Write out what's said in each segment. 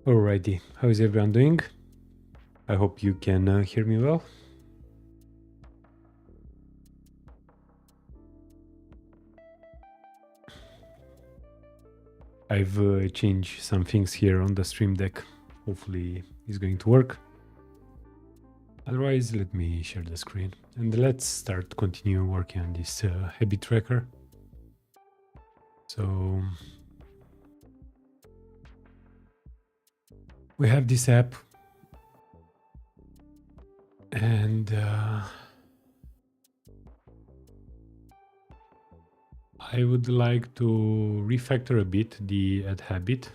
Alrighty, how is everyone doing? I hope you can hear me well. I've changed some things here on the stream deck. Hopefully it's going to work. Otherwise, let me share the screen and let's continue working on this habit tracker. So we have this app and I would like to refactor a bit the add habit.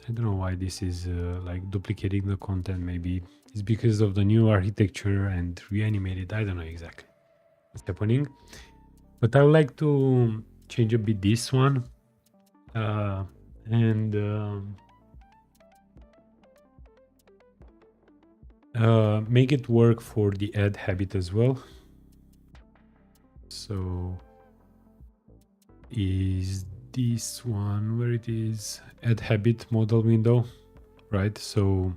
I don't know why this is like duplicating the content. Maybe it's because of the new architecture and reanimated. I don't know exactly what's happening, but I would like to change a bit this one and make it work for the add habit as well. So is this one where it is add habit modal window, right? So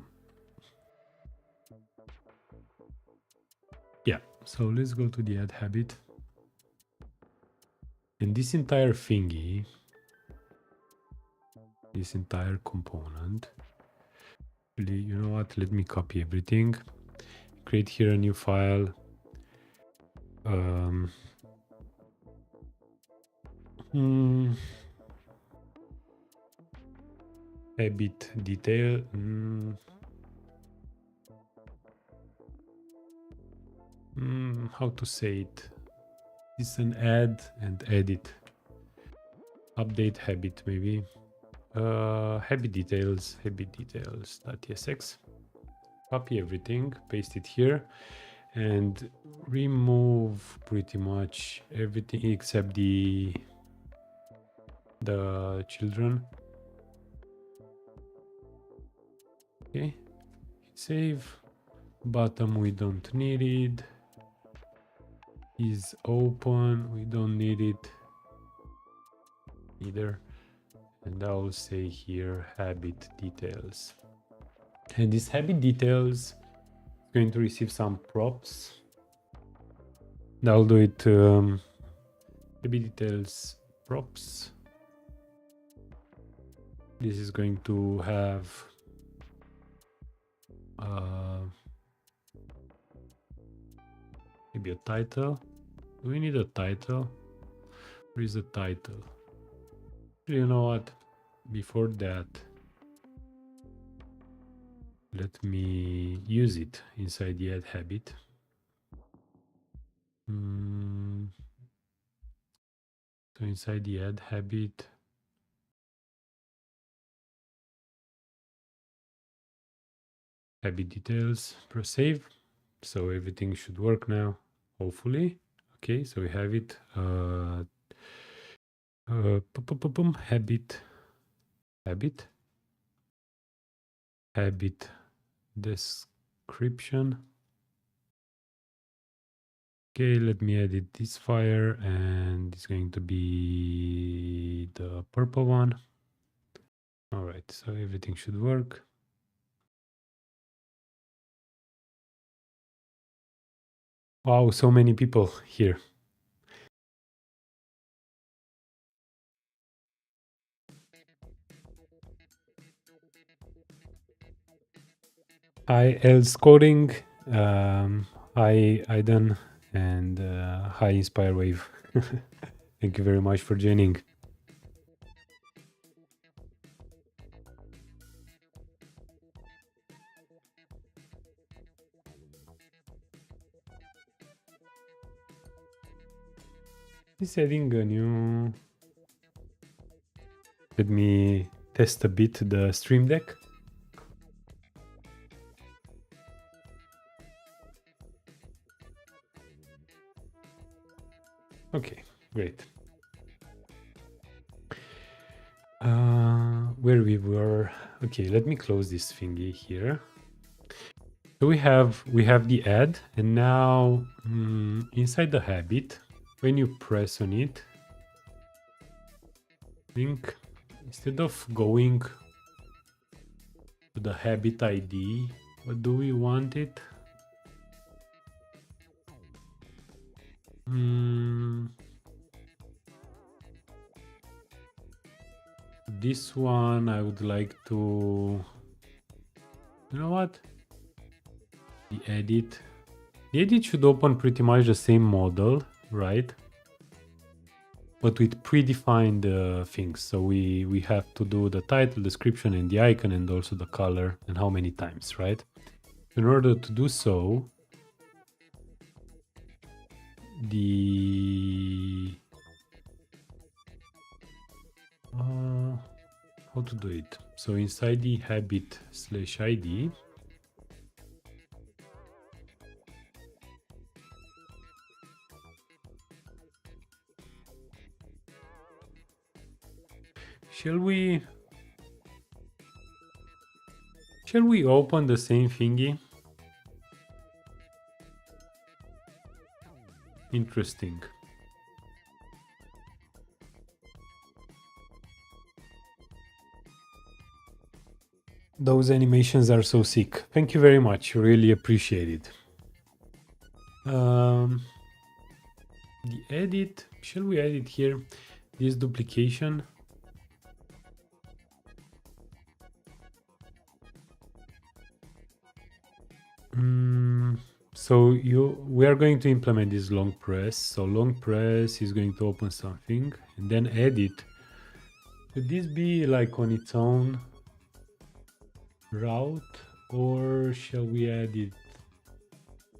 yeah, so let's go to the add habit. And this entire thingy, this entire component, really, you know what, let me copy everything, create here a new file. Habit detail. How to say it? It's an add and edit. Update habit maybe. Habit details.tsx. Copy everything, paste it here, and remove pretty much everything except the children. Okay, save. Bottom we don't need it. Is open, we don't need it either. And I'll say here habit details. And this habit details is going to receive some props. I'll do it habit details props. This is going to have maybe a title. Do we need a title? Where is the title? You know what? Before that, let me use it inside the add habit. So inside the add habit, habit details, press save. So everything should work now, hopefully. Okay, so we have it. Habit description. Okay, let me edit this fire, and it's going to be the purple one. All right, so everything should work. Wow, so many people here. Hi, Els Coding. Hi, Aidan, and hi, Inspire Wave. Thank you very much for joining. He's adding a new. Let me test a bit the stream deck. Okay, great. Where we were. Okay, let me close this thingy here. So we have the add, and now inside the habit, when you press on it, I think instead of going the habit ID. What do we want it? This one I would like to, you know what? The edit should open pretty much the same model, right? But with predefined things. So we have to do the title, description, and the icon, and also the color and how many times, right? In order to do so, how to do it? So inside the habit/id, shall we open the same thingy? Interesting. Those animations are so sick. Thank you very much. Really appreciate it. The edit, shall we edit here? This duplication. So we are going to implement this long press. So long press is going to open something and then edit. Could this be like on its own route, or shall we add it?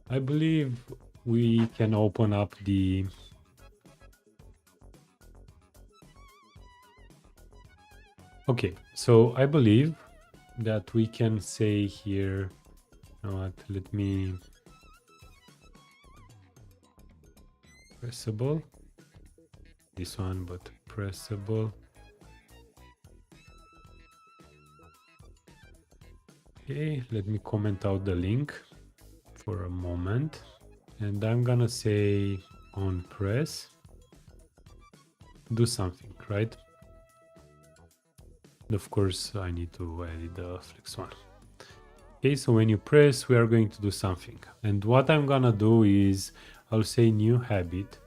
I believe we can open up the okay, so I believe that we can say here, you know what, let me pressable, this one, but pressable. Okay, let me comment out the link for a moment, and I'm gonna say on press, do something, right? And of course, I need to edit the flex one. Okay, so when you press, we are going to do something. And what I'm gonna do is, I'll say new habit,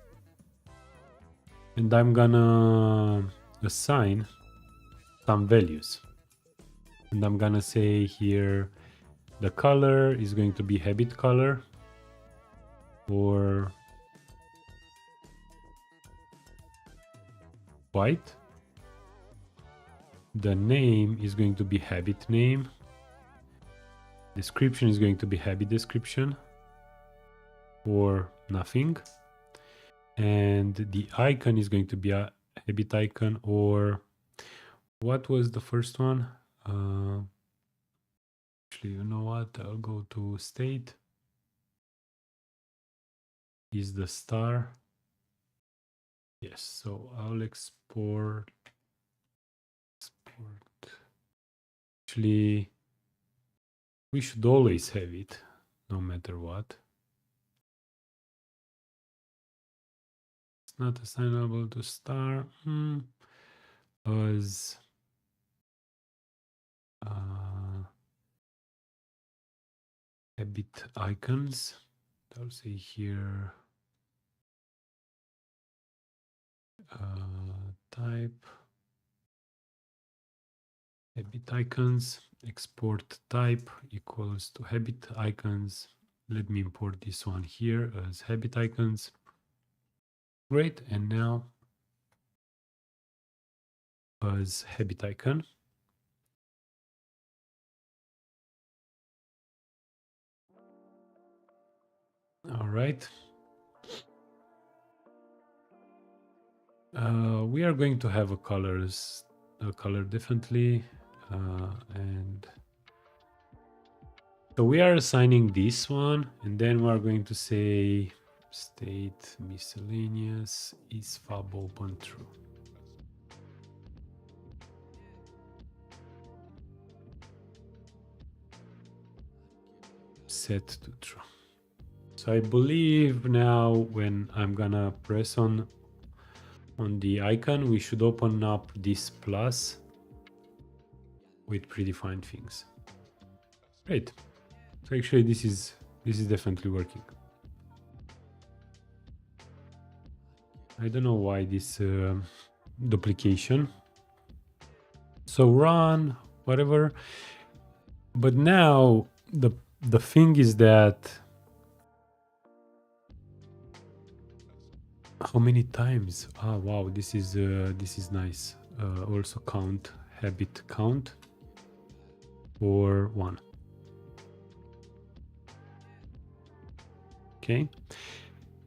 and I'm gonna assign some values. And I'm gonna say here, the color is going to be habit color, or white. The name is going to be habit name. Description is going to be habit description, or nothing. And the icon is going to be a habit icon, or what was the first one? Actually, you know what? I'll go to state. Is the star. Yes, so I'll export. Actually, we should always have it, no matter what. It's not assignable to star. As habit icons. I'll say here type habit icons, export type equals to habit icons. Let me import this one here as habit icons. Great, and now as habit icon. All right. We are going to have a color definitely, and so we are assigning this one, and then we are going to say state miscellaneous is fab open true. Set to true. So I believe now when I'm gonna press on the icon, we should open up this plus with predefined things. Great. So actually this is definitely working. I don't know why this duplication. So run, whatever. But now the thing is that how many times? Ah, wow, this is nice. Also count habit count for 1. Okay,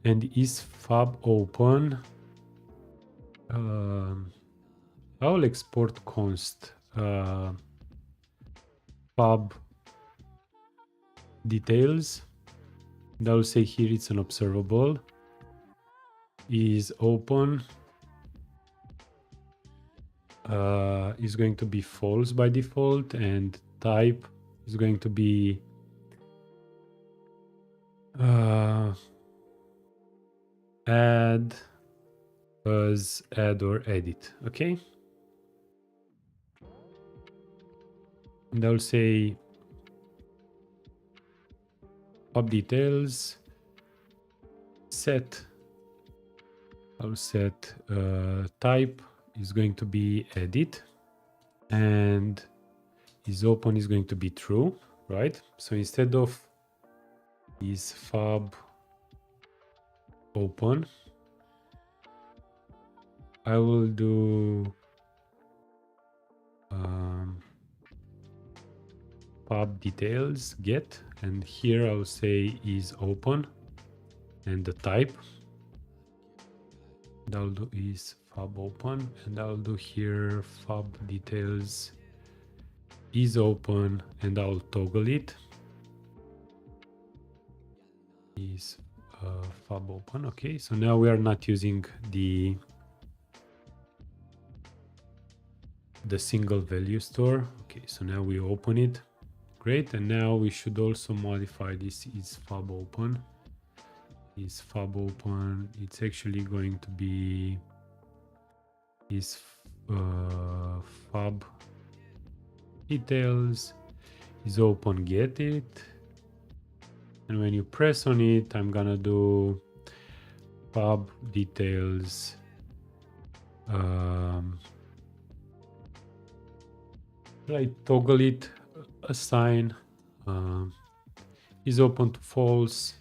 and is fab open? I'll export const fab details, and I'll say here it's an observable, is open, is going to be false by default, and type is going to be add as add or edit. Okay, and I'll say pub details set. I'll set type is going to be edit, and is open is going to be true, right? So instead of is fab open, I will do pub details get, and here I'll say is open and the type, and I'll do is fab open, and I'll do here fab details is open, and I'll toggle it is fab open. Okay, so now we are not using the single value store. Okay, so now we open it. Great, and now we should also modify this is fab open. Is fab open, it's actually going to be is fab details is open get it, and when you press on it, I'm gonna do fab details right, toggle it, assign is open to false,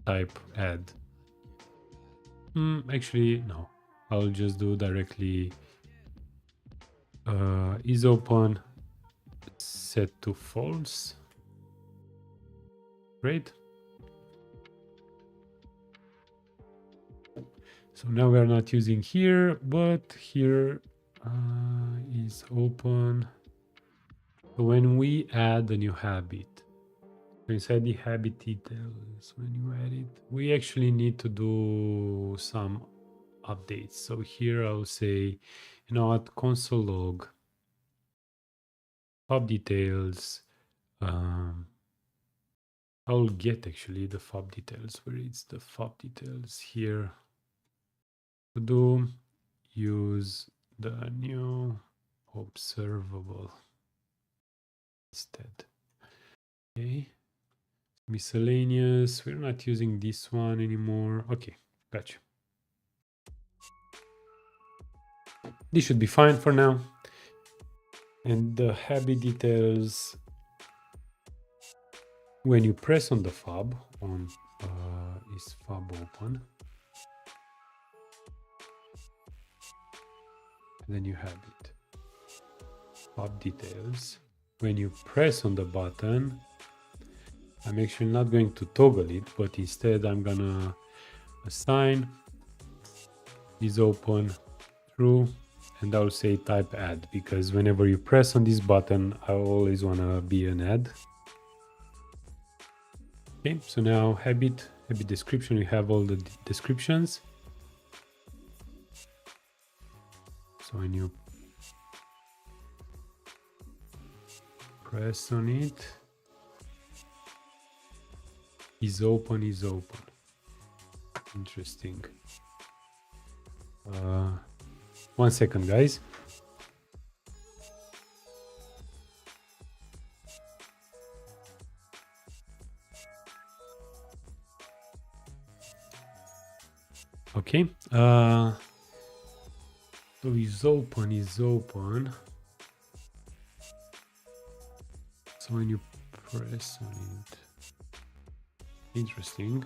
type add. Actually no, I'll just do directly is open set to false. Great. So now we are not using here, but here is open. So when we add a new habit, inside the habit details, when you add it, we actually need to do some updates. So here I'll say, you know what, console log fab details. I'll get actually the fab details. Where is the fab details? Here. To do use the new observable instead. Okay. Miscellaneous. We're not using this one anymore. Okay, gotcha. This should be fine for now. And the habit details, when you press on the fab on is fab open, and then you have it fab details. When you press on the button, I'm actually not going to toggle it, but instead I'm gonna assign is open true, and I'll say type add, because whenever you press on this button, I always wanna be an add. Okay, so now habit description, we have all the descriptions. So when you press on it, is open. Interesting. 1 second, guys. Okay. So is open. So when you press on it, interesting.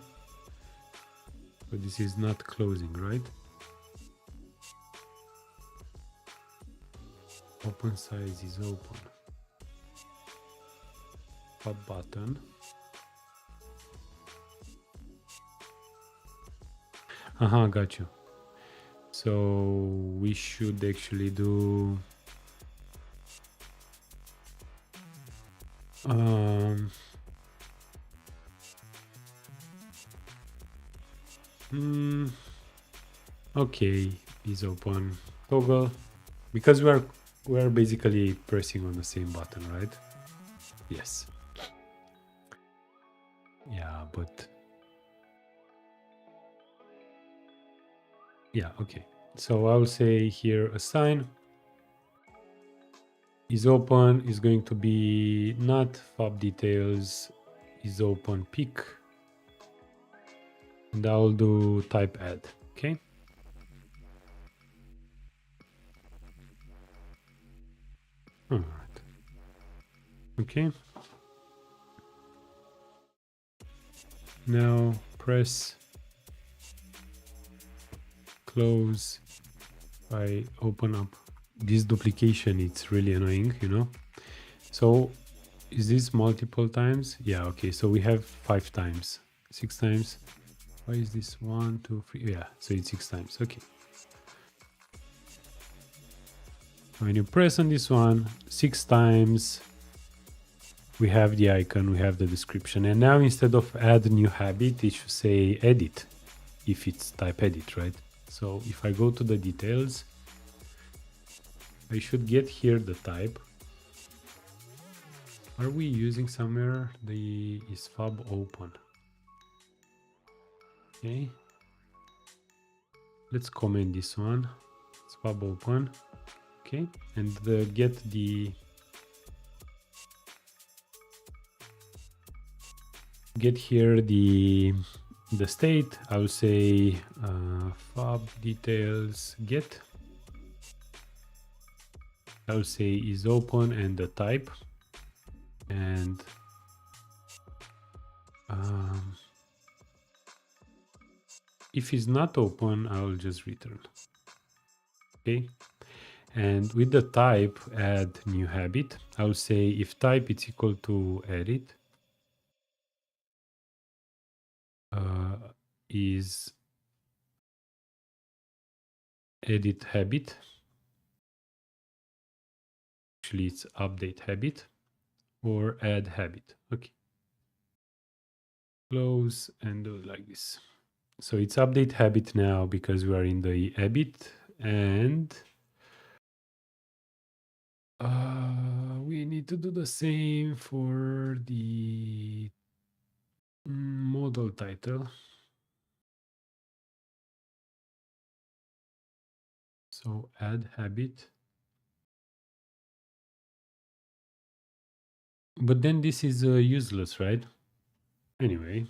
But this is not closing, right? Open size is open. Pop button. Got you. So we should actually do okay, is open toggle, because we're basically pressing on the same button, right? Yes. Yeah, but yeah, okay. So I'll say here assign is open is going to be not fob details is open pick, and I'll do type add. Okay. All right. Okay. Now press close. I open up this duplication. It's really annoying, you know. So is this multiple times? Yeah, okay. So we have 5 times, 6 times. Why is this 1, 2, 3? Yeah, so it's 6 times. Okay. When you press on this one 6 times, we have the icon, we have the description. And now instead of add new habit, it should say edit, if it's type edit, right? So if I go to the details, I should get here the type. Are we using somewhere the is fob open? Okay. Let's comment this one. It's fob open. Okay. And get here the state. I'll say fob details get. I'll say is open and the type, and if it's not open, I'll just return. Okay. And with the type, add new habit. I'll say if type is equal to edit, is edit habit. Actually, it's update habit or add habit. Okay. Close and do it like this. So it's update habit now because we are in the habit, and we need to do the same for the modal title. So add habit. But then this is useless, right? Anyway,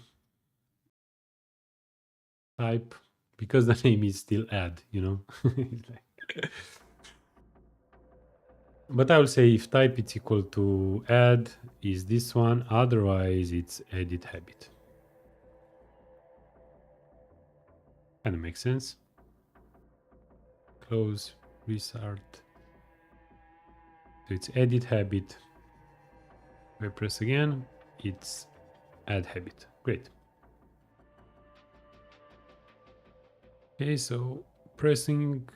type, because the name is still add, you know. But I will say if type is equal to add is this one, otherwise it's edit habit. Kind of makes sense. Close, restart. So it's edit habit. If I press again, it's add habit. Great. Okay, so pressing.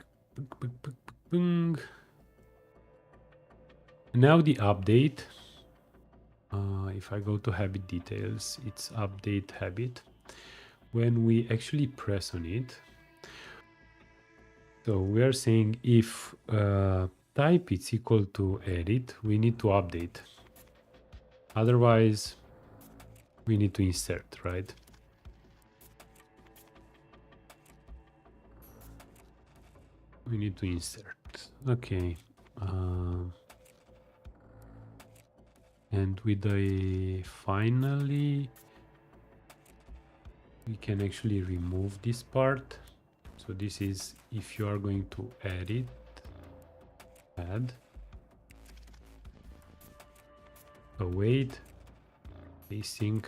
Now the update. If I go to habit details, it's update habit. When we actually press on it, so we are saying if type is equal to edit, we need to update. Otherwise, we need to insert, right? We need to insert. Okay. And with the finally, we can actually remove this part. So this is if you are going to edit, add, await, async.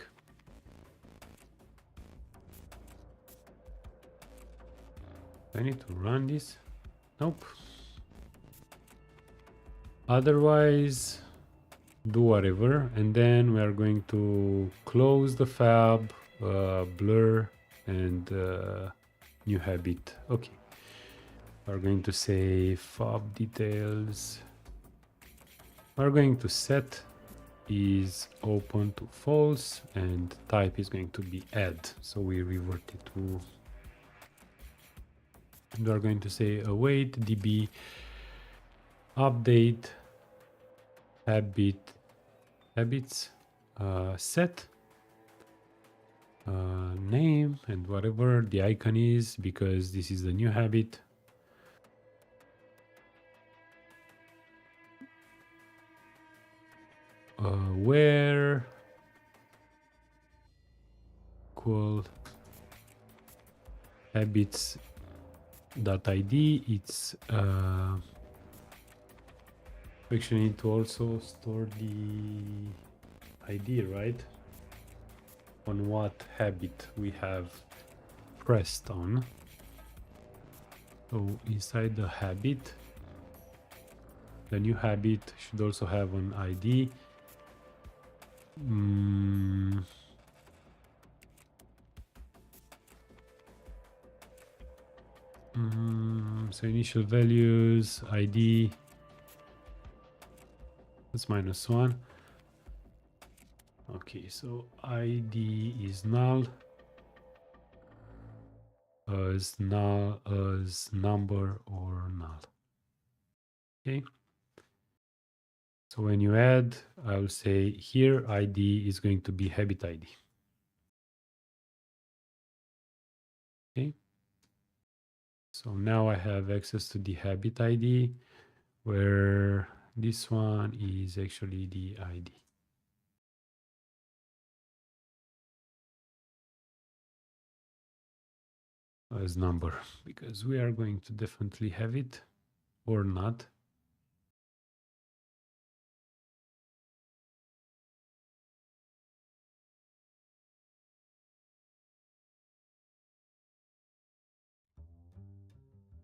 I need to run this. Nope. Otherwise, do whatever, and then we are going to close the fab, blur, and new habit. Okay. We're going to say fab details. We're going to set is open to false, and type is going to be add. So we revert it to. And we're going to say await db update habits set name and whatever the icon is, because this is the new habit. Where equal habits.id, it's actually need to also store the ID, right? On what habit we have pressed on. So inside the habit, the new habit should also have an ID. So initial values, ID, that's -1. Okay, so ID is null as number or null. Okay. So when you add, I'll say here ID is going to be habit ID. Okay. So now I have access to the habit ID, where this one is actually the ID as number, because we are going to definitely have it or not.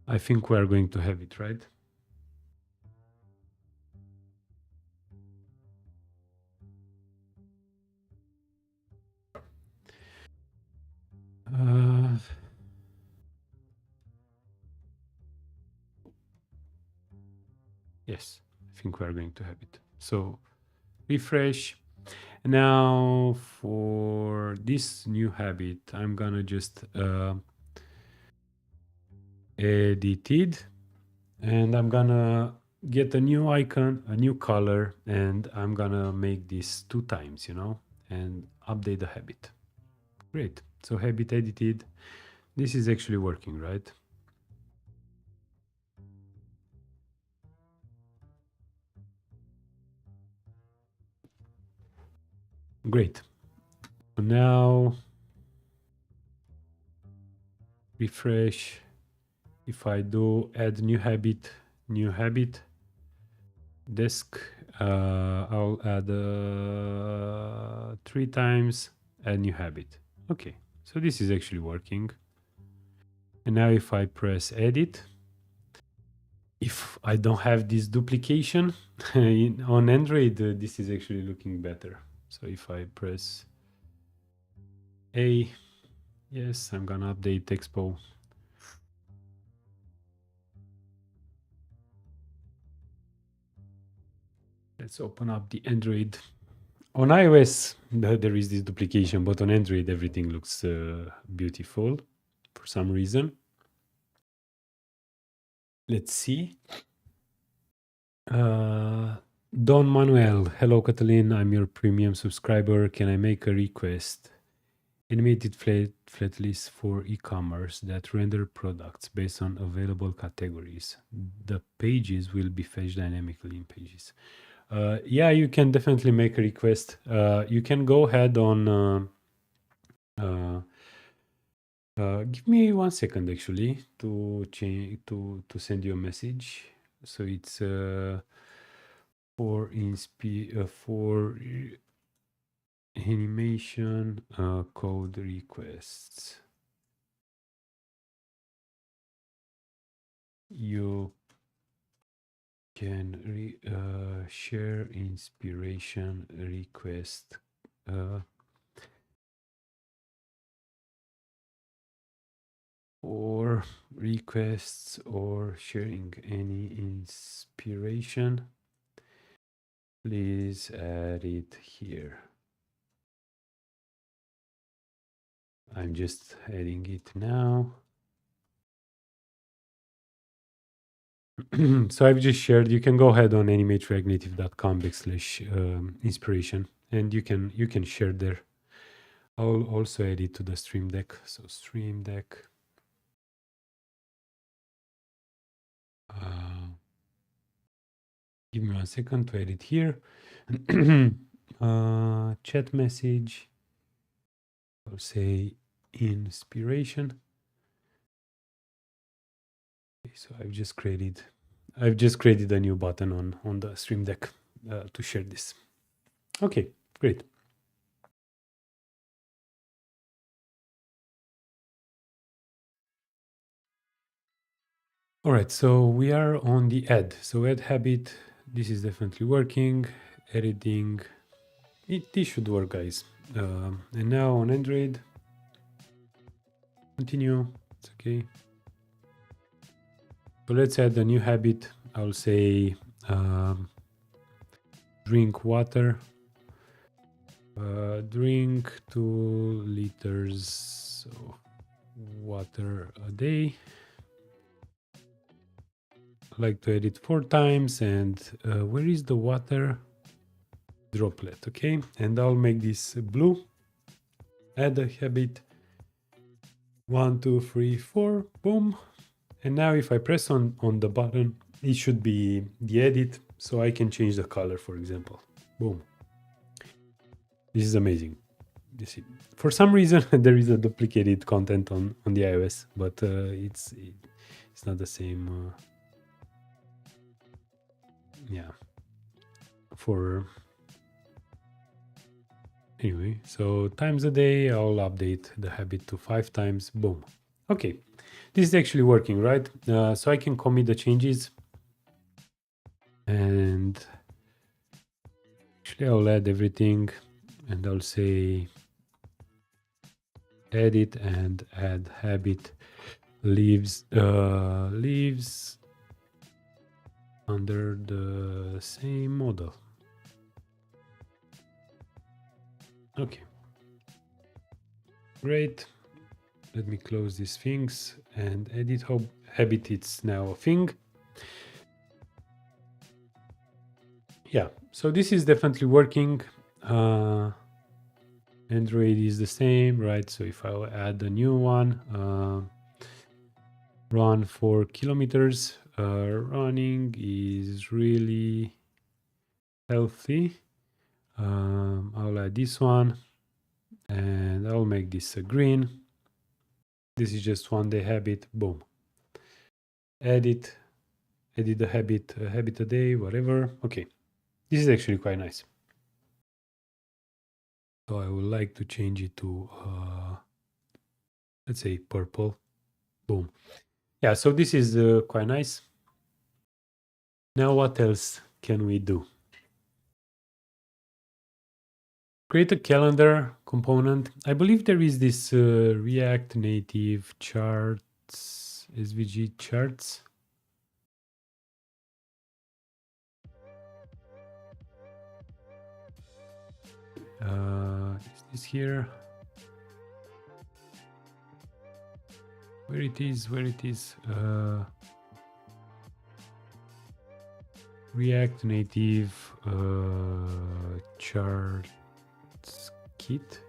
I think we are going to have it, right? Yes, I think we are going to have it. So refresh. Now for this new habit, I'm gonna just edit it, and I'm gonna get a new icon, a new color, and I'm gonna make this 2 times, and update the habit. Great. So habit edited. This is actually working, right? Great. So now refresh. If I do add new habit, desk, I'll add 3 times, add new habit. Okay, so this is actually working. And now if I press edit, if I don't have this duplication on Android, this is actually looking better. So if I press A, yes, I'm gonna update Expo. Let's open up the Android. On iOS, there is this duplication, but on Android, everything looks beautiful for some reason. Let's see. Don Manuel, hello Catalin, I'm your premium subscriber. Can I make a request? Animated flat list for e-commerce that render products based on available categories. The pages will be fetched dynamically in pages. Yeah, you can definitely make a request. You can go ahead on Give me 1 second actually to change to send you a message. So it's for animation code requests. You can share inspiration request or requests or sharing any inspiration. Please add it here. I'm just adding it now. So I've just shared. You can go ahead on animatereactnative.com/inspiration, and you can share there. I'll also add it to the Stream Deck. So Stream Deck. Give me 1 second to edit here. Chat message. I'll say inspiration. Okay, so I've just created a new button on the Stream Deck to share this. Okay, great. All right, so we are on the add. So add habit, this is definitely working. Editing, this should work, guys. And now on Android, continue, it's okay. So let's add a new habit. I'll say drink water. Drink 2 liters of water a day. I like to edit 4 times. And where is the water droplet? Okay, and I'll make this blue. Add a habit. 1, 2, 3, 4. Boom. And now if I press on the button, it should be the edit, so I can change the color, for example. Boom. This is amazing. You see, for some reason there is a duplicated content on the iOS, but it's not the same. Yeah. For anyway, so times a day, I'll update the habit to 5 times. Boom. Okay, this is actually working, right? So I can commit the changes, and actually I'll add everything, and I'll say edit and add habit leaves under the same model. Okay, great. Let me close these things and edit habit. It's now a thing. Yeah, so this is definitely working. Android is the same, right? So if I'll add a new one, run 4 kilometers. Running is really healthy. I'll add this one, and I'll make this a green. This is just 1 day habit. Boom. Edit the habit, a habit a day, whatever. Okay, this is actually quite nice. So I would like to change it to let's say purple. Boom. Yeah, so this is quite nice. Now what else can we do? Create a calendar component. I believe there is this React Native charts, SVG charts. Is this here? Where it is? React Native charts kit.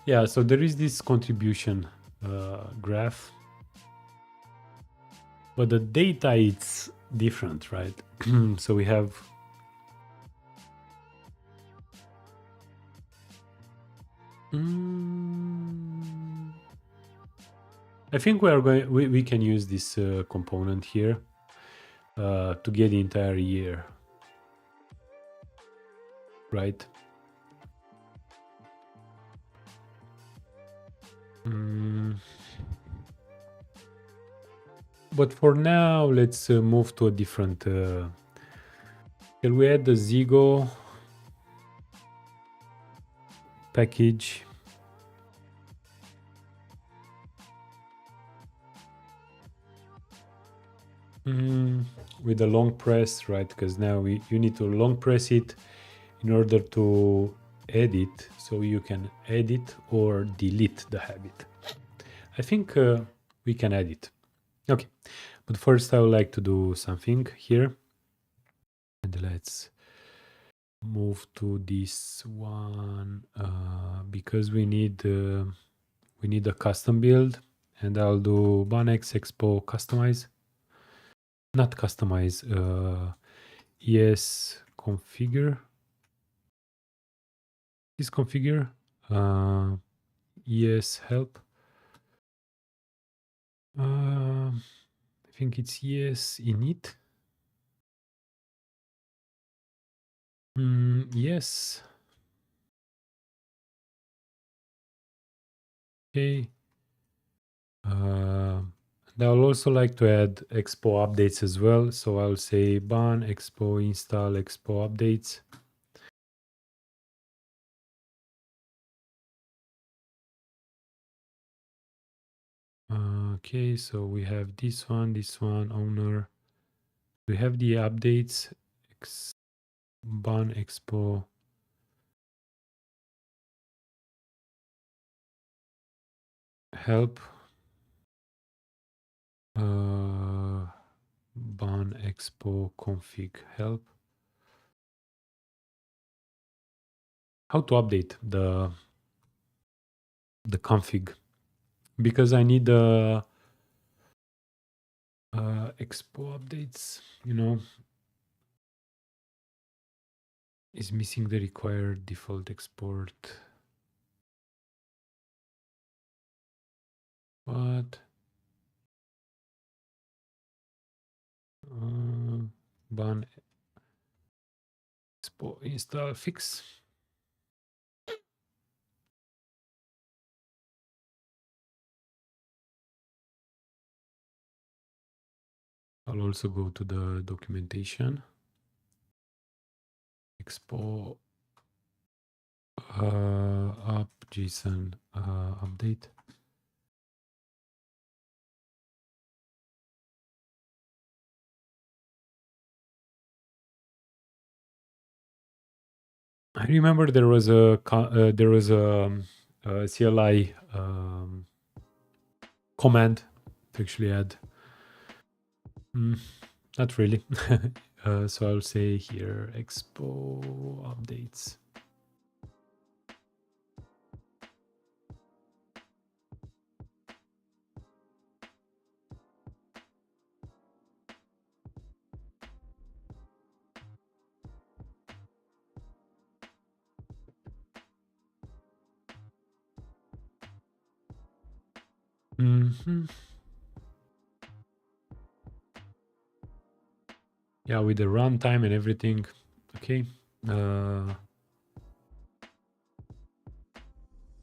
Yeah, so there is this contribution graph, but the data it's different, right? So we have I think we can use this component here to get the entire year, right? But for now, let's move to a different. Can we add the Zeego package? With a long press, right? Because now you need to long press it in order to edit, so you can edit or delete the habit. I think we can edit. Okay, but first I would like to do something here. And let's move to this one because we need a custom build, and I'll do Banex Expo customize. Not customize, ES configure. Is configure ES help. I think it's ES init. Yes. Okay. And I'll also like to add Expo updates as well. So I'll say ban Expo install Expo updates. Okay, so we have this one, owner. We have the updates, ban Expo. Help. Ban Expo config help. How to update the config, because I need Expo updates, is missing the required default export. What? Ban Expo install fix. I'll also go to the documentation. Expo up JSON update. I remember there was a CLI command to actually add. Not really. So I'll say here Expo updates. Yeah, with the runtime and everything. Okay.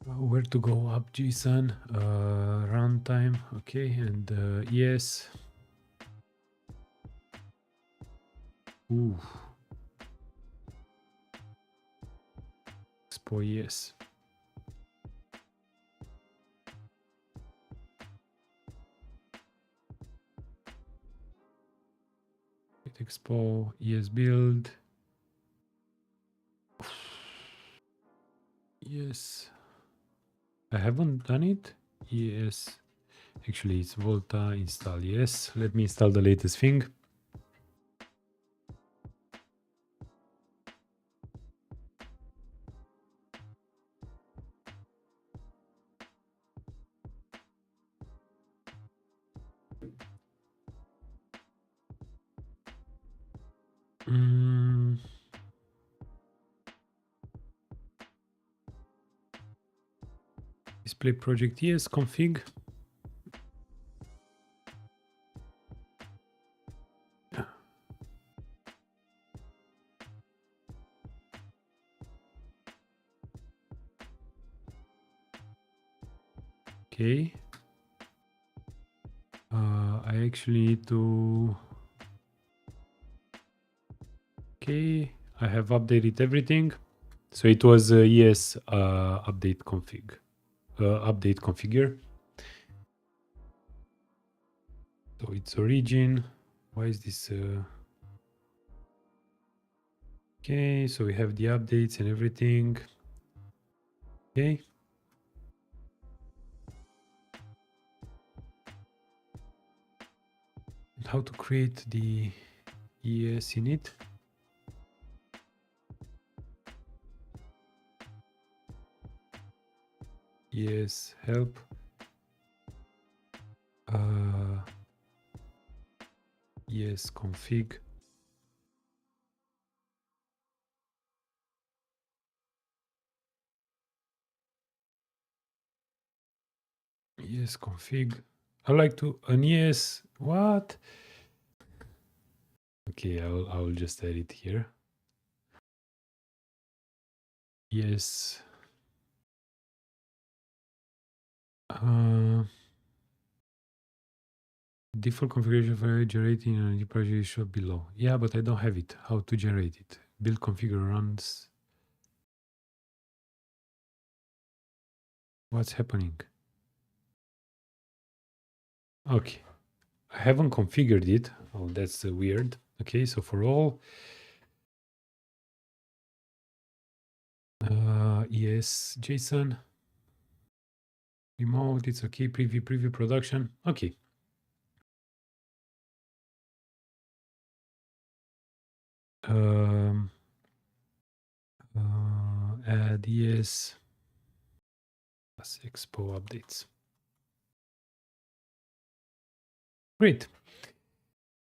Where to go? Up JSON, runtime. Okay, and yes. Ooh. Expo yes. Expo ES build. Yes. I haven't done it. Yes. Actually, it's Volta install. Yes. Let me install the latest thing. display project yes config. Okay. I actually need to. Okay, I have updated everything. So it was yes update config, update configure. So it's origin. Why is this? Okay, so we have the updates and everything. Okay. And how to create the ES in it? Yes, help. Yes, config. Yes, config. I like to an yes. What? Okay, I will just add it here. Yes. Default configuration for generating and the project is shown below. Yeah, but I don't have it. How to generate it? Build configure runs. What's happening? Okay. I haven't configured it. Oh, that's weird. Okay, so for all. Yes, JSON. Remote, it's okay. Preview production. Okay. Add yes. Plus Expo updates. Great.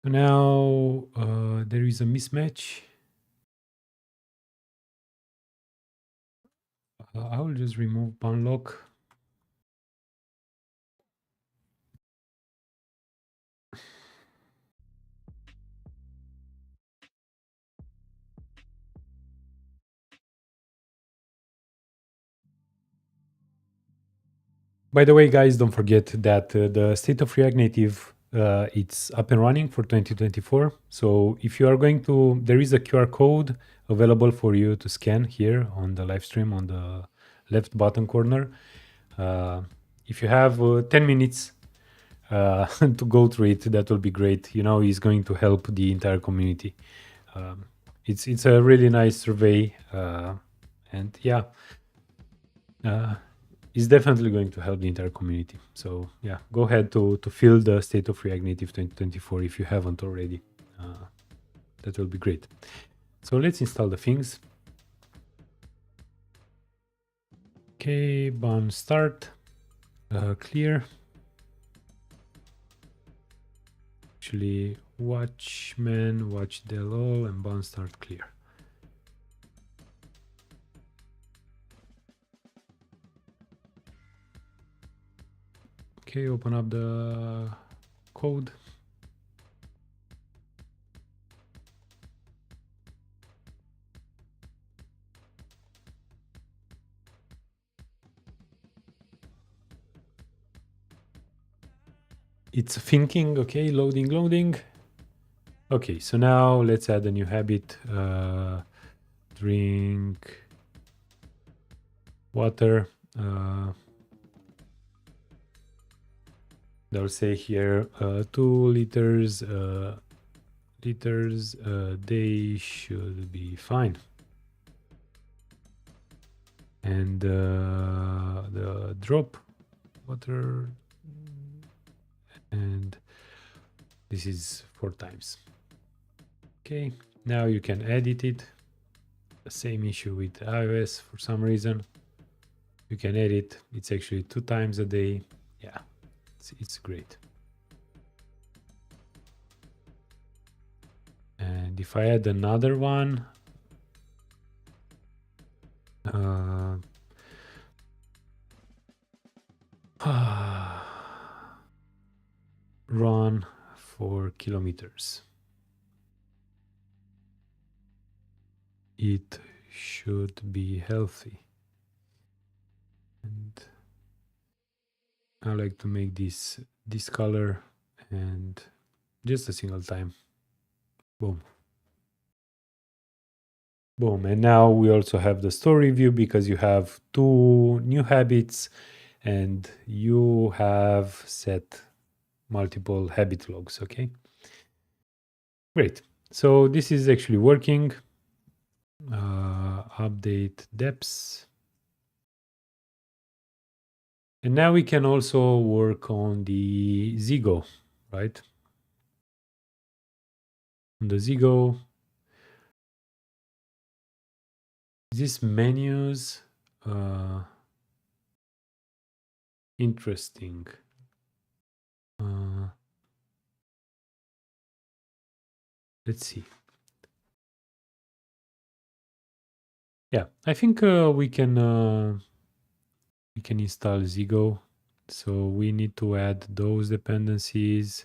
So now there is a mismatch. I will just remove unlock. By the way, guys, don't forget that the state of React Native, it's up and running for 2024. So if you are going to, there is a QR code available for you to scan here on the live stream on the left bottom corner. If you have 10 minutes to go through it, that will be great. You know, it's going to help the entire community. It's a really nice survey, and yeah, it's definitely going to help the entire community. So yeah, go ahead to fill the State of React Native 2024 if you haven't already. That will be great. So let's install the things. Okay, bound start, clear. Actually, watchman, watch del all, and bound start clear. Okay, open up the code. It's thinking, okay, loading. Okay, so now let's add a new habit. Drink water. They'll say here 2 liters they should be fine. And the drop water, and this is 4 times. Okay, now you can edit it. The same issue with iOS for some reason. You can edit. It's actually 2 times a day. Yeah, it's great. And if I add another one, run for kilometers. It should be healthy. And I like to make this color and just a single time. Boom. Boom. And now we also have the story view because you have 2 new habits and you have set multiple habit logs. Okay. Great. So this is actually working. Update depths. And now we can also work on the Zeego, right? On the Zeego, these menus, interesting. Let's see. Yeah, I think we can install Zeego. So we need to add those dependencies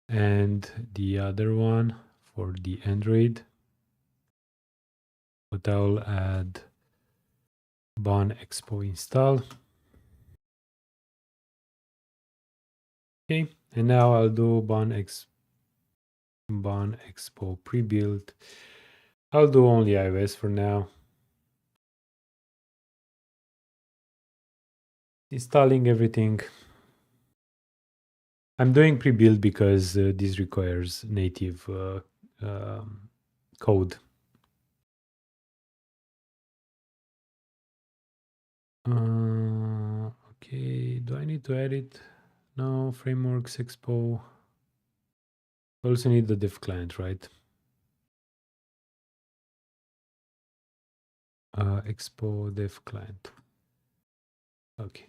and the other one for the Android. But I'll add Bon Expo install. Okay, and now I'll do Bon Expo pre-built. I'll do only iOS for now. Installing everything. I'm doing pre-build because this requires native code. Okay, do I need to edit? No, frameworks expo. I also need the dev client, right? Expo dev client. Okay.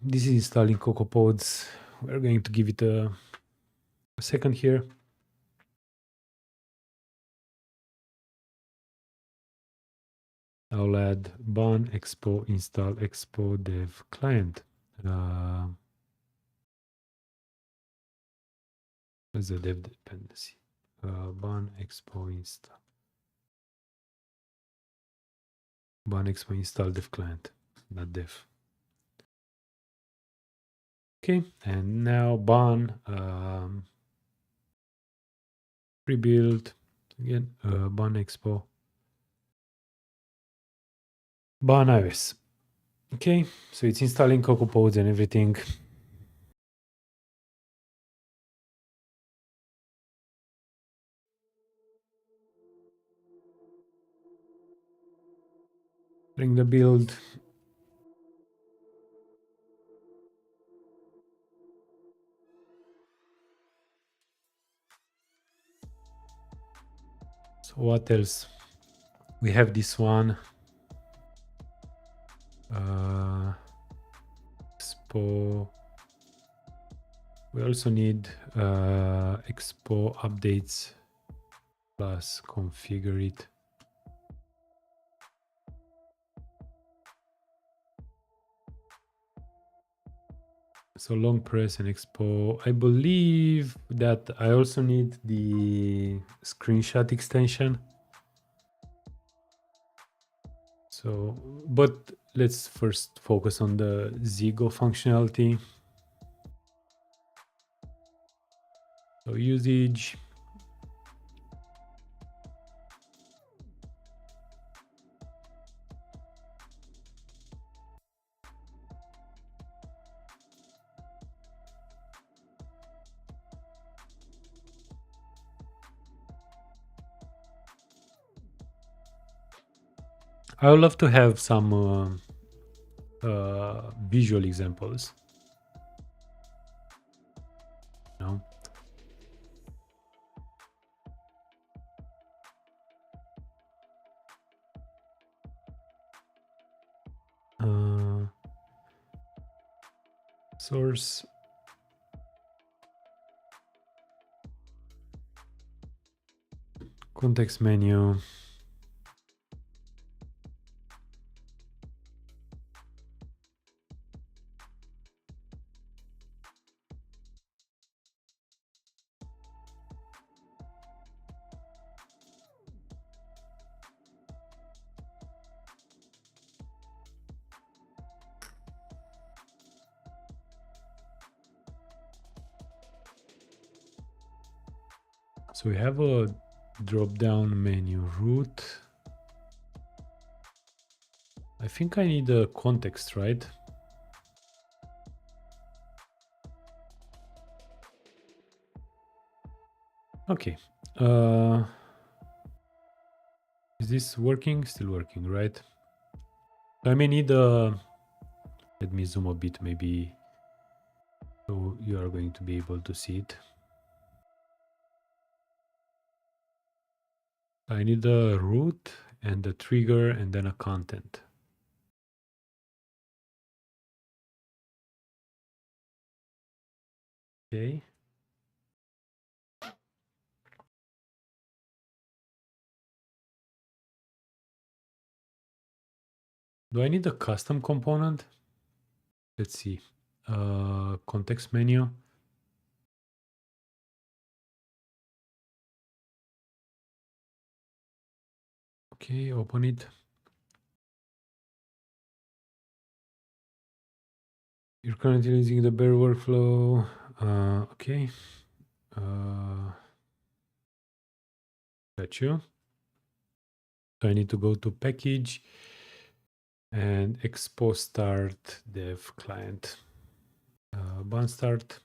This is installing CocoaPods. We're going to give it a second here. I'll add Bon Expo install Expo dev client. As a dev dependency. Bon Expo install. Bon Expo install dev client, not dev. Okay, and now Bon pre-build again. Bon Expo. Bon iOS. Okay, so it's installing CocoaPods and everything. Bring the build. So what else? We have this one. Expo. We also need Expo updates plus configure it. So long press and Expo. I believe that I also need the screenshot extension. So, but let's first focus on the Zeego functionality. So usage. I would love to have some visual examples. No. Source. Context menu. So we have a drop down menu root. I think I need a context, right? Okay. Is this working? Still working, right? I may need a... Let me zoom a bit, maybe, so you are going to be able to see it. I need a root and a trigger and then a content. Okay. Do I need a custom component? Let's see. Context menu. Okay, open it. You're currently using the bare workflow. Okay. Got you. So I need to go to package and expo start dev client. Bun start.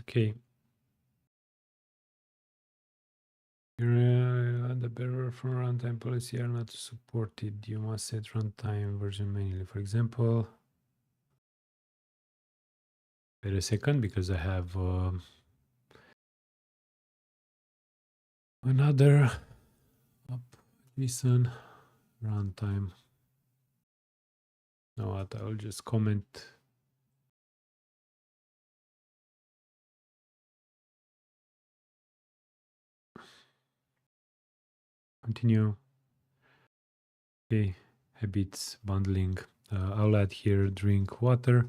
Okay. The bearer from runtime policy are not supported. You must set runtime version manually. For example, wait a second, because I have another listen runtime. No, what? I'll just comment. Continue. Okay, habits bundling. I'll add here drink water.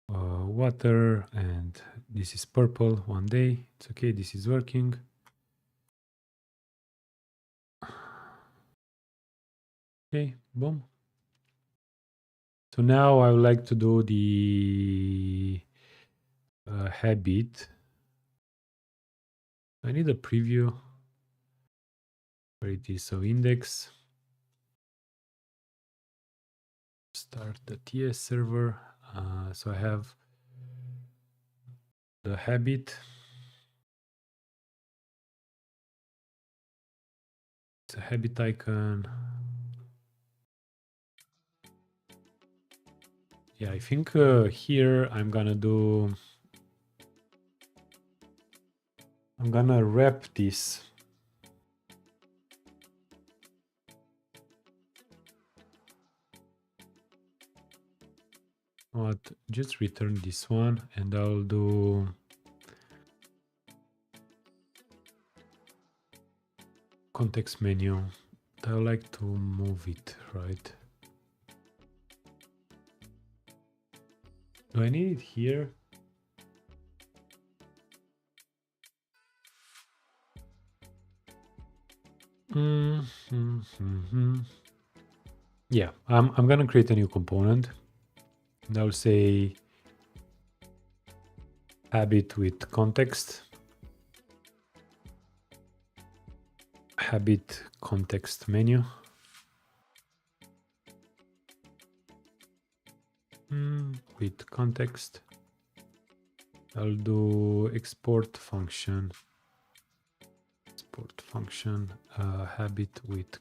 Water, and this is purple 1 day. It's okay, this is working. Okay, boom. So now I would like to do the habit. I need a preview where it is. So index, start the TS server. So I have the habit. It's a habit icon. Yeah, I think here I'm gonna wrap this. What? Just return this one, and I'll do context menu. I would like to move it, right? Do I need it here? Yeah, I'm gonna create a new component, and I'll say habit with context, habit context menu. With context, I'll do export function, habit with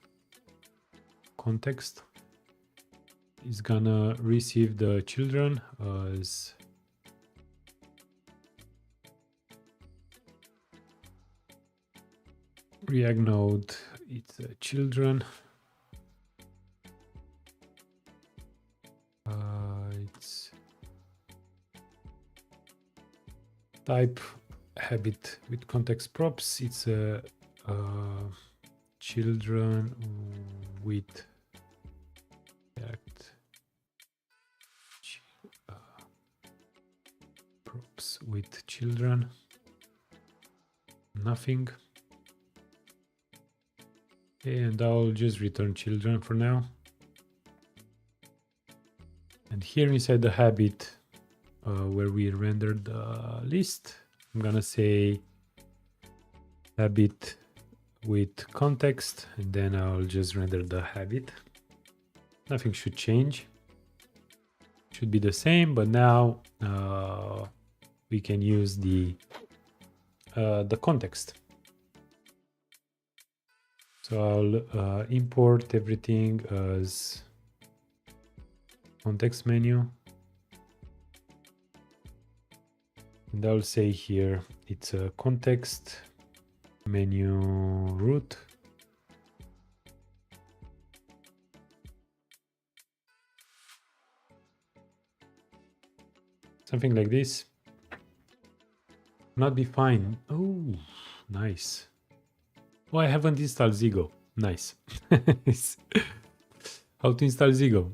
context. Is gonna receive the children as React node. It's children. It's type habit with context props. It's a children with React props with children. Nothing. Okay, and I'll just return children for now. And here inside the habit, where we rendered the list, I'm gonna say habit with context, and then I'll just render the habit. Nothing should change. Should be the same, but now we can use the context. So I'll import everything as context menu. And I'll say here it's a context menu root. Something like this. Not be fine. Oh, nice. Oh, I haven't installed Zeego. Nice. How to install Zeego?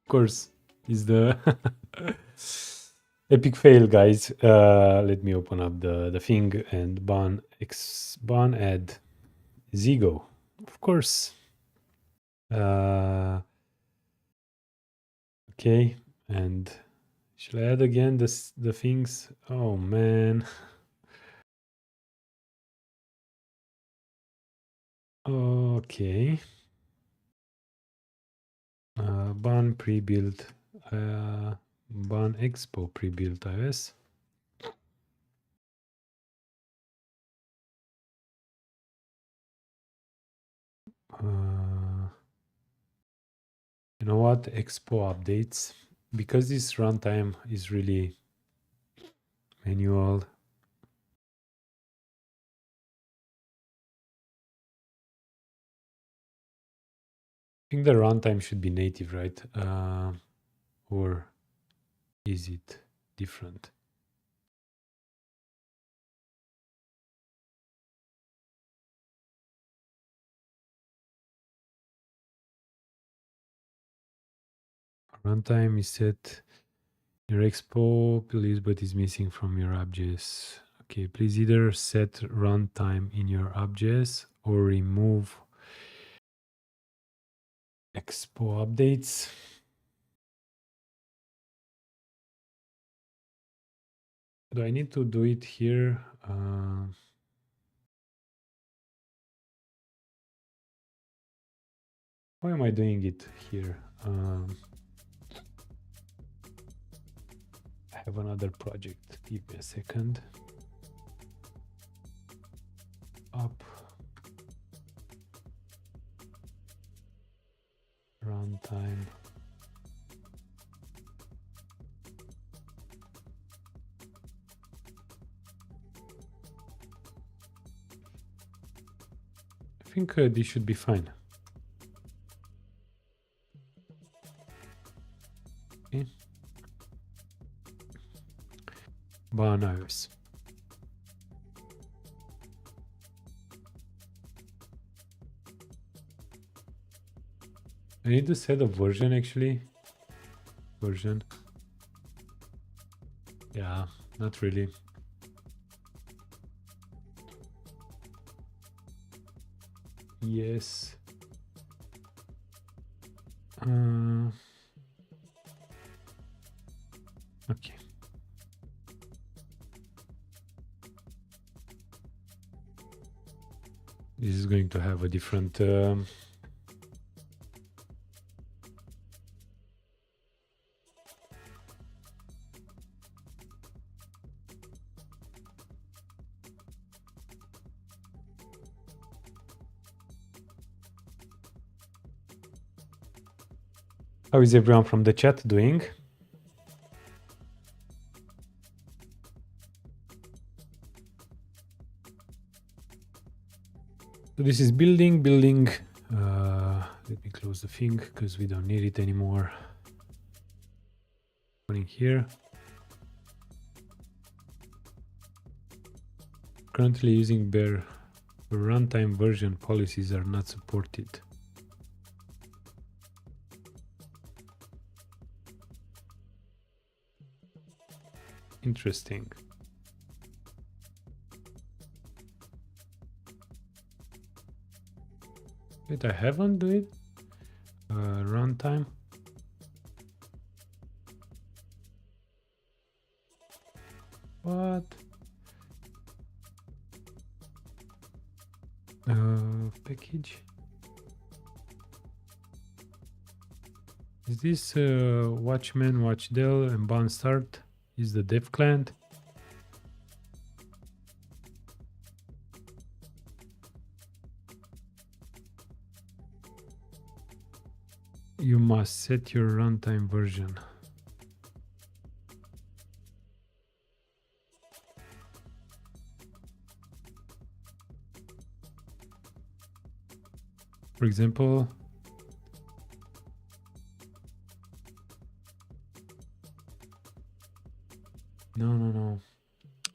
Of course, is the epic fail, guys. Let me open up the thing and ban add Zeego. Of course. Okay, and shall I add again the things? Oh man. Okay. Ban pre-built, ban expo pre-built iOS. You know what? Expo updates, because this runtime is really manual. I think the runtime should be native, right? Or is it different? Runtime is set. Your expo, please, but is missing from your app.js. Okay, please either set runtime in your app.js or remove expo updates. Do I need to do it here? Why am I doing it here? I have another project. Give me a second. Up. Runtime. I think this should be fine. Okay. Ban iOS. I need to set a version actually. Version. Yeah, not really. Yes. Okay. This is going to have a different How is everyone from the chat doing? So this is building. Let me close the thing because we don't need it anymore. Going here. Currently using bare runtime version policies are not supported. Interesting. Wait, I haven't do it. Runtime. What? Package. Is this Watchman, Watchdell, and Bound Start? Is the dev client? You must set your runtime version. For example, no.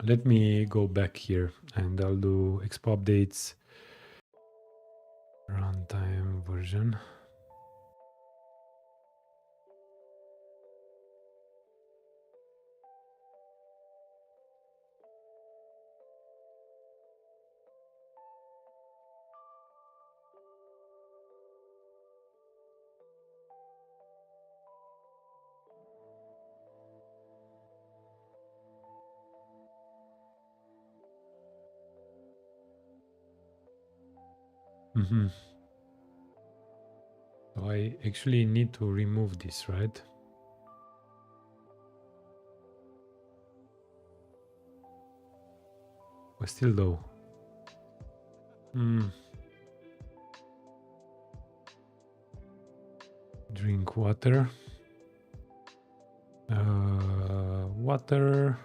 Let me go back here and I'll do expo updates, runtime version. So I actually need to remove this, right? But still though. Drink water. Water.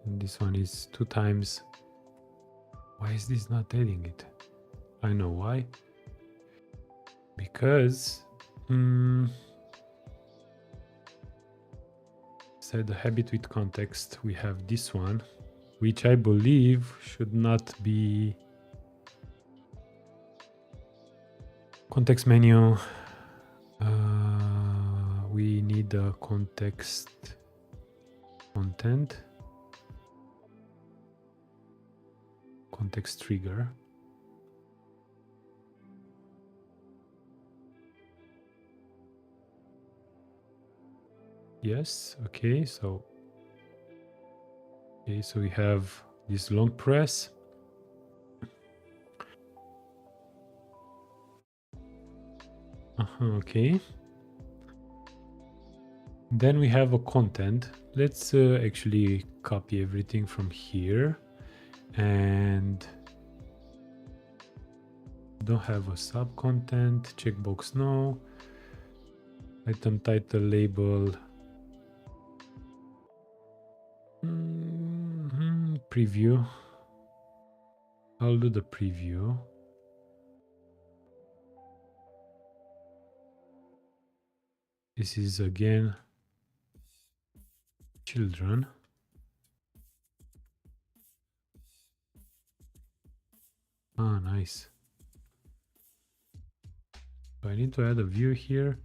And this one is 2 times. Why is this not adding it? I know why. Because set the habit with context. We have this one, which I believe should not be context menu. We need a context content, context trigger. Yes, okay, so we have this long press. Okay. Then we have a content. Let's actually copy everything from here, and don't have a sub content. Checkbox no. Item title label. Preview. I'll do the preview. This is again children. Ah, nice. So I need to add a view here.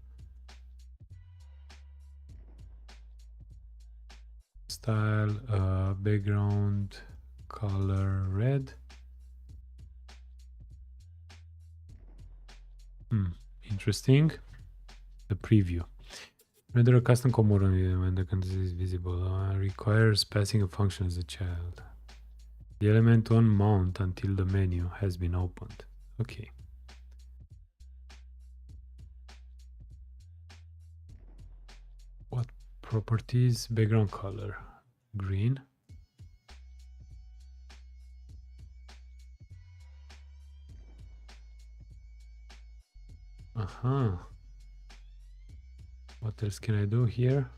Style, background color red. Interesting. The preview. Render a custom component when the content is visible. Requires passing a function as a child. The element won't mount until the menu has been opened. Okay. What properties? Background color. Green. What else can I do here?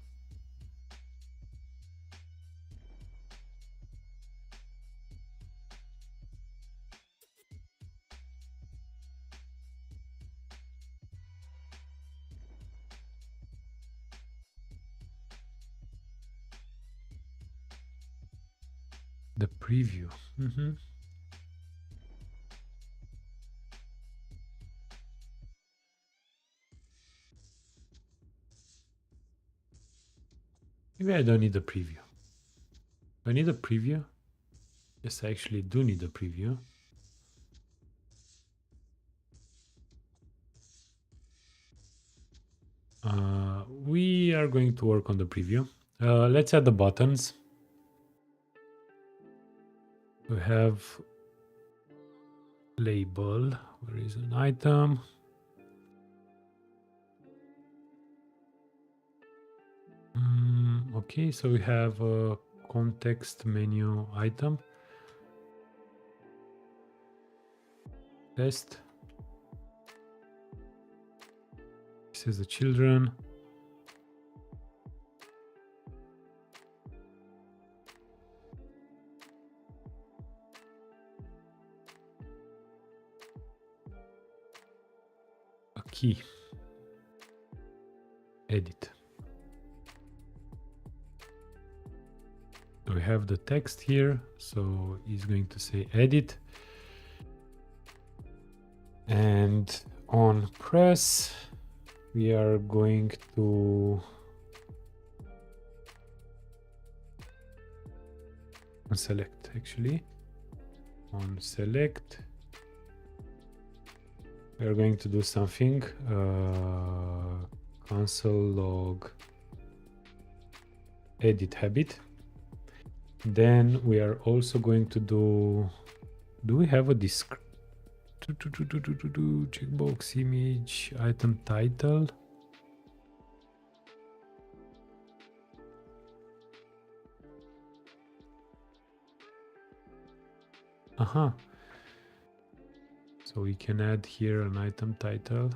The preview. Maybe I don't need a preview. Do I need a preview? Yes, I actually do need a preview. We are going to work on the preview. Let's add the buttons. We have label. Where is an item? Okay, so we have a context menu item. Test. This is the children. A key. Edit. We have the text here, so he's going to say edit. And on press, we are going to select, actually. On select, we are going to do something. Console log edit habit. Then we are also going to do we have a checkbox image item title? So we can add here an item title.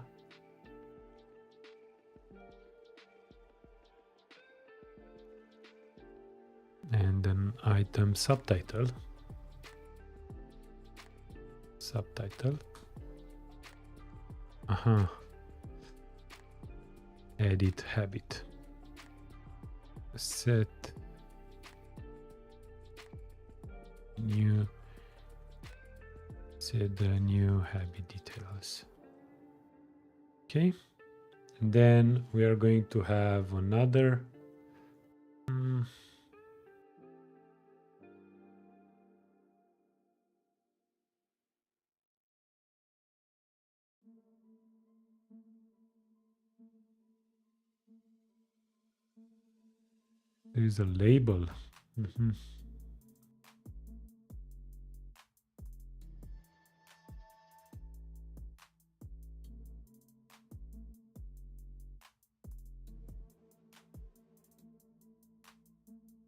And an item subtitle. Edit habit. Set the new habit details. Okay. And then we are going to have another there is a label.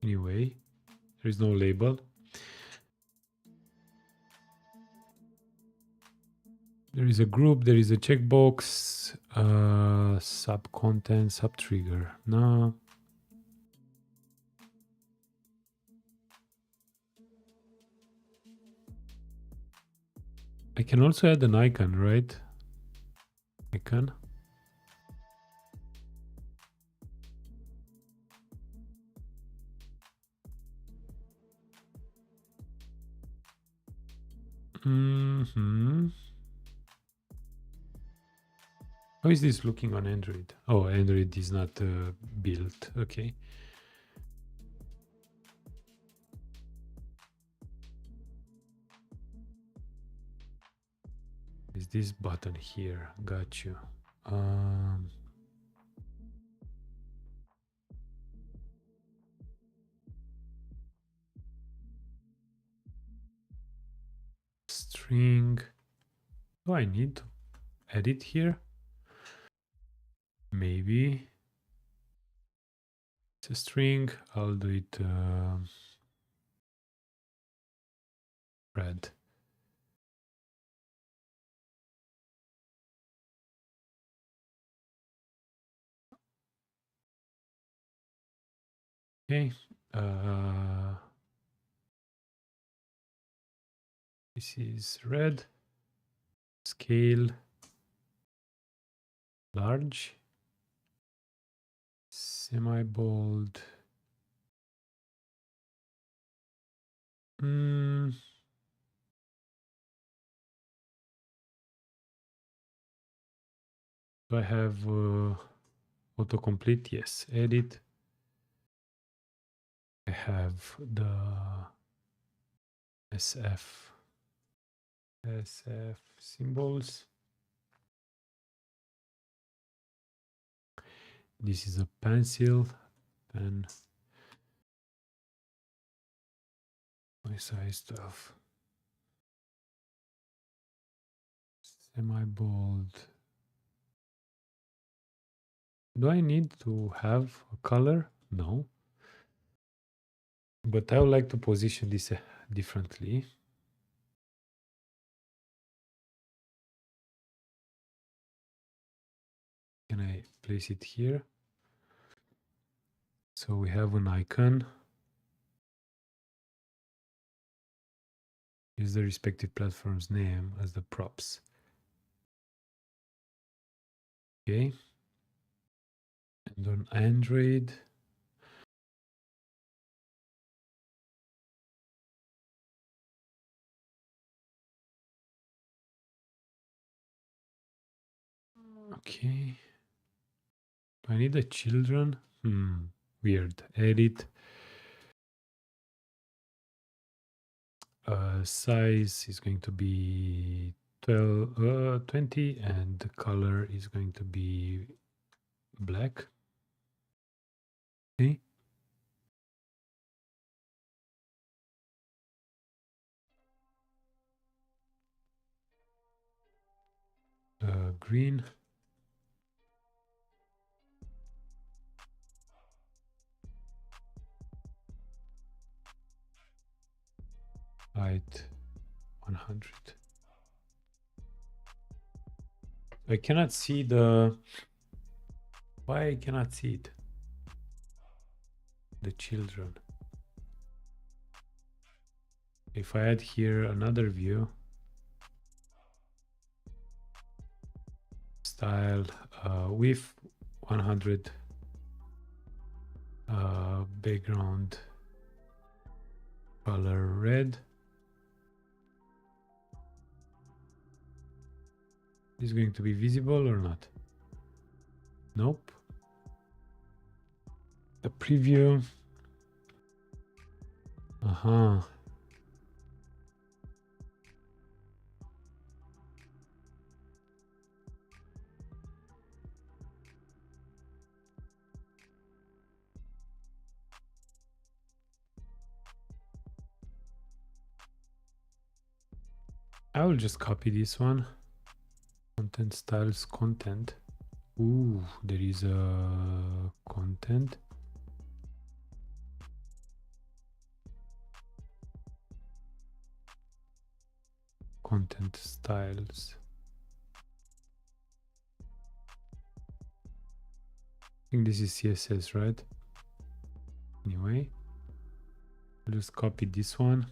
Anyway, there is no label. There is a group, there is a checkbox, sub content, sub trigger. No. I can also add an icon, right? Icon. How is this looking on Android? Oh, Android is not built. Okay. Is this button here? Got you. String. Do I need to edit here? Maybe. It's a string. I'll do it red. Okay. This is red. Scale large. Semi-bold. Do I have autocomplete? Yes. Edit. I have the SF symbols. This is a pencil, pen. My size 12. Semi-bold. Do I need to have a color? No. But I would like to position this differently. Can I place it here? So we have an icon. Use the respective platform's name as the props. Okay. And on Android, okay. Do I need the children? Weird. Edit. Size is going to be 20, and the color is going to be black. Okay. Green. Height 100. I cannot see the... Why I cannot see it? The children. If I add here another view, style width 100, background color red. Is going to be visible or not? Nope. The preview. I will just copy this one. Content styles, content. Ooh, there is a content. Content styles. I think this is CSS, right? Anyway, I'll just copy this one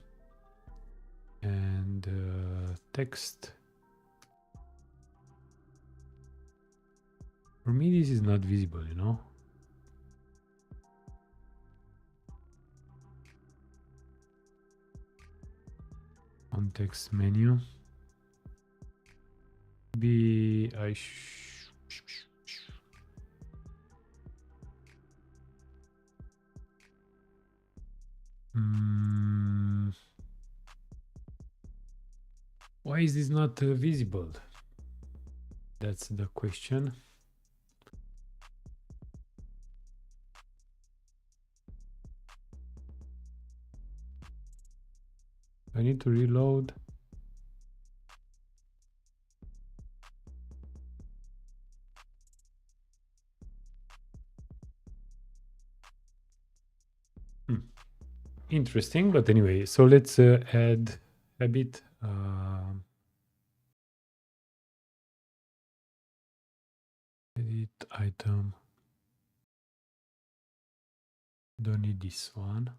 and text. For me, this is not visible, you know. Context menu. Maybe I why is this not visible? That's the question. I need to reload. Interesting, but anyway, so let's add a bit. Edit item. Don't need this one.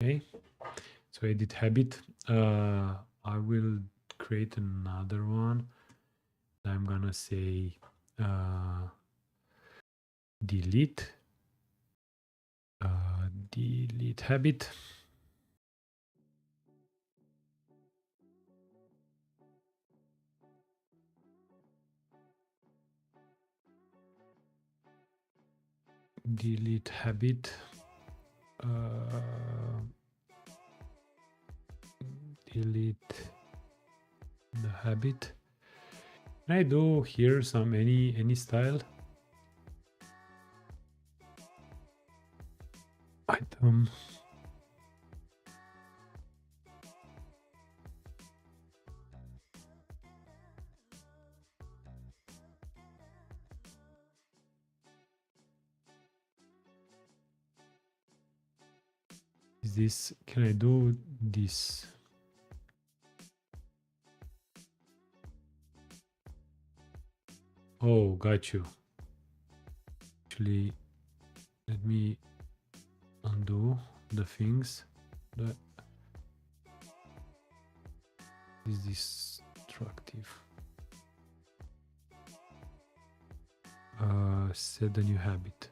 Okay, so edit habit. I will create another one. I'm gonna say delete. Delete habit. Delete habit. Delete the habit. Can I do here some any style? Item. Is this, can I do this? Oh, got you. Actually, let me undo the things that is destructive. Set the new habit.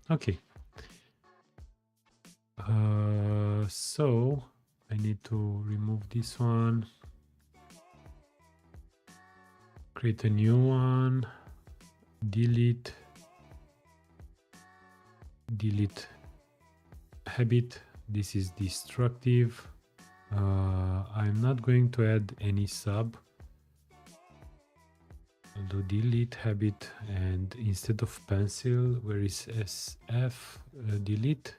Okay. So I need to remove this one, create a new one, delete habit. This is destructive. I'm not going to add any sub. I'll do delete habit, and instead of pencil, where is SF, delete?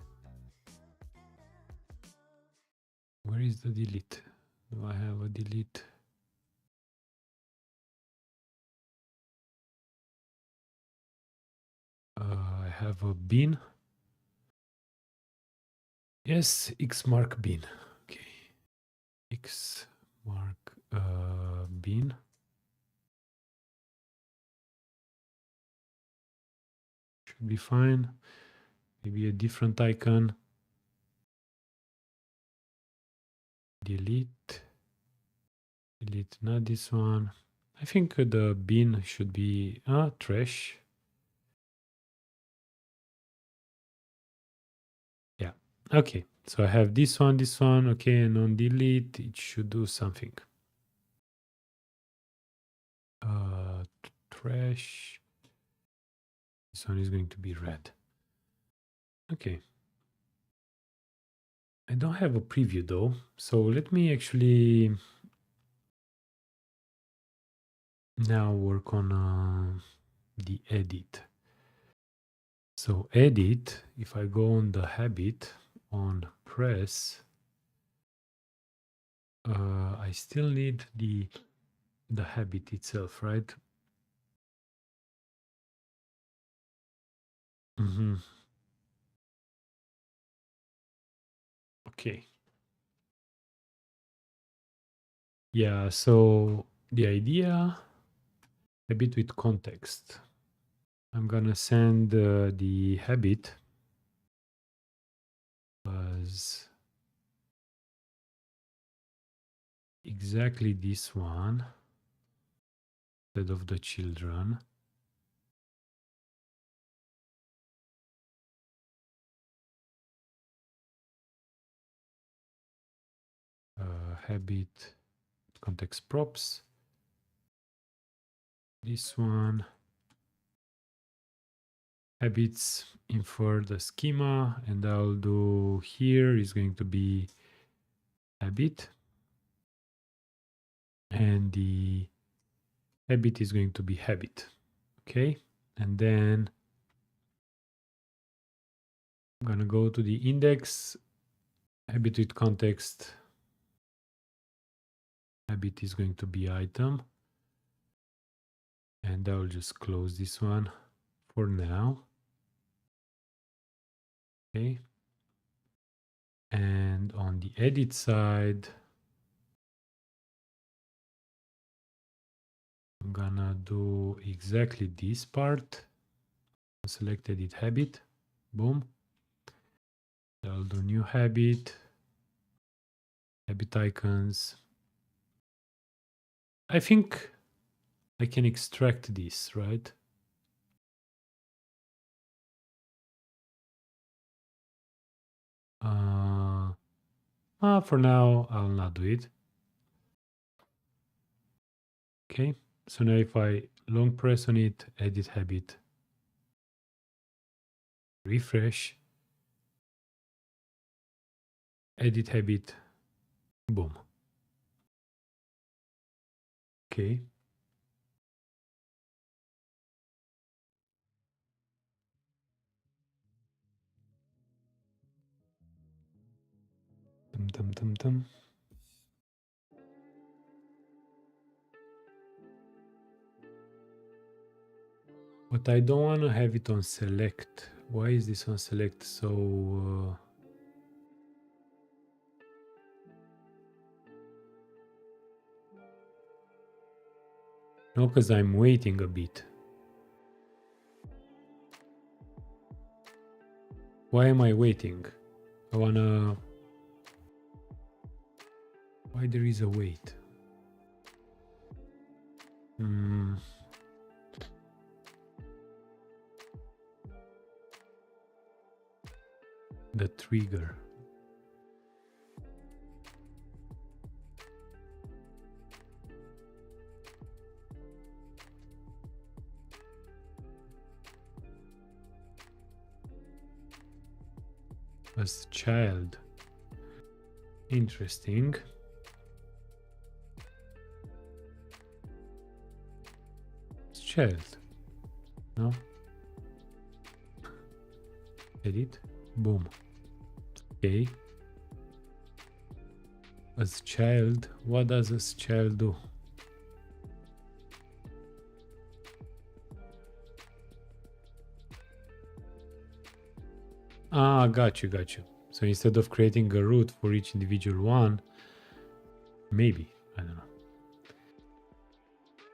Where is the delete? Do I have a delete? I have a bin. Yes, X mark bin. Okay. X mark bin. Should be fine. Maybe a different icon. Delete. Delete, not this one. I think the bin should be trash. Yeah. Okay. So I have this one. Okay, and on delete, it should do something. Trash. This one is going to be red. Okay. I don't have a preview though, so let me actually now work on the edit. So edit, if I go on the habit on press, I still need the habit itself, right? Okay. Yeah, so the idea, habit with context. I'm gonna send the habit as exactly this one instead of the children. Habit context props. This one. Habits infer the schema, and I'll do here is going to be habit, and the habit is going to be habit. Okay, and then I'm gonna go to the index, habit with context. Habit is going to be item, and I'll just close this one for now. Okay, and on the edit side, I'm gonna do exactly this part. Select edit habit, boom. I'll do new habit, habit icons. I think I can extract this, right? For now, I'll not do it. Okay, so now if I long press on it, edit habit, refresh, edit habit, boom. Okay. Tum, tum, tum, tum. But I don't want to have it on select. Why is this on select? So no, because I'm waiting a bit. Why am I waiting? I wanna. Why there is a wait? The trigger. As child. Interesting. As child. No? Edit. Boom. Okay. As child. What does as child do? Ah, got you. So instead of creating a root for each individual one, maybe, I don't know.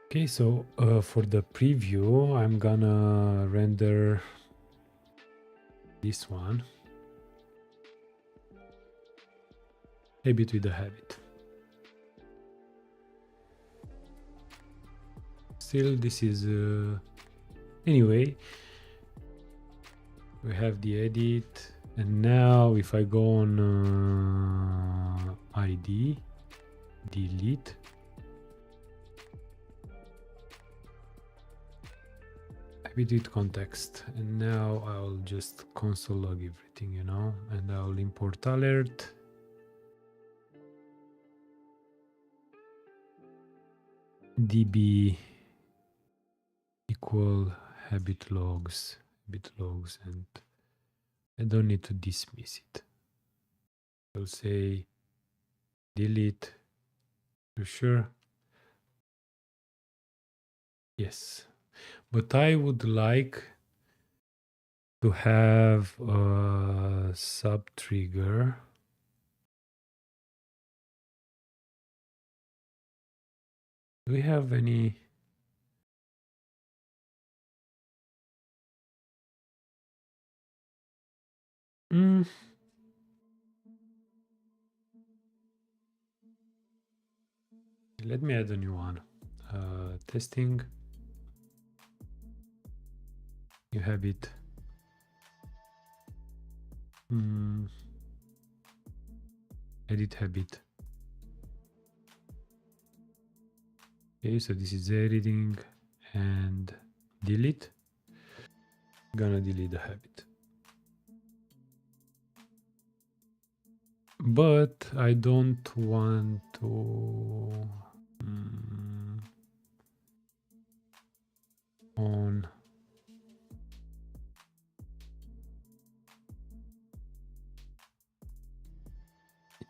Okay, so for the preview, I'm gonna render this one. Habit with a habit. Still, this is anyway. We have the edit, and now if I go on ID, delete, habit with context, and now I'll just console log everything, you know, and I'll import alert. db equal habit logs, and I don't need to dismiss it. I'll say delete. You sure? Yes. But I would like to have a sub trigger. Do we have any? Let me add a new one. Testing. You have it. Edit habit. Okay, so this is editing and delete. Gonna delete the habit. But I don't want to on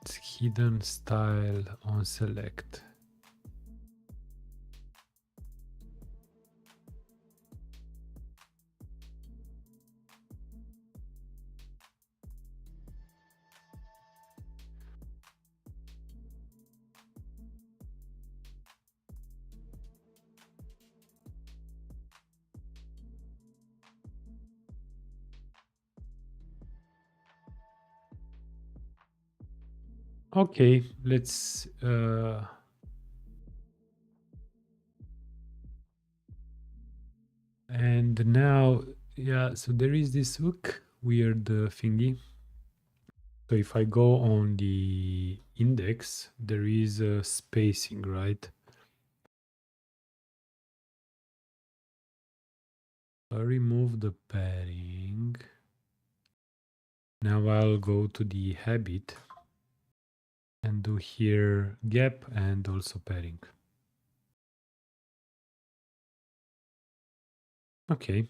its hidden style on select. Okay, let's and now, yeah, so there is this hook weird thingy. So if I go on the index, there is a spacing, right? I remove the padding. Now I'll go to the habit and do here gap and also padding. Okay.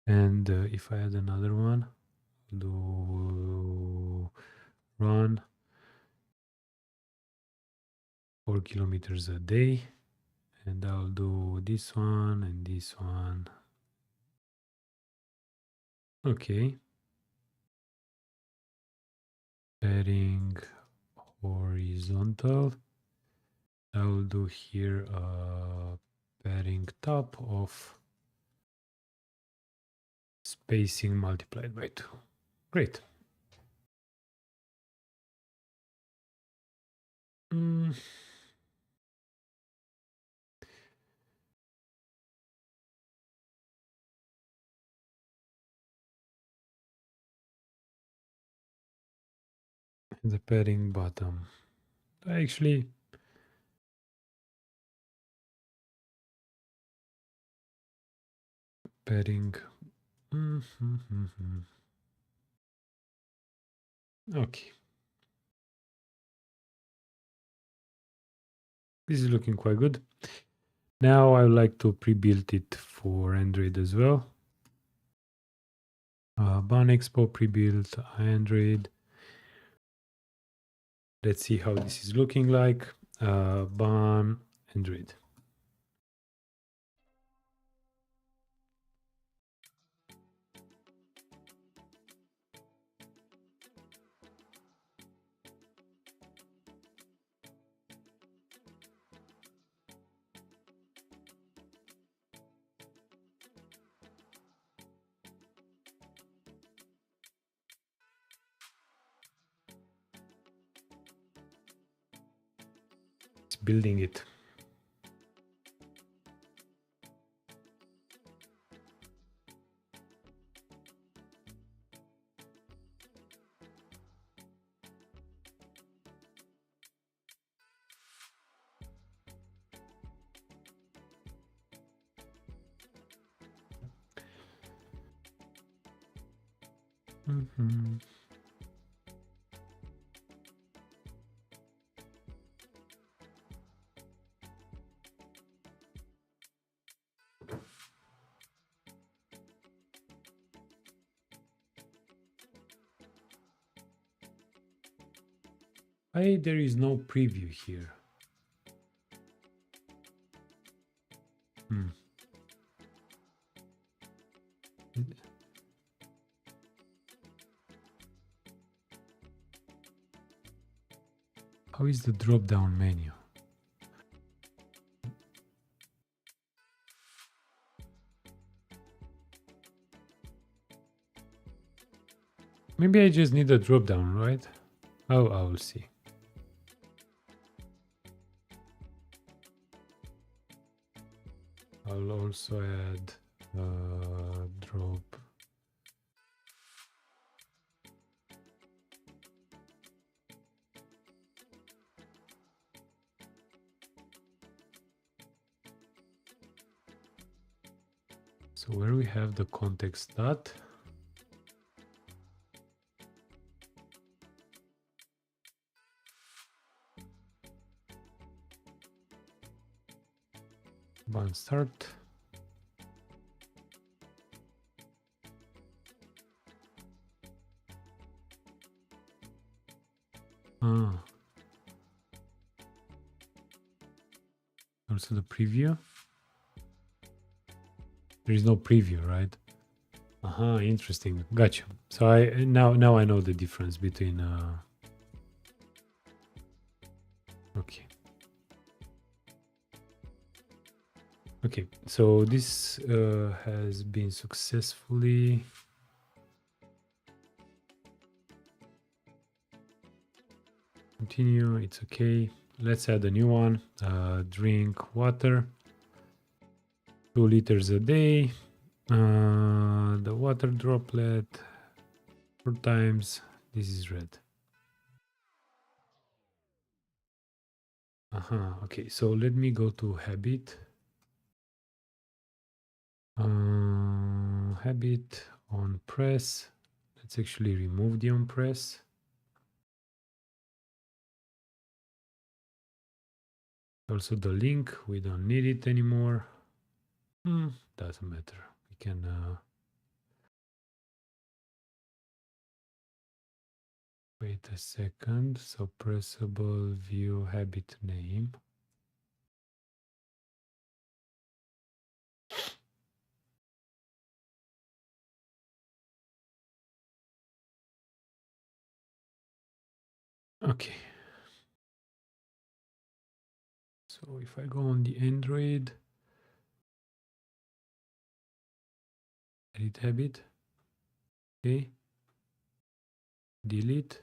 And if I add another one, do run 4 kilometers a day, and I'll do this one and this one. Okay. Padding horizontal. I'll do here a padding top of spacing multiplied by 2. Great. The padding bottom. Actually, padding. Okay. This is looking quite good. Now I would like to pre-build it for Android as well. Ban Expo pre-built Android. Let's see how this is looking like. Ban Android. It's building it. Why there is no preview here? How is the drop-down menu? Maybe I just need a drop-down, right? Oh, I will see. I'll also add drop. So where we have the context dot, ban start. Also the preview. There is no preview, right? Interesting. Gotcha. So now I know the difference between okay. Okay, so this has been successfully continue. It's okay. Let's add a new one. Drink water 2 liters a day. The water droplet 4 times This is red. Okay, so let me go to habit. Habit on press. Let's actually remove the on press. Also the link, we don't need it anymore. Doesn't matter. We can wait a second. So pressable view habit name. Okay. So if I go on the Android, edit habit, okay, delete.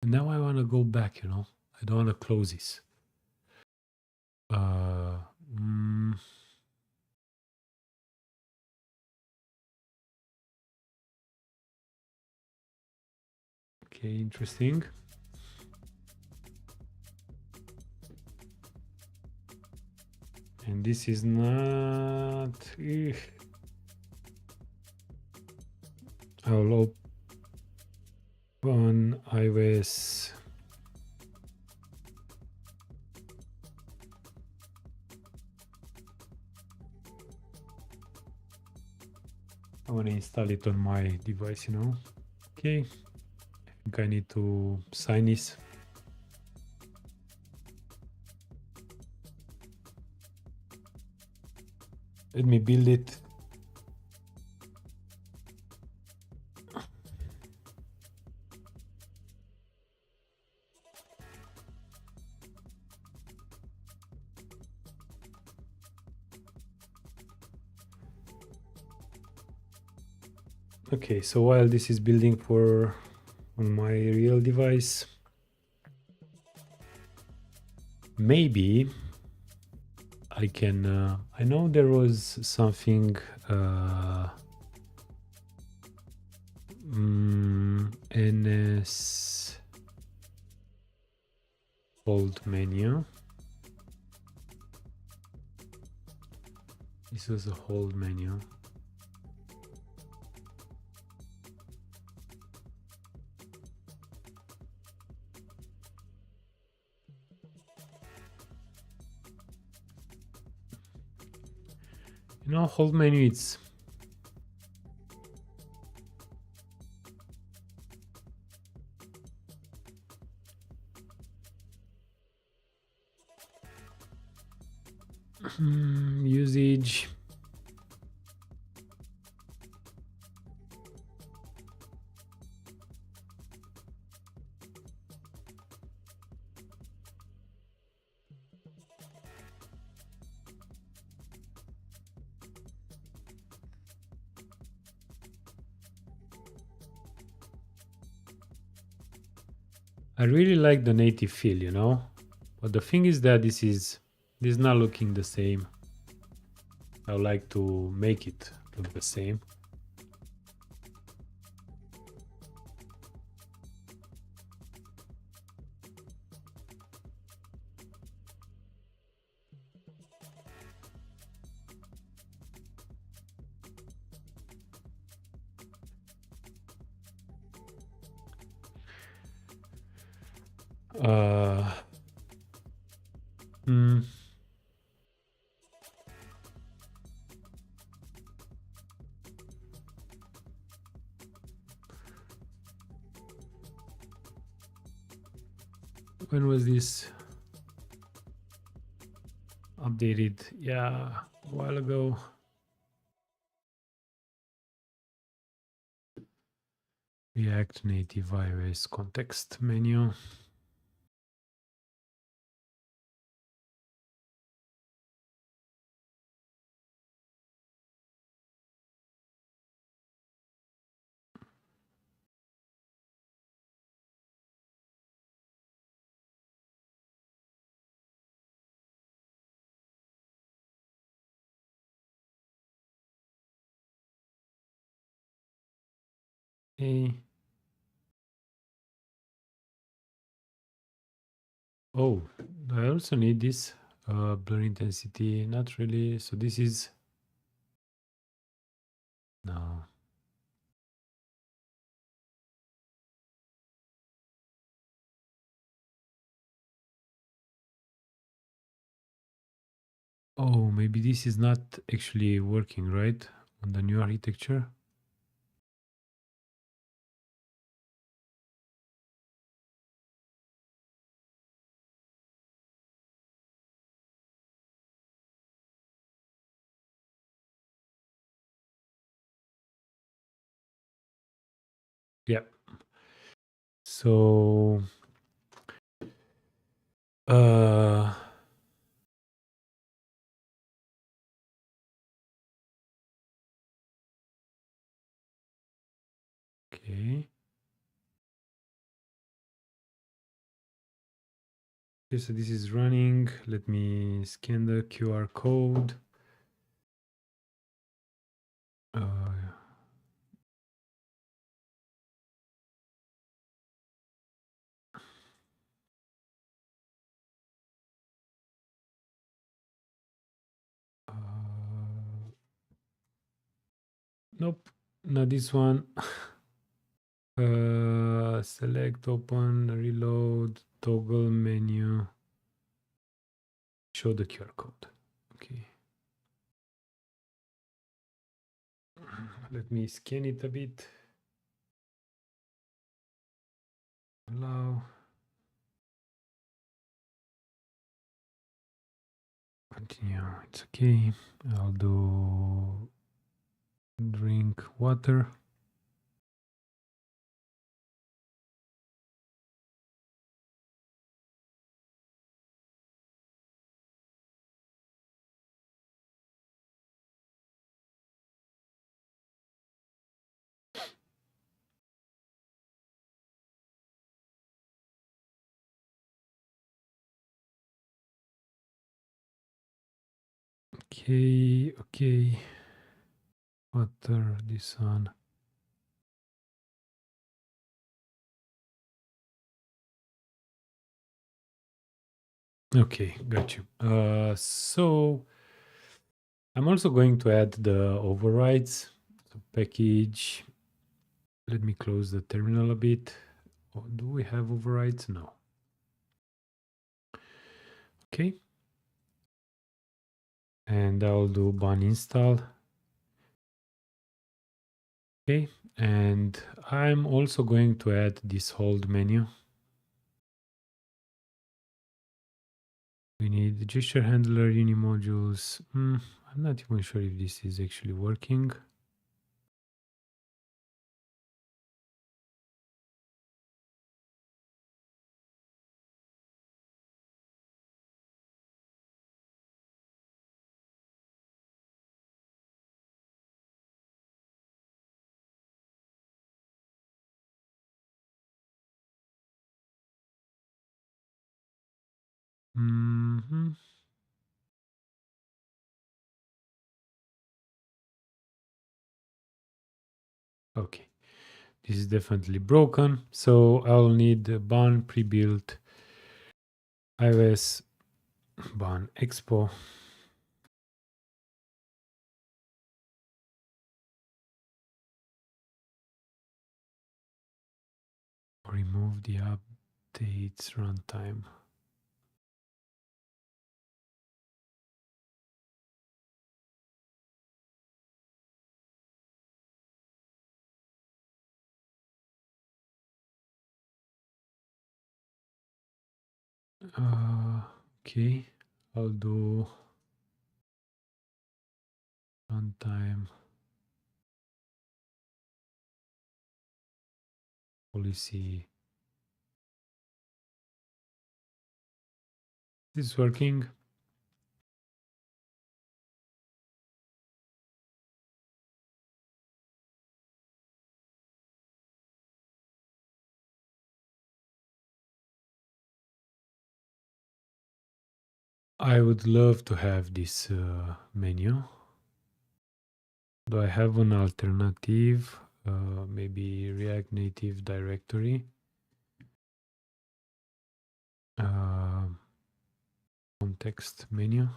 Now I want to go back, you know, I don't want to close this. Okay, interesting. And this is not. I'll open iOS. I want to install it on my device, you know. Okay, I think I need to sign this. Let me build it. Okay, so while this is building for on my real device, maybe I can, I know there was something NS hold menu. This was a hold menu. You know, hold menu, it's usage. I really like the native feel, you know, but the thing is that this is not looking the same. I would like to make it look the same. When was this updated? Yeah, a while ago. React Native iOS context menu. Okay. Oh, I also need this blur intensity. Not really. So this is no. Oh, maybe this is not actually working, right? On the new architecture. Yeah. So uh okay. Okay, so this is running. Let me scan the QR code. Uh, nope, not this one. Select, open, reload, toggle menu, show the QR code. Okay. Let me scan it a bit. Allow. Continue. It's okay. I'll do drink water. Okay, okay. Water, this one. Okay, got you. So I'm also going to add the overrides. So package. Let me close the terminal a bit. Oh, do we have overrides? No. Okay. And I'll do ban install. Okay. And I'm also going to add this hold menu. We need gesture handler, uni modules. I'm not even sure if this is actually working. Hmm. Okay. This is definitely broken. So I'll need a ban pre-built iOS ban expo. Remove the updates runtime. Okay, I'll do runtime policy. This is working. I would love to have this menu. Do I have an alternative? maybe React Native directory. Context menu.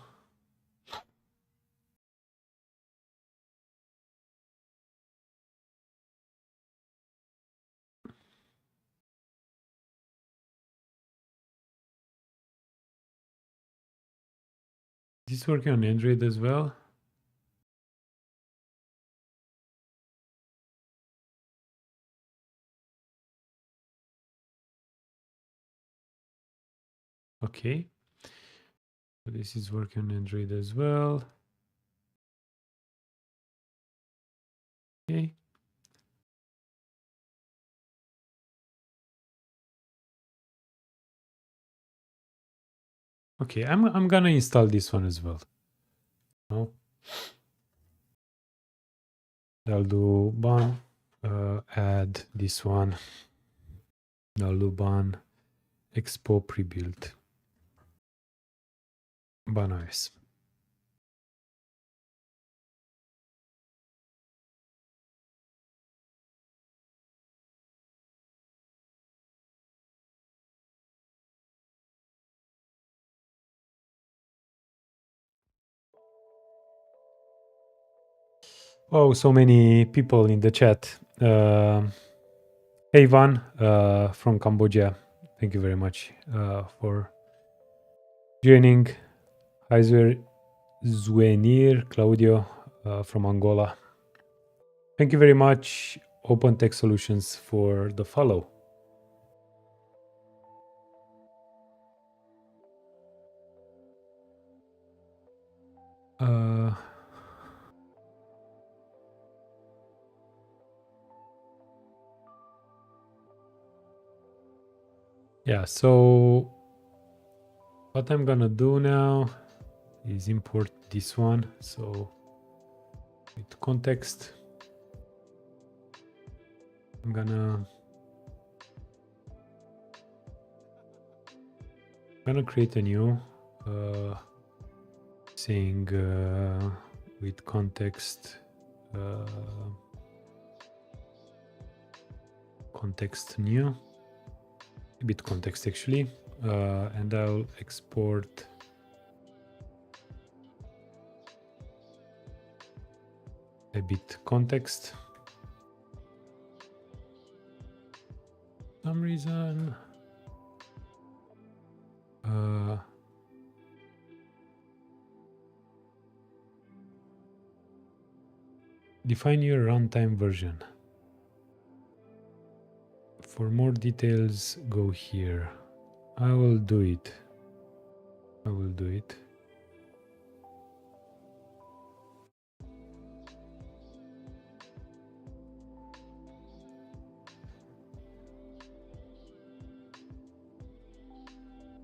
Is this working on Android as well? Okay. So this is working on Android as well. Okay. Okay, I'm gonna install this one as well. No. I'll do ban, add this one. I'll do ban, expo pre-built. Ban OS. Oh, so many people in the chat. Ivan from Cambodia, thank you very much for joining. Hi, Zuenir Claudio from Angola. Thank you very much, Open Tech Solutions, for the follow. Yeah, so what I'm gonna do now is import this one. So with context, I'm gonna create a new saying with context context new, a bit context actually, and I'll export a bit context. For some reason define your runtime version. For more details, go here. I will do it.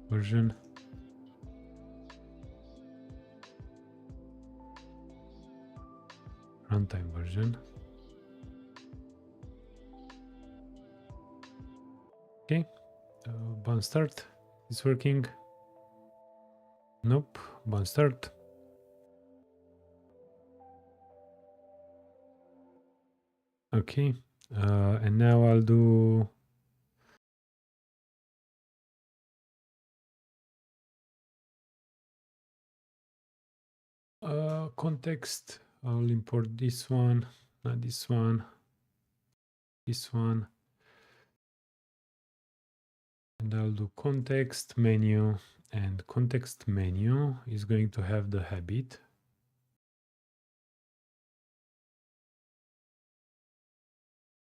Version. Runtime version. Okay. Ban start is working. Nope. Ban start. Okay. And now I'll do context. I'll import this one, not this one, this one. And I'll do context menu, and context menu is going to have the habit.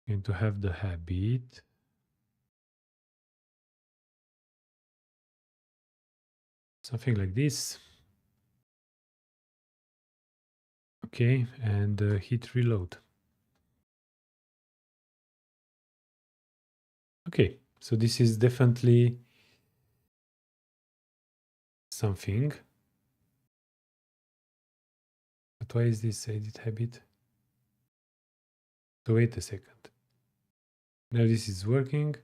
Going to have the habit. Something like this. Okay, and hit reload. Okay, so this is definitely something. But why is this edit habit? So wait a second. Now this is working.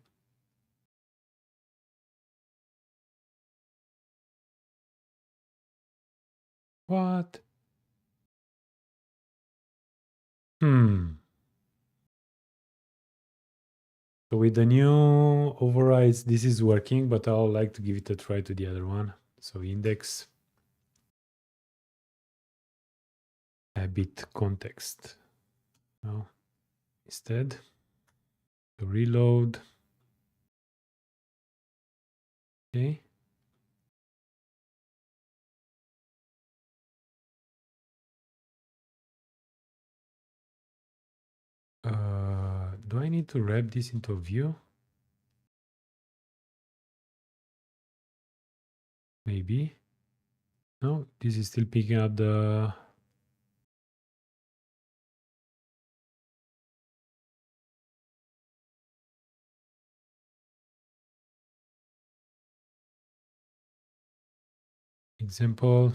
What? So with the new overrides, this is working, but I would like to give it a try to the other one. So index habit context. No, instead to reload. Okay. Do I need to wrap this into a view? Maybe. No, this is still picking up the example.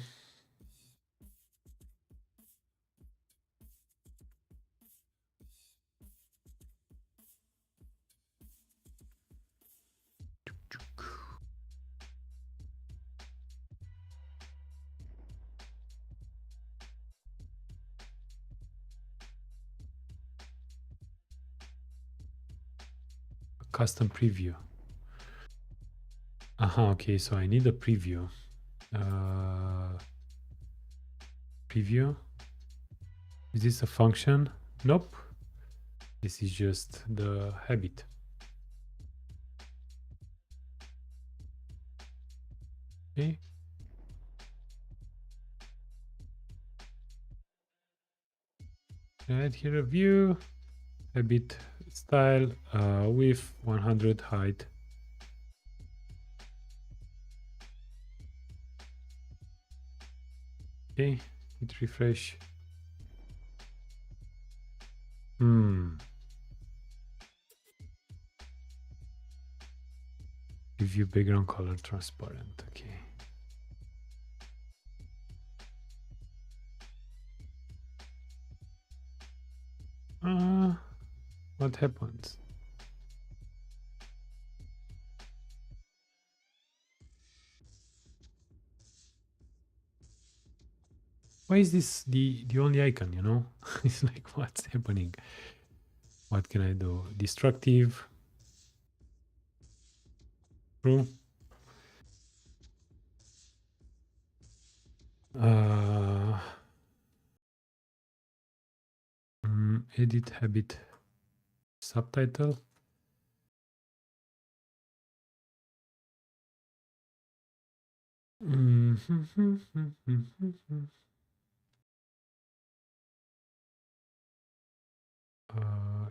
Custom preview. Okay, so I need a preview. Preview. Is this a function? Nope. This is just the habit. Okay. Add here a view, habit style, width 100, height. Okay, hit refresh. Preview background color transparent. Okay. What happens? Why is this the only icon, you know? It's like, what's happening? What can I do? Destructive. True. Edit habit subtitle.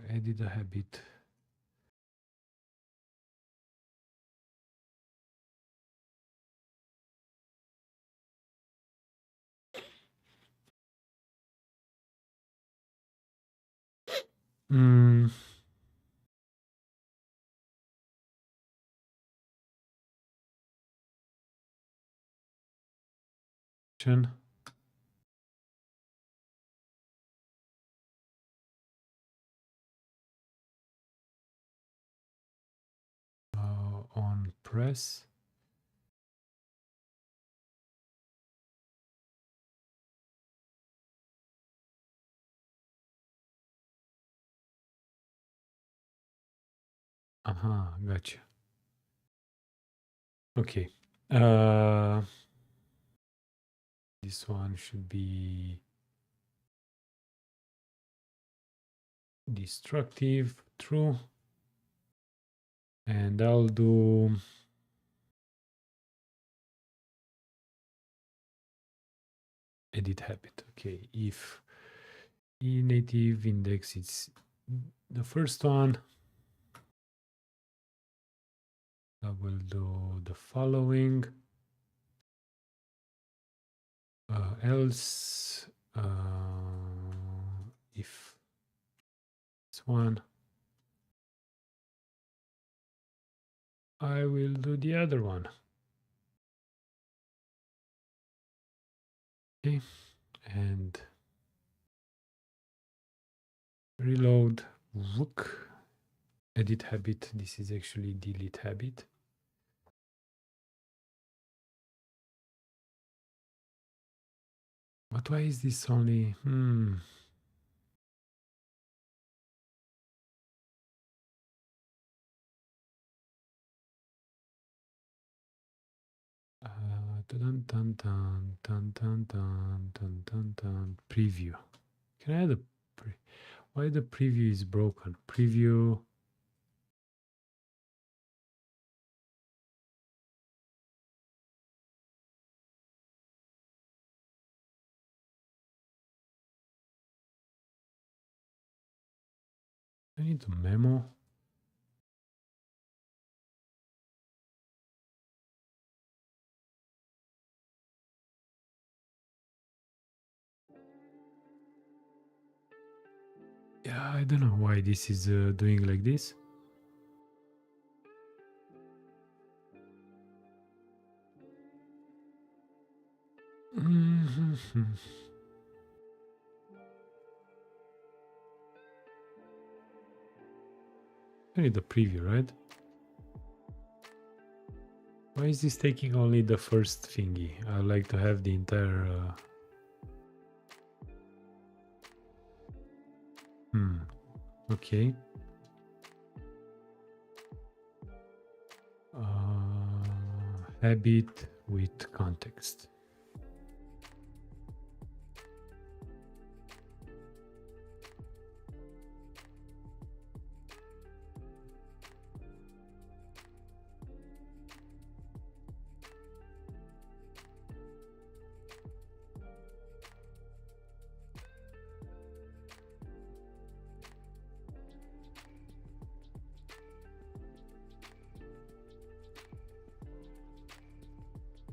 Edit a habit. On press. Gotcha. Okay. This one should be destructive, true. And I'll do edit habit. Okay, if native index is the first one, I will do the following. Else, if this one, I will do the other one. Okay, and reload, look, edit habit. This is actually delete habit. But why is this only? Dun, dun, dun, dun, dun, dun, dun, dun, dun. Preview. Can I add a why the preview is broken? Preview. I need a memo. Yeah, I don't know why this is doing like this. Mhm. I need the preview, right? Why is this taking only the first thingy? I like to have the entire... Okay. Habit with context.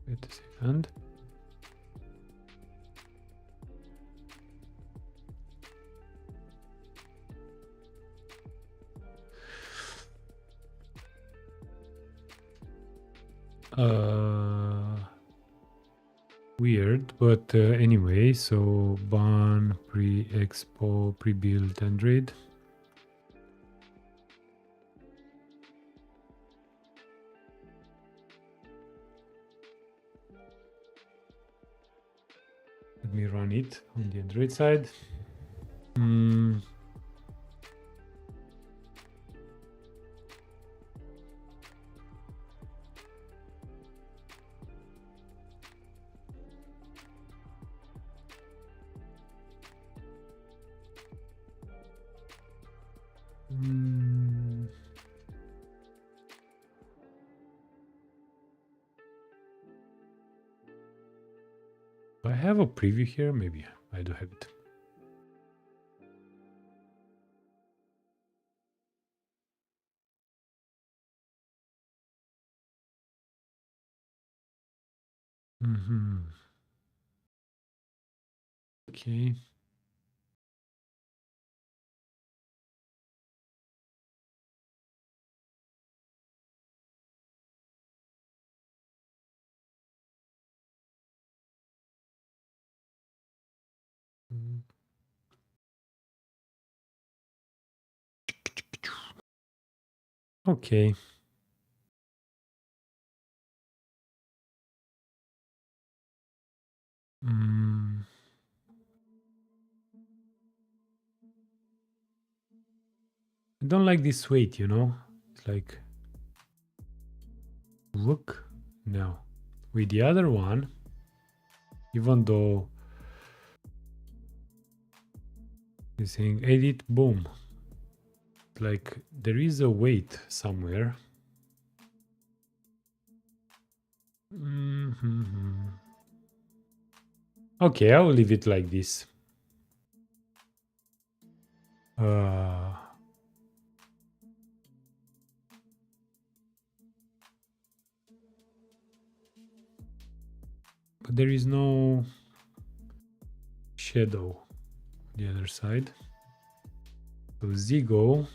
Wait a second. Weird, but anyway, so ban, pre-expo, pre-build Android. Let me run it on the Android side. Do I have a preview here? Maybe I do have it. Okay. Okay. I don't like this weight, you know? It's like, look, no. With the other one, even though it's saying edit, boom. Like there is a weight somewhere. Okay, I will leave it like this. But there is no shadow on the other side. So Zeego,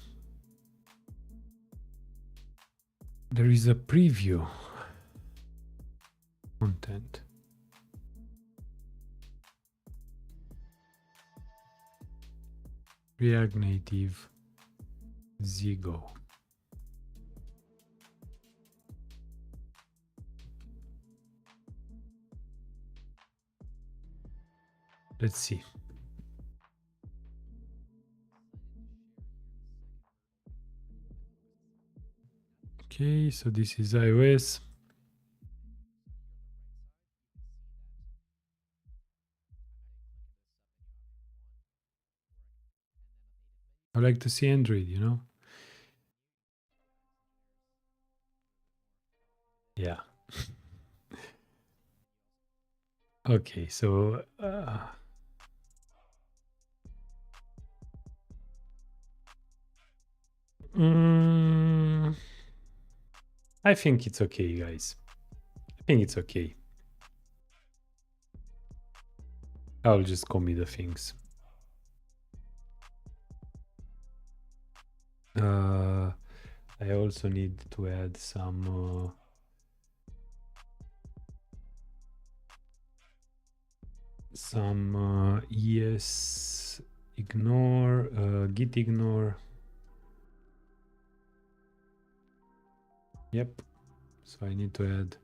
there is a preview content. React Native Zeego. Let's see. Okay, so this is iOS. I like to see Android, you know? Yeah. Okay, so I think it's okay, guys. I think it's okay. I'll just commit the things. I also need to add some ES ignore, git ignore. Yep. So I need to add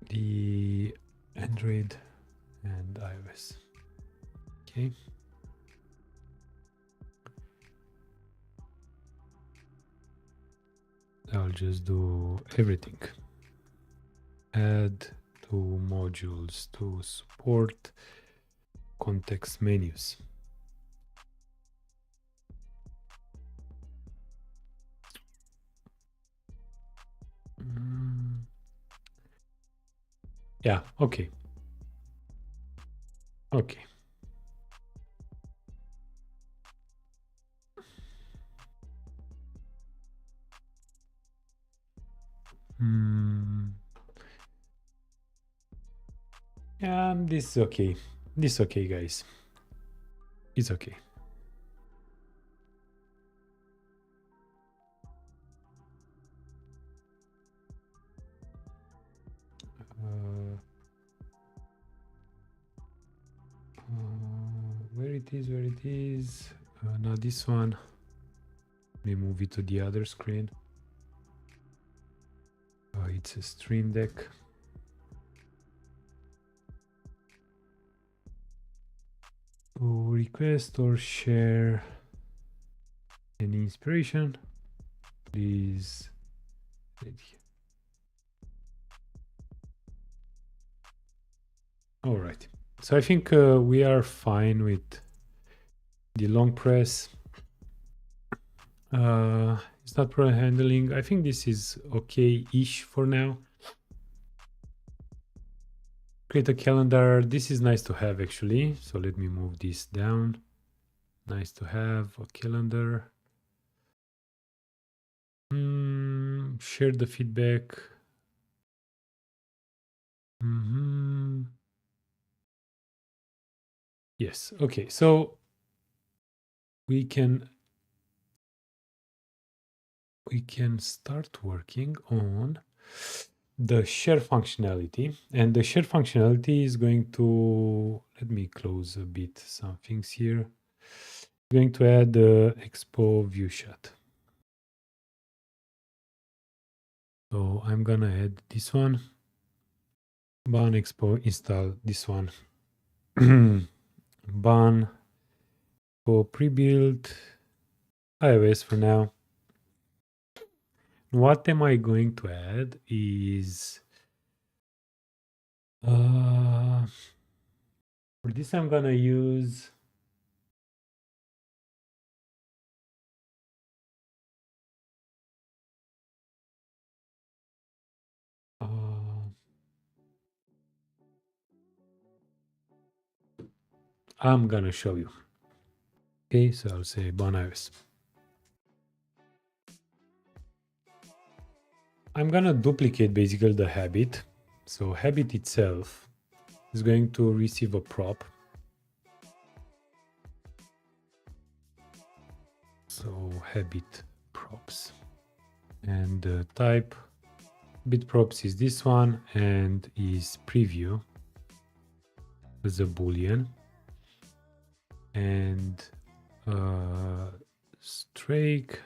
the Android and iOS. Okay. I'll just do everything. Add two modules to support context menus. Yeah, okay. Okay. Yeah, this is okay. This is okay, guys. It's okay. Where it is. Now this one. Let me move it to the other screen. It's a Stream Deck. To request or share any inspiration, please. All right. So I think we are fine with the long press. It's not problem handling. I think this is okay-ish for now. Create a calendar. This is nice to have actually. So let me move this down. Nice to have a calendar. Share the feedback. Yes. Okay. So we can start working on the share functionality, and the share functionality is going to, let me close a bit some things here. Going to add the Expo view chat. So I'm gonna add this one. Ban Expo install this one. Ban for pre-built iOS for now. What am I going to add is for this I'm gonna use I'm gonna show you. Okay, so I'll say ban iOS. I'm gonna duplicate basically the habit. So habit itself is going to receive a prop. So habit props, and the type bit props is this one, and is preview as a boolean, and strake.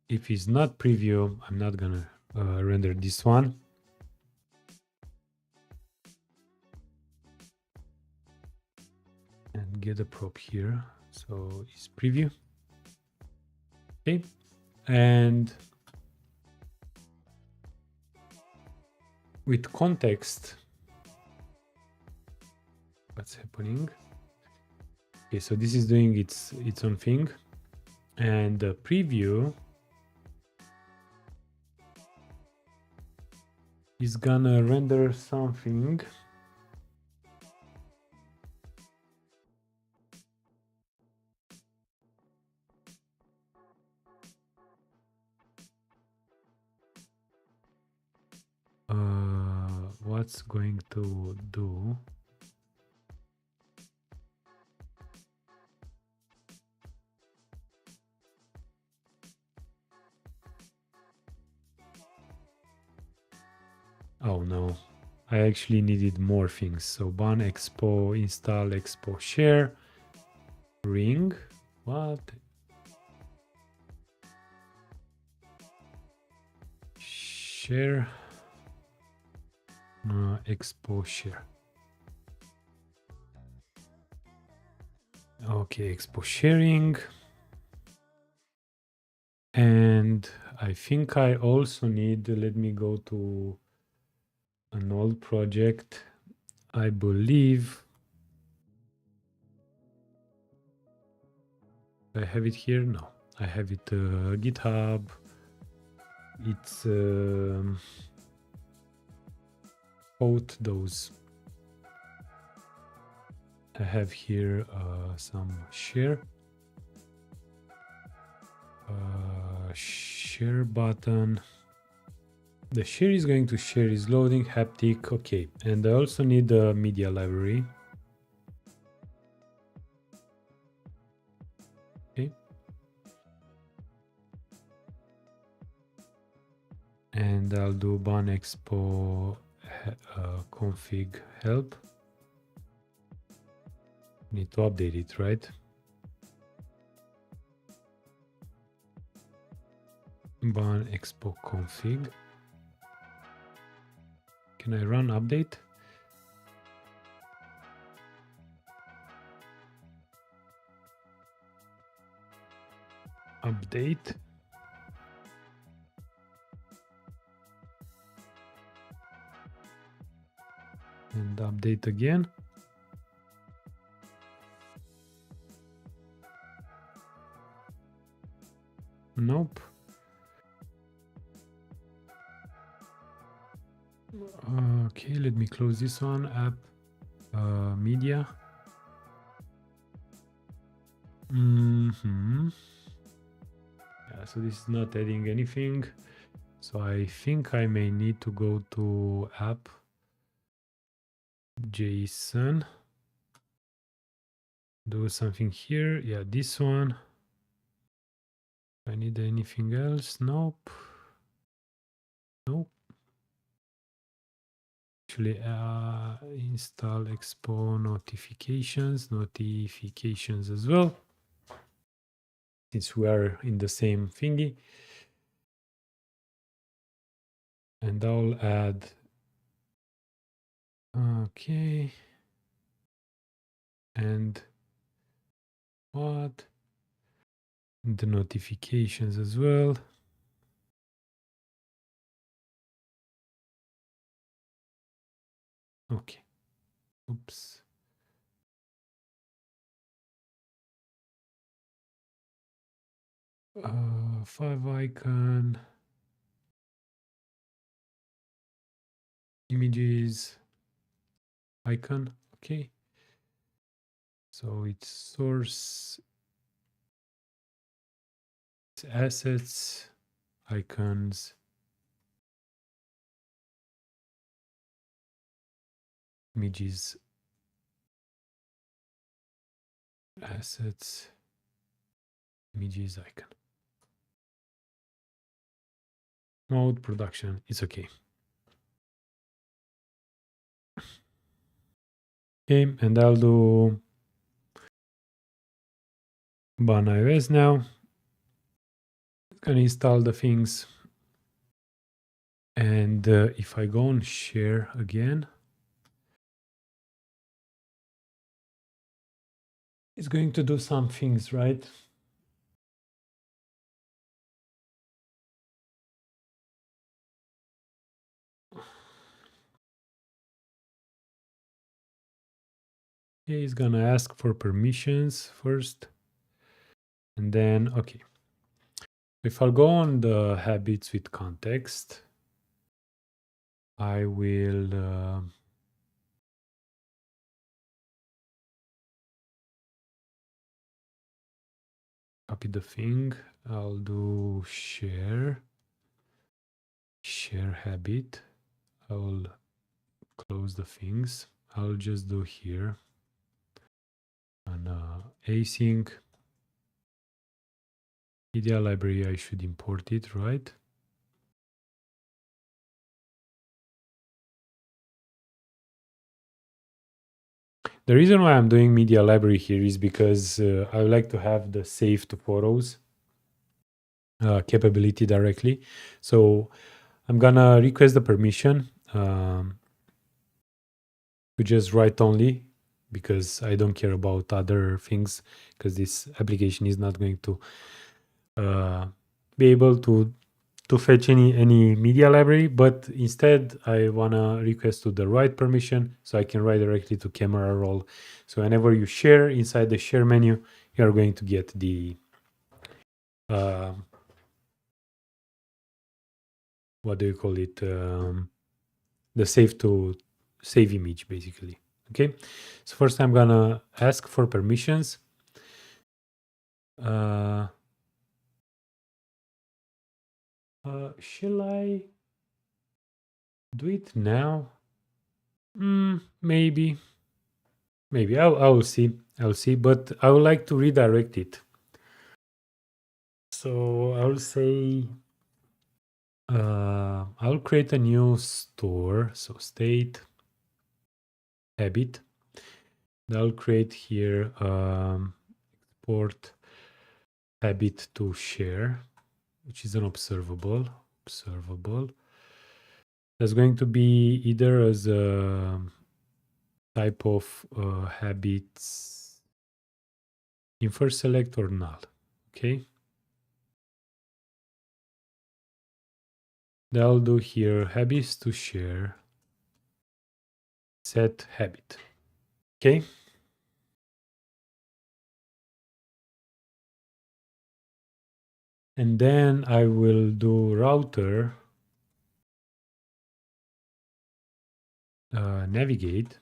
If it's not preview, I'm not gonna render this one. And get a prop here. So it's preview. Okay. And with context, what's happening. Okay, so this is doing its own thing, and the preview is gonna render something. What's going to do? Oh no, I actually needed more things. So ban expo, install expo, share, ring. What? Share, expo share. Okay, expo sharing. And I think I also need, let me go to an old project. I believe I have it here. No, I have it GitHub. It's both those. I have here some share button. The share is going to share is loading haptic. Okay, and I also need the media library. Okay, and I'll do ban expo config help. Need to update it, right? Ban expo config. Can I run update? Update. And update again. Nope. Okay, let me close this one. App media. Yeah, so this is not adding anything. So I think I may need to go to app JSON. Do something here. Yeah, this one. I need anything else? Nope. Nope. Actually, install expo notifications as well, since we are in the same thingy. And I'll add, okay, and what? The notifications as well. Okay. Oops. Five icon. Images. Icon. Okay. So it's source. It's assets. Icons. Images. Assets. Images icon. Mode production. It's okay. Okay, and I'll do ban iOS now. Can install the things. And if I go and share again, it's going to do some things, right? Okay, it's gonna ask for permissions first, and then okay. If I'll go on the habits with context, I will copy the thing. I'll do share habit. I'll close the things. I'll just do here on async media library. I should import it, right? The reason why I'm doing media library here is because I would like to have the save to photos capability directly. So I'm gonna request the permission to just write only, because I don't care about other things, because this application is not going to be able to fetch any media library, but instead I wanna request to the write permission so I can write directly to camera roll. So whenever you share inside the share menu, you are going to get the what do you call it? The save image, basically. Okay, so first I'm gonna ask for permissions. Shall I do it now? Maybe. I will see. I'll see, but I would like to redirect it. So I'll say I'll create a new store. So state habit. I'll create here export habit to share, which is an observable. That's going to be either as a type of habits infer select or null. Okay. Then I'll do here habits to share set habit. Okay. And then I will do router navigate.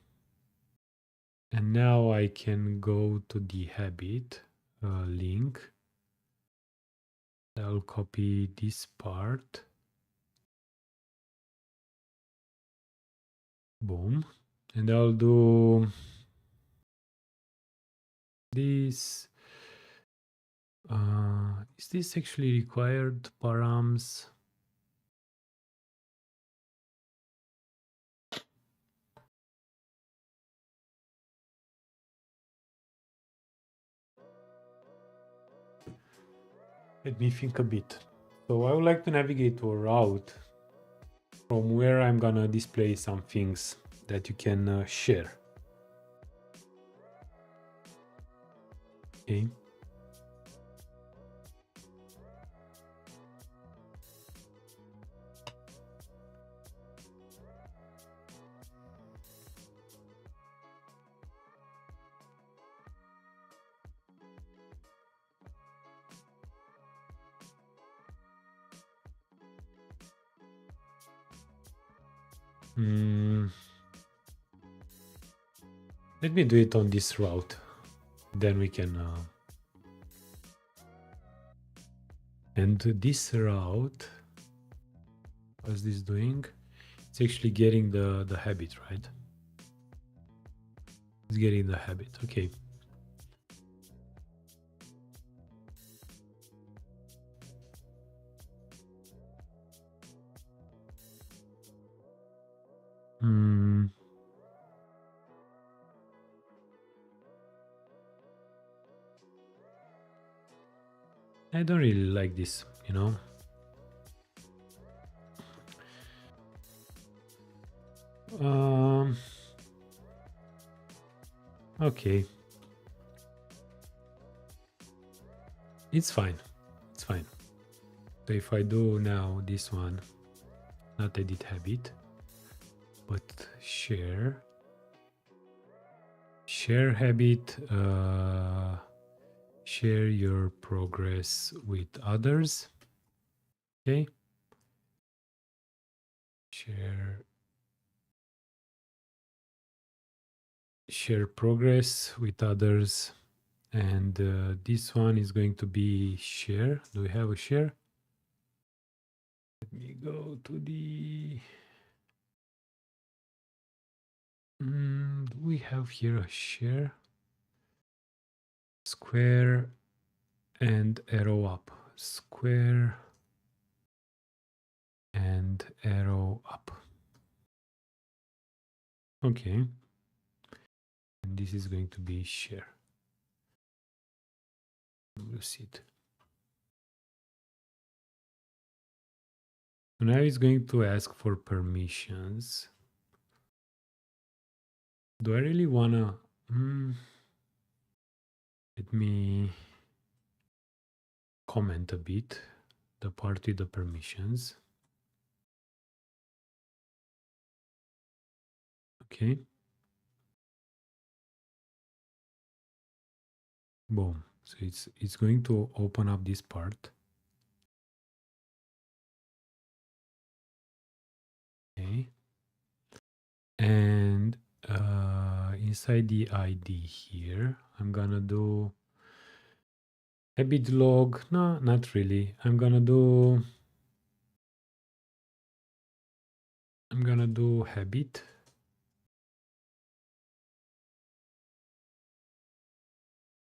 And now I can go to the habit link. I'll copy this part. Boom. And I'll do this. Is this actually required params? Let me think a bit. So I would like to navigate to a route from where I'm gonna display some things that you can share. Okay. Let me do it on this route. Then we can... And this route, what's this doing? It's actually getting the habit, right? It's getting the habit. Okay. I don't really like this, you know. Okay. It's fine. It's fine. So if I do now this one, not edit habit, but share share habit, share your progress with others. Okay. Share progress with others. And this one is going to be share. Do we have a share? Let me go to the... do we have here a share? Square and arrow up. Square and arrow up. Okay. And this is going to be share. We'll see it. So now it's going to ask for permissions. Do I really wanna... let me comment a bit the part with the permissions. Okay. Boom. So it's going to open up this part. Okay. And inside the ID here, I'm gonna do habit log. No, not really. I'm gonna do habit.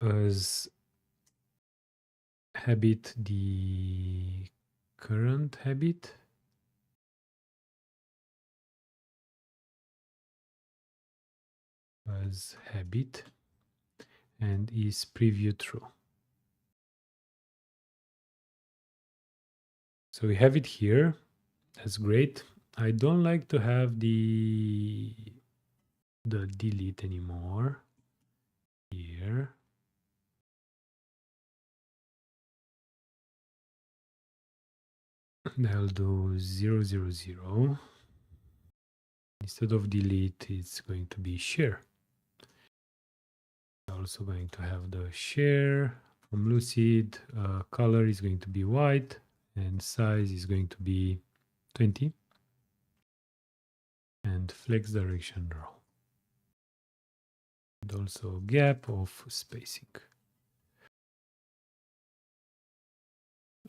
As habit the current habit. As habit and is preview true. So we have it here. That's great. I don't like to have the delete anymore here. I'll do 0, 0, 0. Instead of delete, it's going to be share. Also going to have the share from Lucid. Color is going to be white and size is going to be 20. And flex direction row. And also gap of spacing.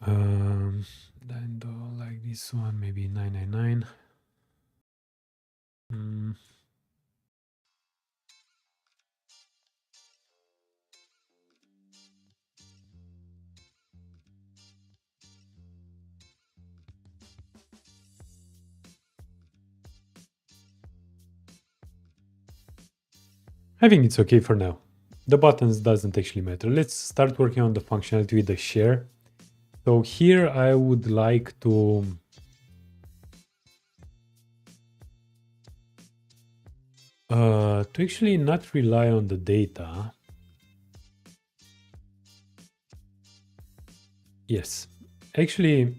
Then like this one, maybe 999. I think it's okay for now. The buttons doesn't actually matter. Let's start working on the functionality with the share. So here I would like to actually not rely on the data. Yes, actually, you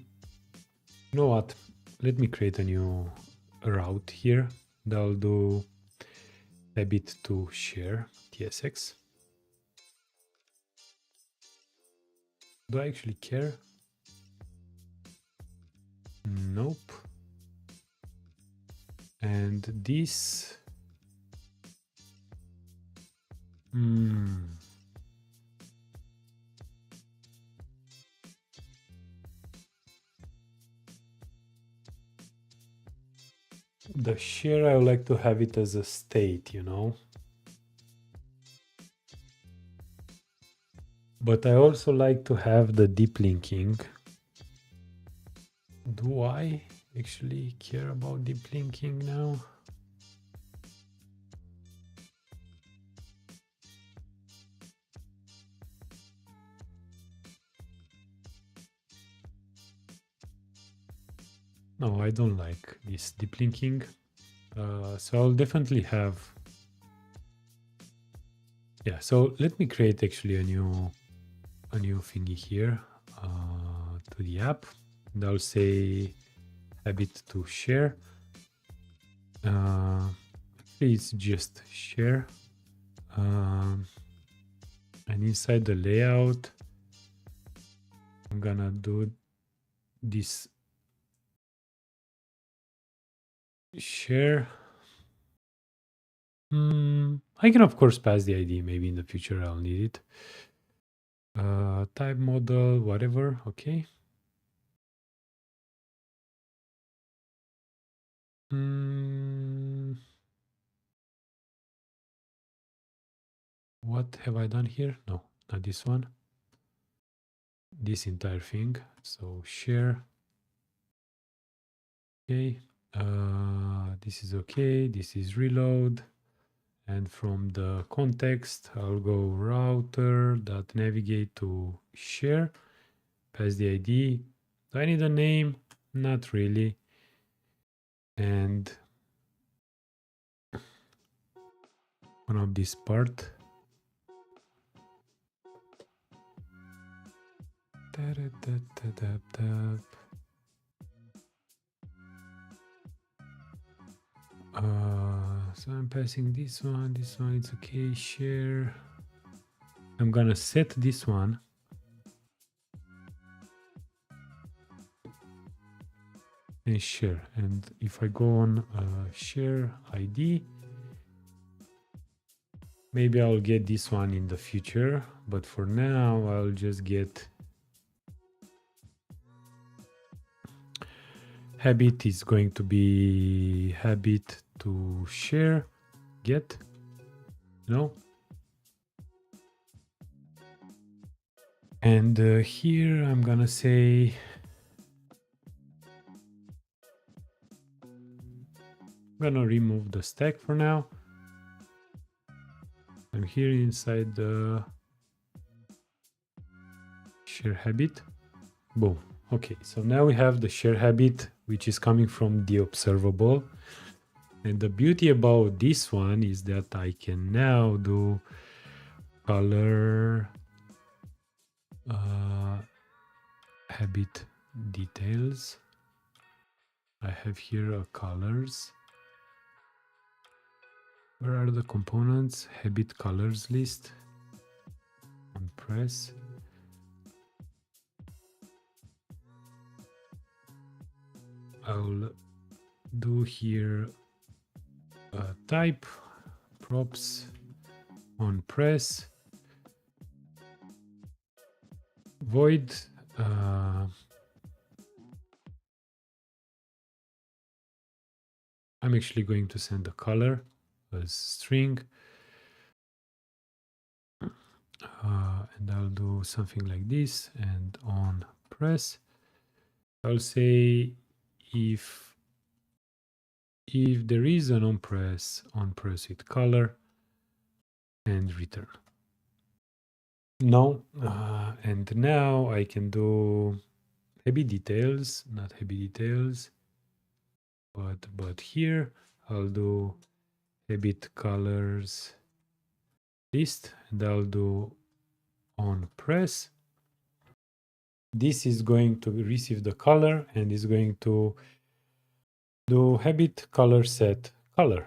know what? Let me create a new route here. I'll do habit to share TSX. Do I actually care? Nope. And this... The share, I would like to have it as a state, you know. But I also like to have the deep linking. Do I actually care about deep linking now? No, I don't like this deep linking. So I'll definitely have... Yeah, so let me create actually a new thingy here to the app. And I'll say habit to share. It's just share. And inside the layout, I'm gonna do this share. I can of course pass the ID. Maybe in the future I'll need it. Type model, whatever. Okay. What have I done here? No, not this one. This entire thing. So share. Okay. This is okay. This is reload. And from the context, I'll go router.navigate to share. Pass the ID. Do I need a name? Not really. And one of this part. So I'm passing this one, it's okay, share. I'm gonna set this one. And share. And if I go on share ID, maybe I'll get this one in the future, but for now I'll just get habit is going to be habit to share, get, no? And here I'm gonna say I'm gonna remove the stack for now. I'm here inside the share habit. Boom. Okay, so now we have the share habit, which is coming from the observable. And the beauty about this one is that I can now do color habit details. I have here a colors. Where are the components? Habit colors list. On press. I'll do here a type props on press void I'm actually going to send a color as string and I'll do something like this, and on press I'll say if there is an on press with color, and return. No, and now I can do heavy details, not heavy details, but here I'll do habit colors list, and I'll do on press. This is going to receive the color and is going to do habit color set color.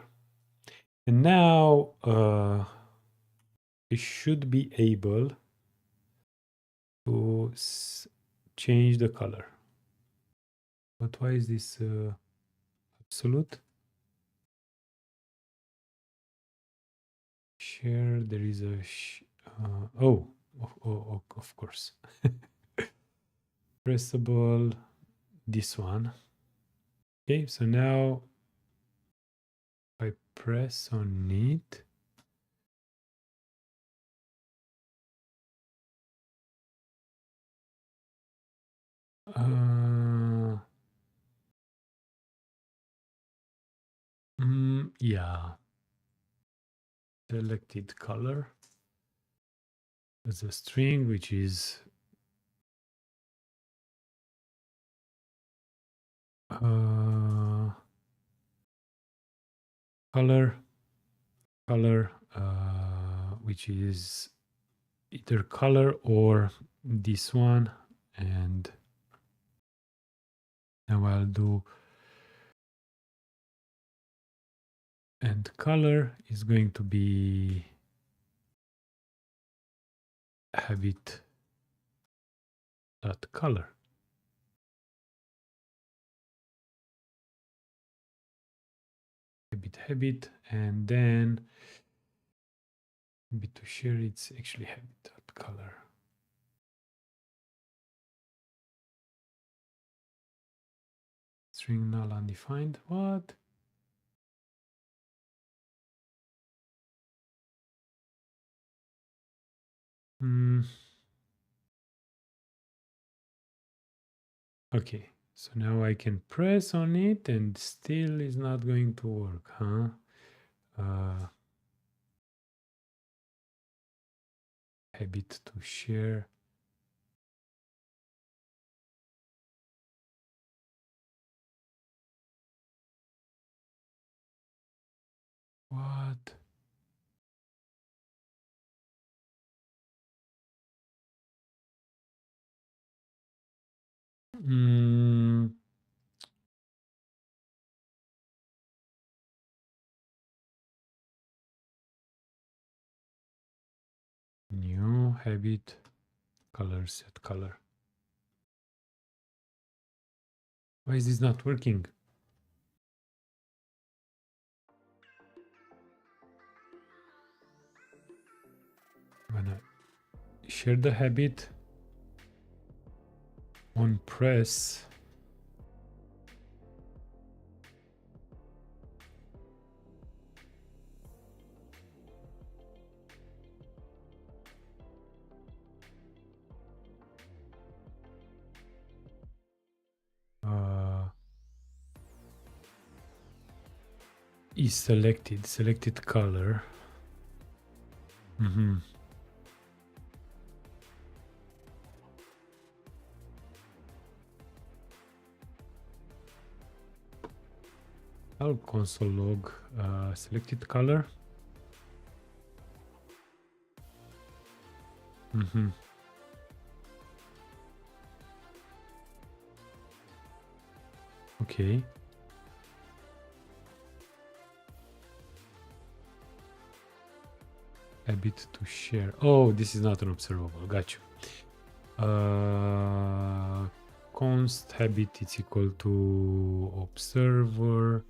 And now it should be able to change the color. But why is this absolute? Share, there is a of course. Pressable, this one. Okay, so now I press on it. Yeah. Selected color as a string, which is color, which is either color or this one, and now I'll do, and color is going to be habit dot color. Habit, and then habit to share, it's actually habit dot color. String null undefined. What? Okay, so now I can press on it and still is not going to work, huh? Habit to share. What? New habit color set color. Why is this not working? When I share the habit on press, is selected color. I'll console log selected color. Okay. Habit to share. Oh, this is not an observable. Got you. Const habit is equal to observer.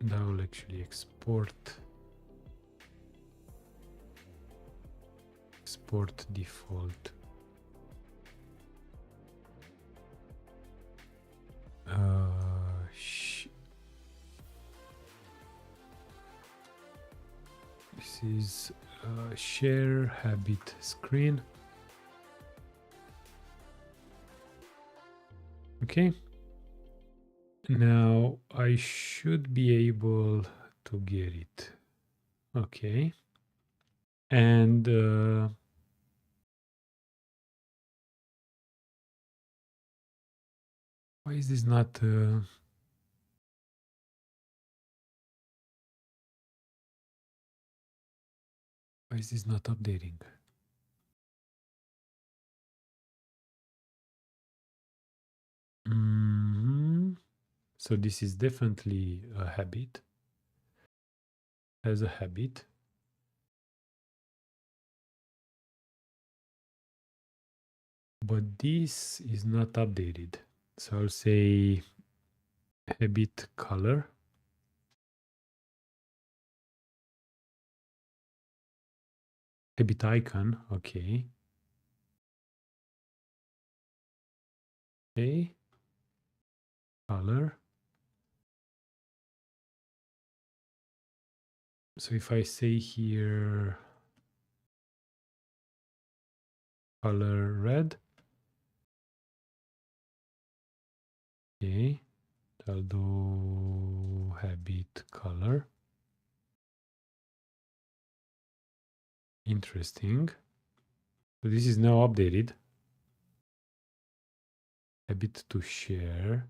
That will actually export default. This is share habit screen. Okay. Now I should be able to get it. Okay. And why is this not why is this not updating? So this is definitely a habit. As a habit. But this is not updated. So I'll say habit color. Habit icon, okay. Okay. Color. So if I say here color red, okay, I'll do habit color. Interesting. So this is now updated. Habit to share.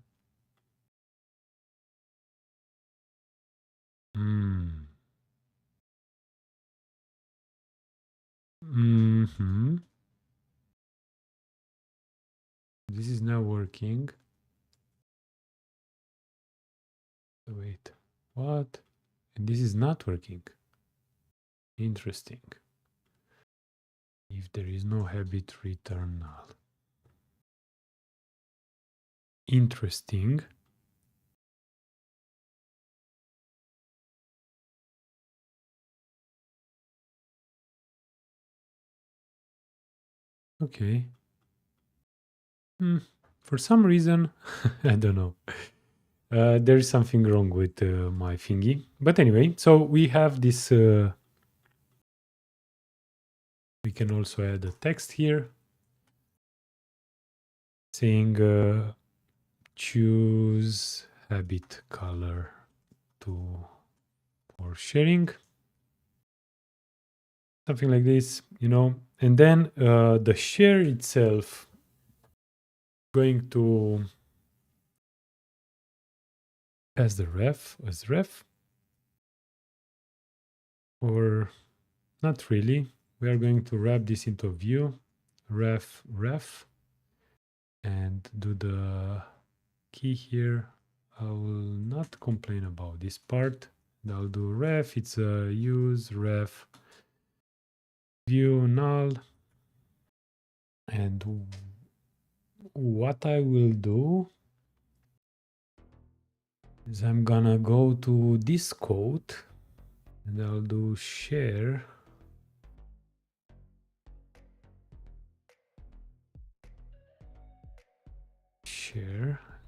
This is now working. Wait, what? And this is not working. Interesting. If there is no habit, return null. Interesting. Okay. For some reason, I don't know. There is something wrong with my thingy. But anyway, so we have this. We can also add a text here saying choose habit color for sharing. Something like this, you know. And then the share itself going to as ref, or not really. We are going to wrap this into a view, ref, and do the key here. I will not complain about this part. I'll do ref, it's a use ref view null. And what I will do is I'm gonna go to this code and I'll do share.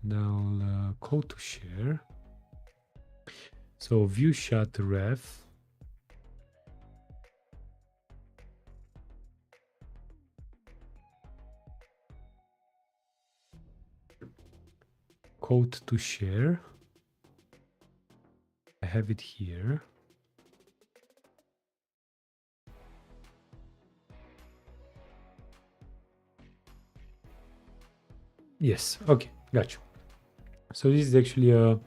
And I'll code to share. So view shot ref code to share. I have it here. Yes, okay, got you. So this is actually a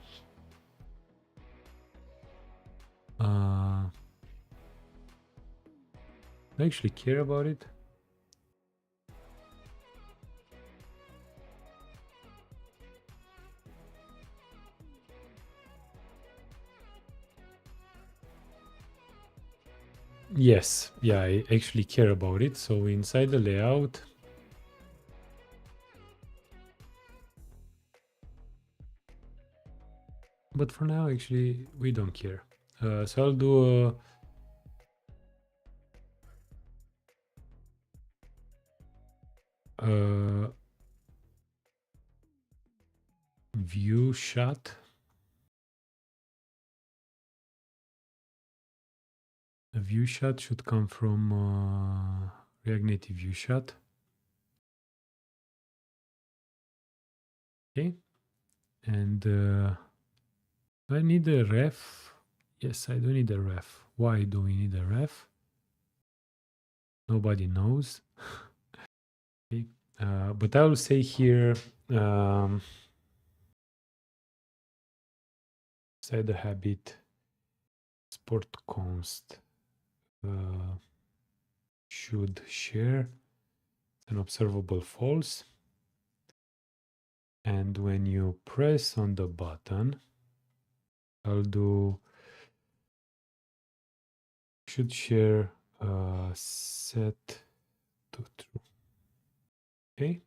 I actually care about it. Yes, yeah, I actually care about it. So inside the layout, but for now, actually, we don't care. So I'll do a view shot. A view shot should come from React Native view shot. Okay, and do I need a ref? Yes, I do need a ref. Why do we need a ref? Nobody knows. Okay, but I will say here set the habit sport const should share an observable false, and when you press on the button, I'll do should share set to true. Okay,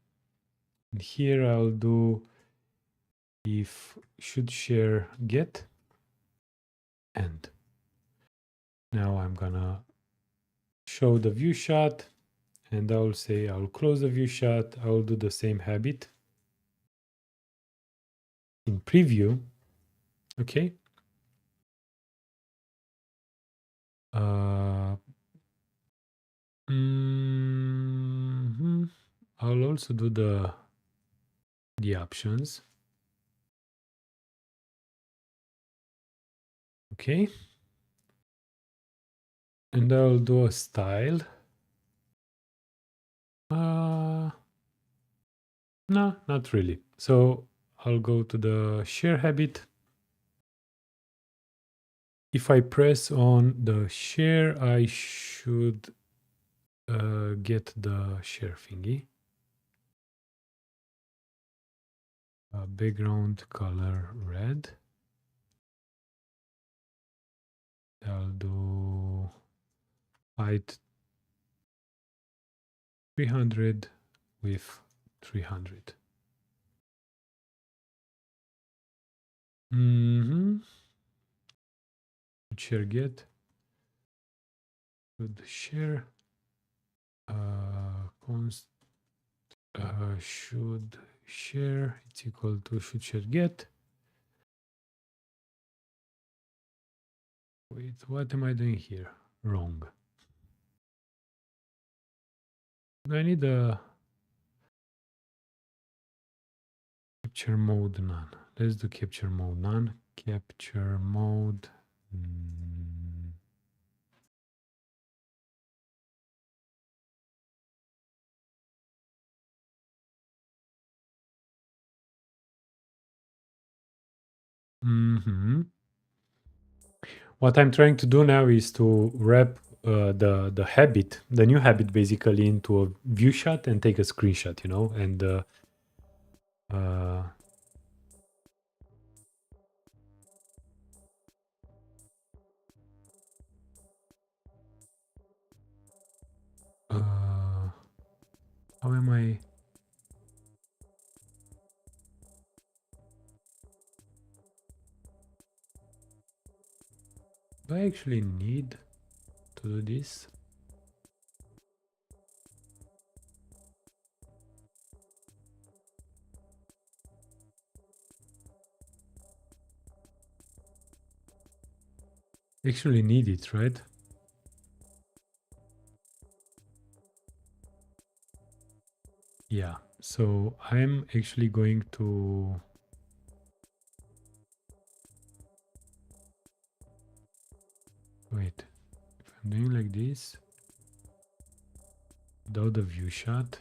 and here I'll do if should share get end. Now I'm gonna show the view shot, and I'll say I'll close the view shot. I'll do the same habit in preview. Okay. I'll also do the options. Okay. And I'll do a style. No, not really. So I'll go to the share habit. If I press on the share, I should get the share thingy. Background color red. I'll do height 300, width 300. Share get. Should share. Const should share. It's equal to should share get. Wait, what am I doing here? Wrong. Do I need a capture mode none? Let's do capture mode none. Capture mode. What I'm trying to do now is to wrap the habit, the new habit, basically into a view shot and take a screenshot, you know, and how am I? Do I actually need to do this? Actually need it, right? Yeah, so I'm actually going to wait. If I'm doing like this without the view shot,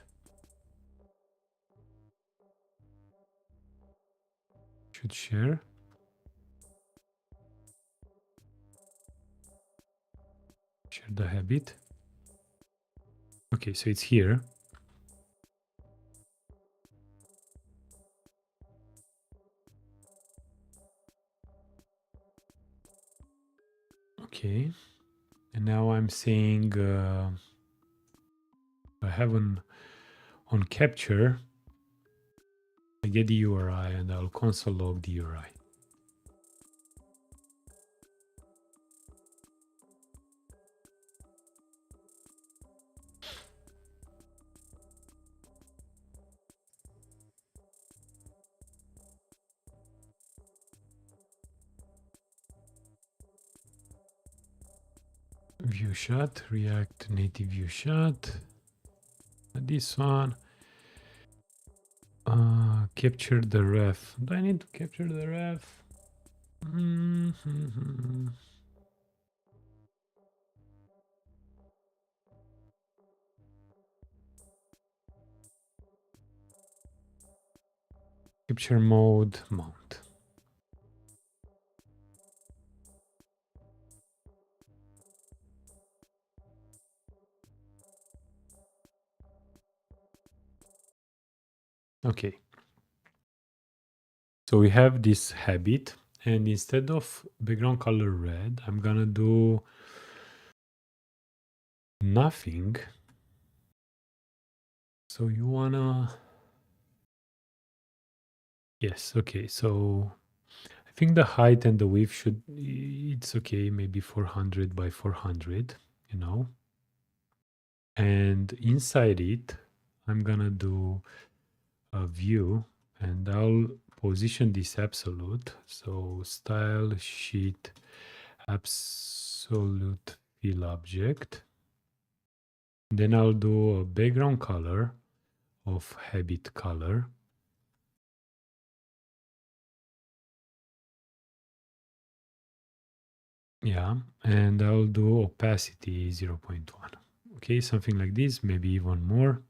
should share. Share the habit. Okay, so it's here. Okay, and now I'm saying I have on capture, I get the URI and I'll console log the URI. View shot, React native view shot. This one. Capture the ref. Do I need to capture the ref? Capture mode mount. Okay. So we have this habit, and instead of background color red, I'm gonna do nothing. So you wanna... Yes, okay. So I think the height and the width should... It's okay, maybe 400 by 400, you know. And inside it, I'm gonna do a view, and I'll position this absolute. So style sheet absolute fill object. Then I'll do a background color of habit color. Yeah, and I'll do opacity 0.1. Okay, something like this, maybe even more.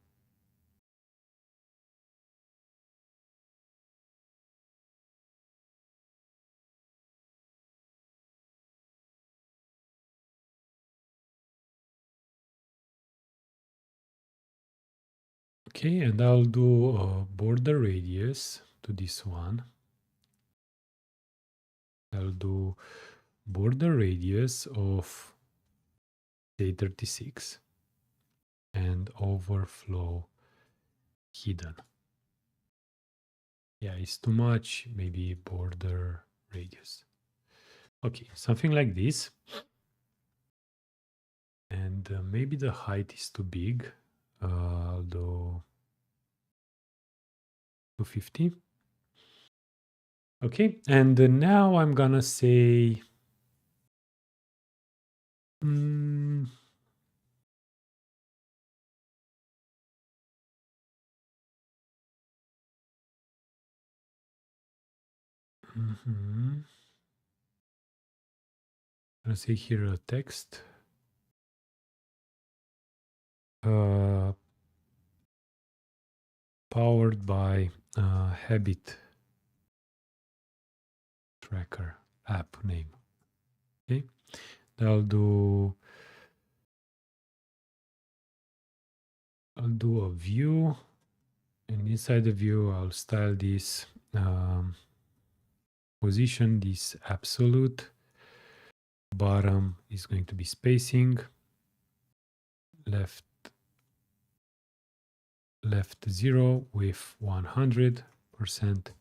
Okay, and I'll do a border radius to this one. I'll do border radius of say 36, and overflow hidden. Yeah, it's too much, maybe border radius. Okay, something like this. And maybe the height is too big, although 250. Okay, and now I'm gonna say mhm. Let's say here a text powered by habit tracker app name. Okay, I'll do a view, and inside the view I'll style this position, this absolute. Bottom is going to be spacing, left 0 with 100%.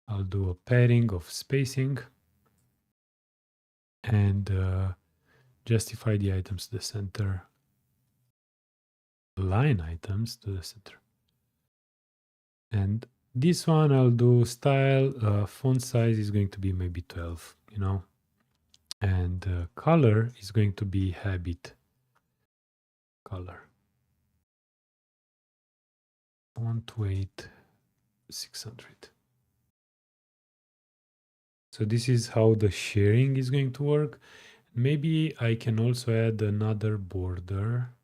I'll do a pairing of spacing and justify the items to the center, line items to the center. And this one I'll do style, font size is going to be maybe 12, you know, and color is going to be habit color. Font weight 600. So this is how the sharing is going to work. Maybe I can also add another border.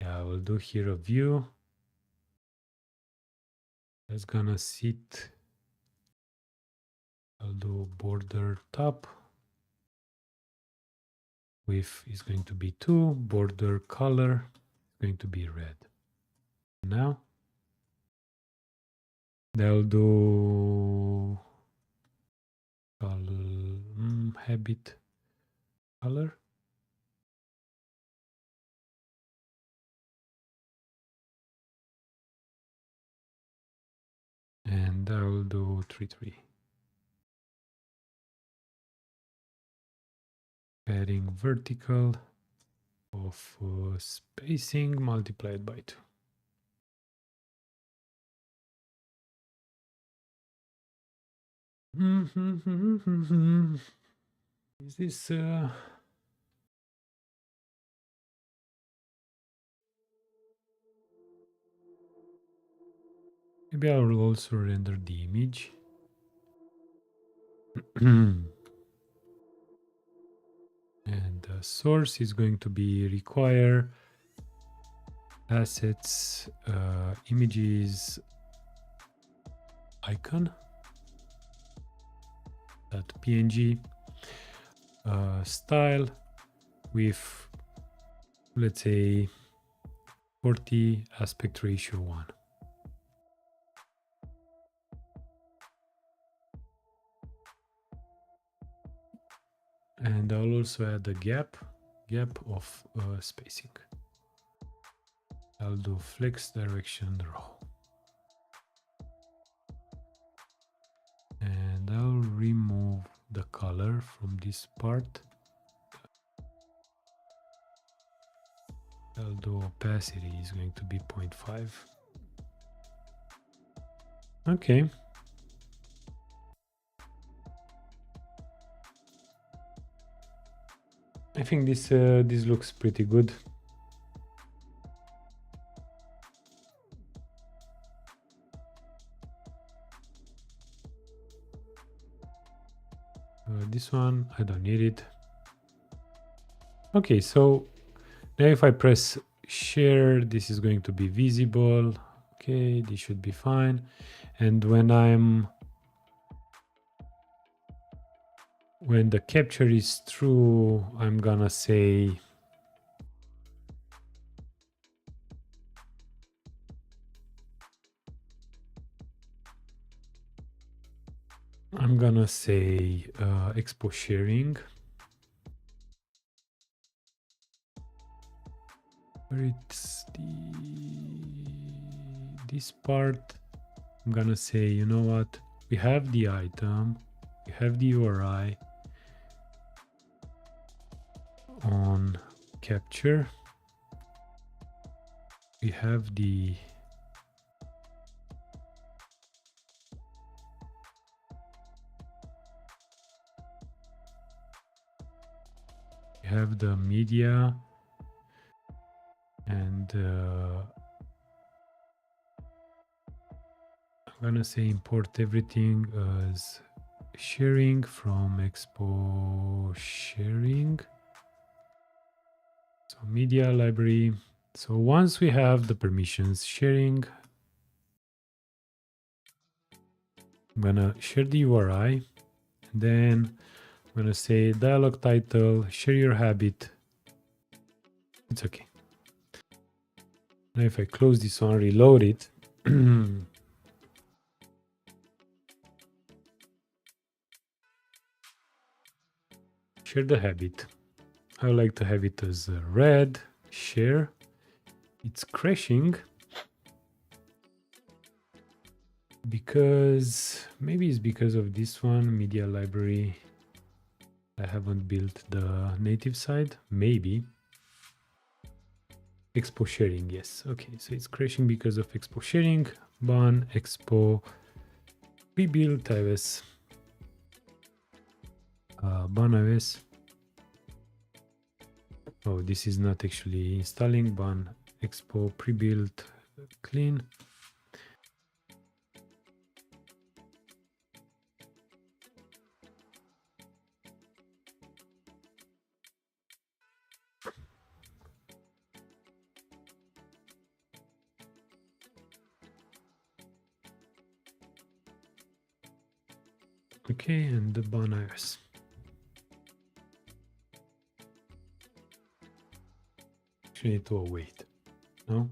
Yeah, I will do here a view. That's gonna sit. I'll do border top. Width is going to be 2. Border color is going to be red. Now they'll do habit color. And I will do 3. Padding vertical of spacing multiplied by 2. Is this maybe I will also render the image. And the source is going to be require assets images icon .png style with, let's say, 40 aspect ratio 1. And I'll also add a gap of spacing. I'll do flex direction raw. And I'll remove the color from this part. I'll do opacity is going to be 0.5. Okay. I think this looks pretty good. This one, I don't need it. Okay, so now if I press share, this is going to be visible. Okay, this should be fine. And when the capture is true, I'm gonna say Expo sharing. where it's this part. I'm gonna say, you know what? We have the item, we have the URI on capture. We have the media, and I'm gonna say import everything as sharing from Expo sharing. So media library. So once we have the permissions sharing, I'm gonna share the URI, and then I'm gonna say dialog title, share your habit. It's okay. Now if I close this one, reload it. Share the habit. I would like to have it as red, share. It's crashing because maybe it's because of this one, media library. I haven't built the native side, maybe. Expo sharing, yes. Okay, so it's crashing because of Expo sharing. Ban Expo pre-built iOS. Ban iOS. Oh, this is not actually installing. Ban Expo pre-built clean. Okay, and the ban iOS. Actually need to wait. No?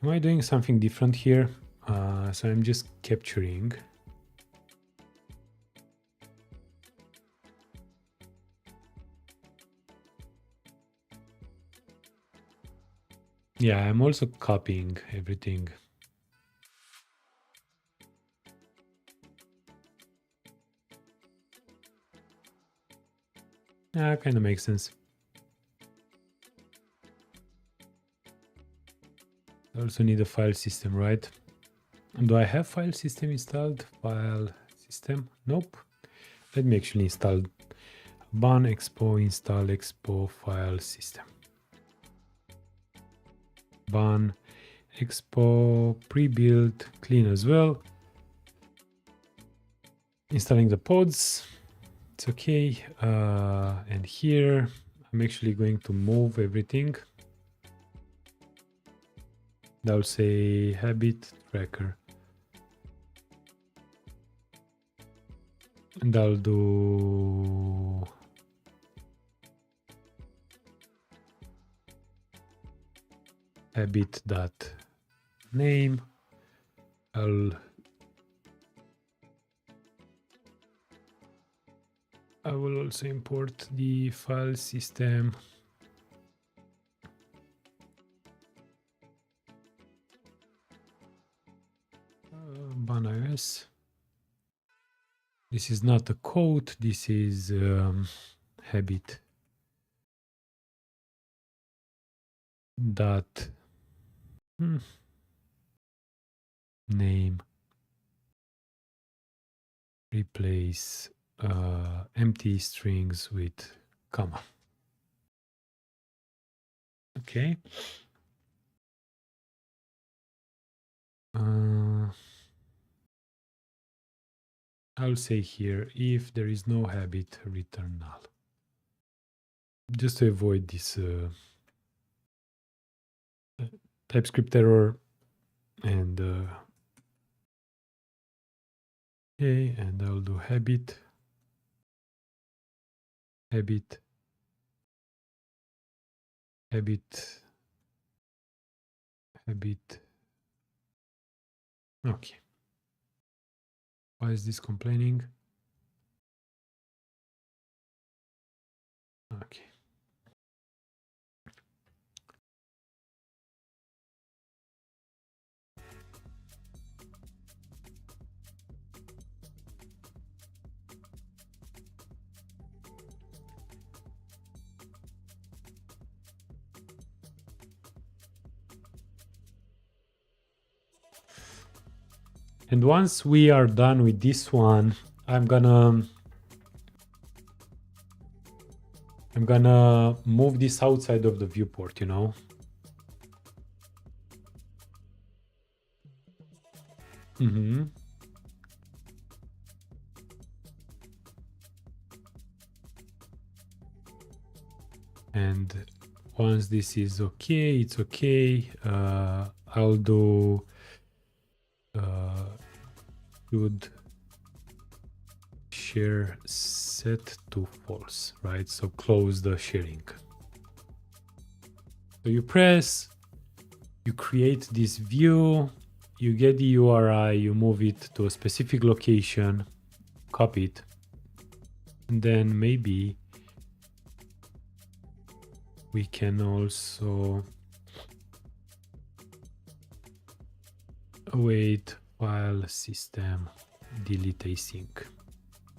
Am I doing something different here? So I'm just capturing. Yeah, I'm also copying everything. Yeah, kind of makes sense. I also need a file system, right? Do I have file system installed? File system? Nope. Let me actually install ban expo install expo file system. Ban expo pre-built clean as well. Installing the pods. It's okay. And here I'm actually going to move everything. I'll say habit tracker. And I'll do habit dot name. I will also import the file system. Ban iOS. This is not a code. This is habit dot name. Replace empty strings with comma. Okay. I'll say here, if there is no habit, return null. Just to avoid this TypeScript error. And okay, and I'll do habit, habit, habit, habit. Okay. Why is this complaining? Okay. And once we are done with this one, I'm gonna move this outside of the viewport, you know. And once this is okay, it's okay. I'll do should share set to false, right? So close the sharing. So you press, you create this view, you get the URI, you move it to a specific location, copy it, and then maybe we can also await file system delete async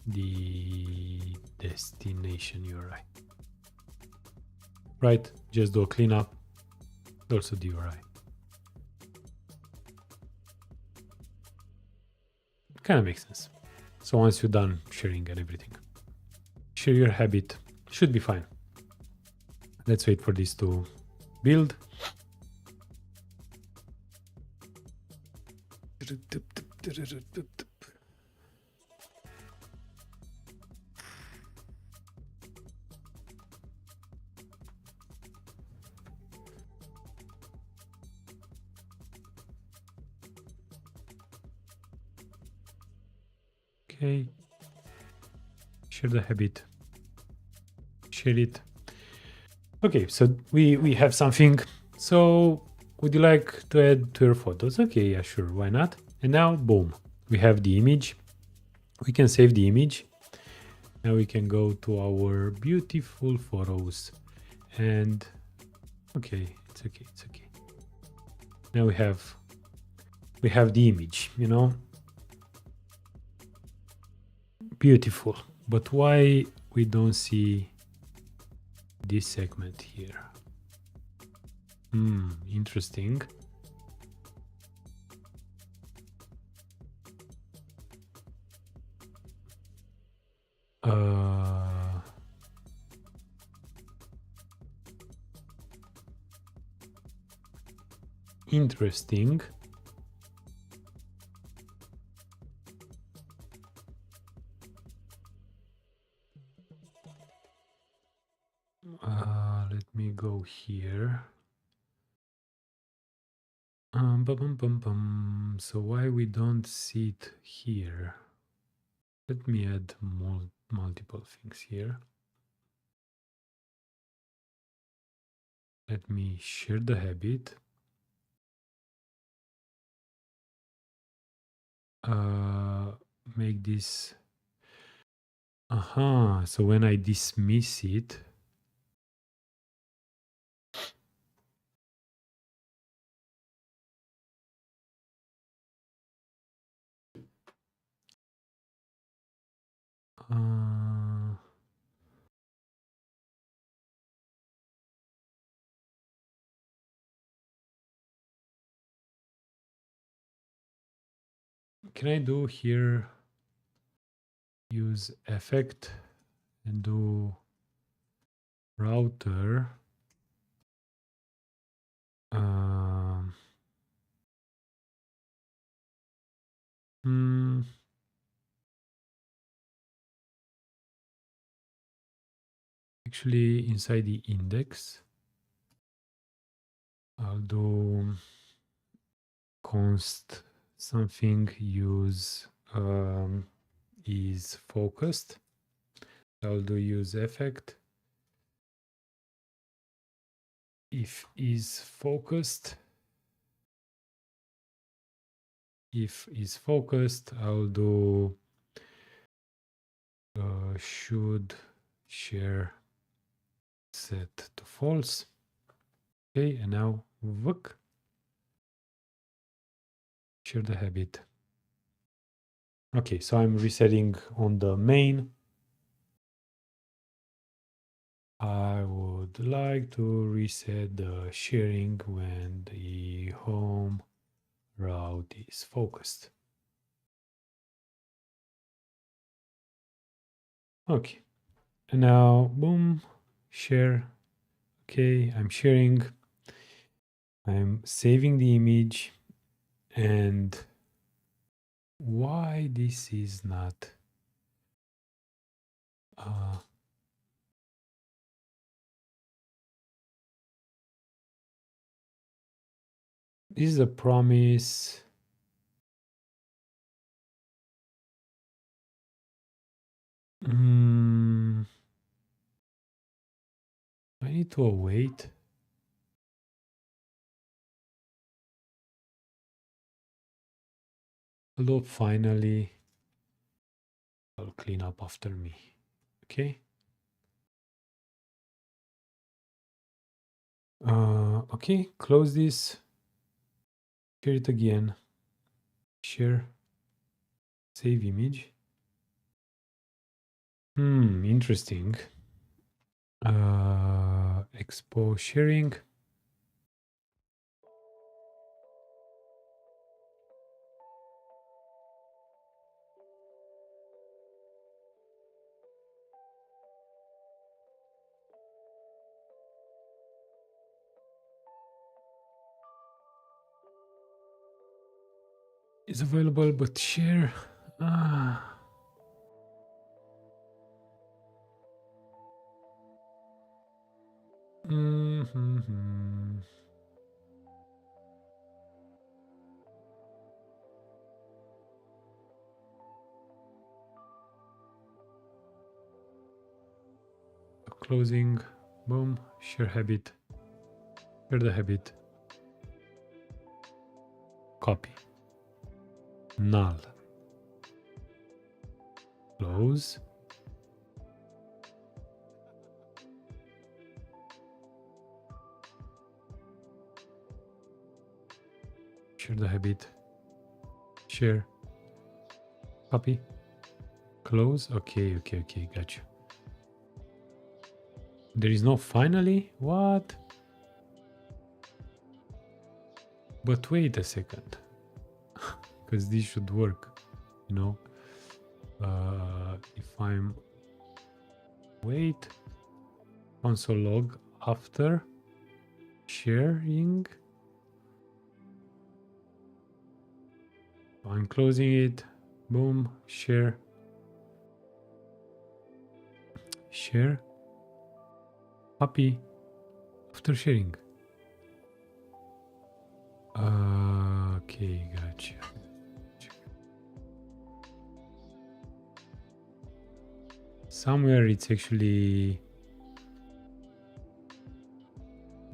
the destination URI. Right, just do a cleanup, also the URI. Kind of makes sense. So once you're done sharing and everything, share your habit, should be fine. Let's wait for this to build. Okay, share the habit, share it. Okay, so we have something. So would you like to add to your photos? Okay, yeah, sure, why not? And now, boom, we have the image. We can save the image. Now we can go to our beautiful photos and okay, it's okay, it's okay. Now we have the image, you know. Beautiful, but why we don't see this segment here? Interesting. Interesting. Let me go here. So why we don't see it here? Let me add multiple things here. Let me share the habit. Make this. So when I dismiss it, can I do here use effect and do router? Actually, inside the index, I'll do const something use is focused. I'll do use effect. If is focused, I'll do should share set to false. Okay, and now look, share the habit. Okay, so I'm resetting on the main. I would like to reset the sharing when the home route is focused. Okay. And now, boom, share. Okay, I'm sharing. I'm saving the image. And why this is not... this is a promise. I need to await. Although finally, I'll clean up after me. Okay. Okay, close this. Share it again. Share. Save image. Interesting. Expo sharing. Is available, but share. Closing. Boom. Share habit. Share the habit. Copy. Null. Close. Share the habit. Share. Copy. Close. Okay, gotcha. There is no finally? What? But wait a second. Because this should work, you know? If I'm... Wait. Console log after sharing. I'm closing it. Boom. Share. Share. Copy. After sharing. Okay, gotcha. Somewhere it's actually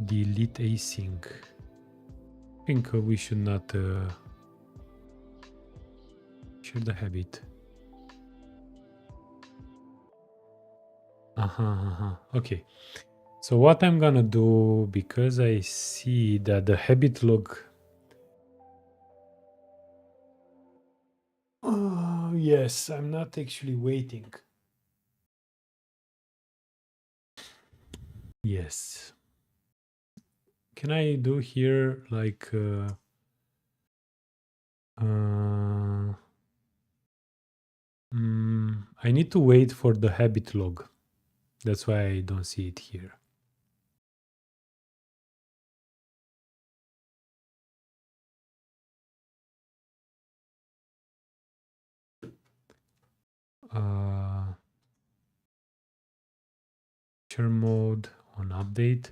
delete async. I think we should not share the habit. Okay. So what I'm gonna do, because I see that the habit log... Oh, yes, I'm not actually waiting. Yes. Can I do here like... I need to wait for the habit log. That's why I don't see it here. Share mode on update.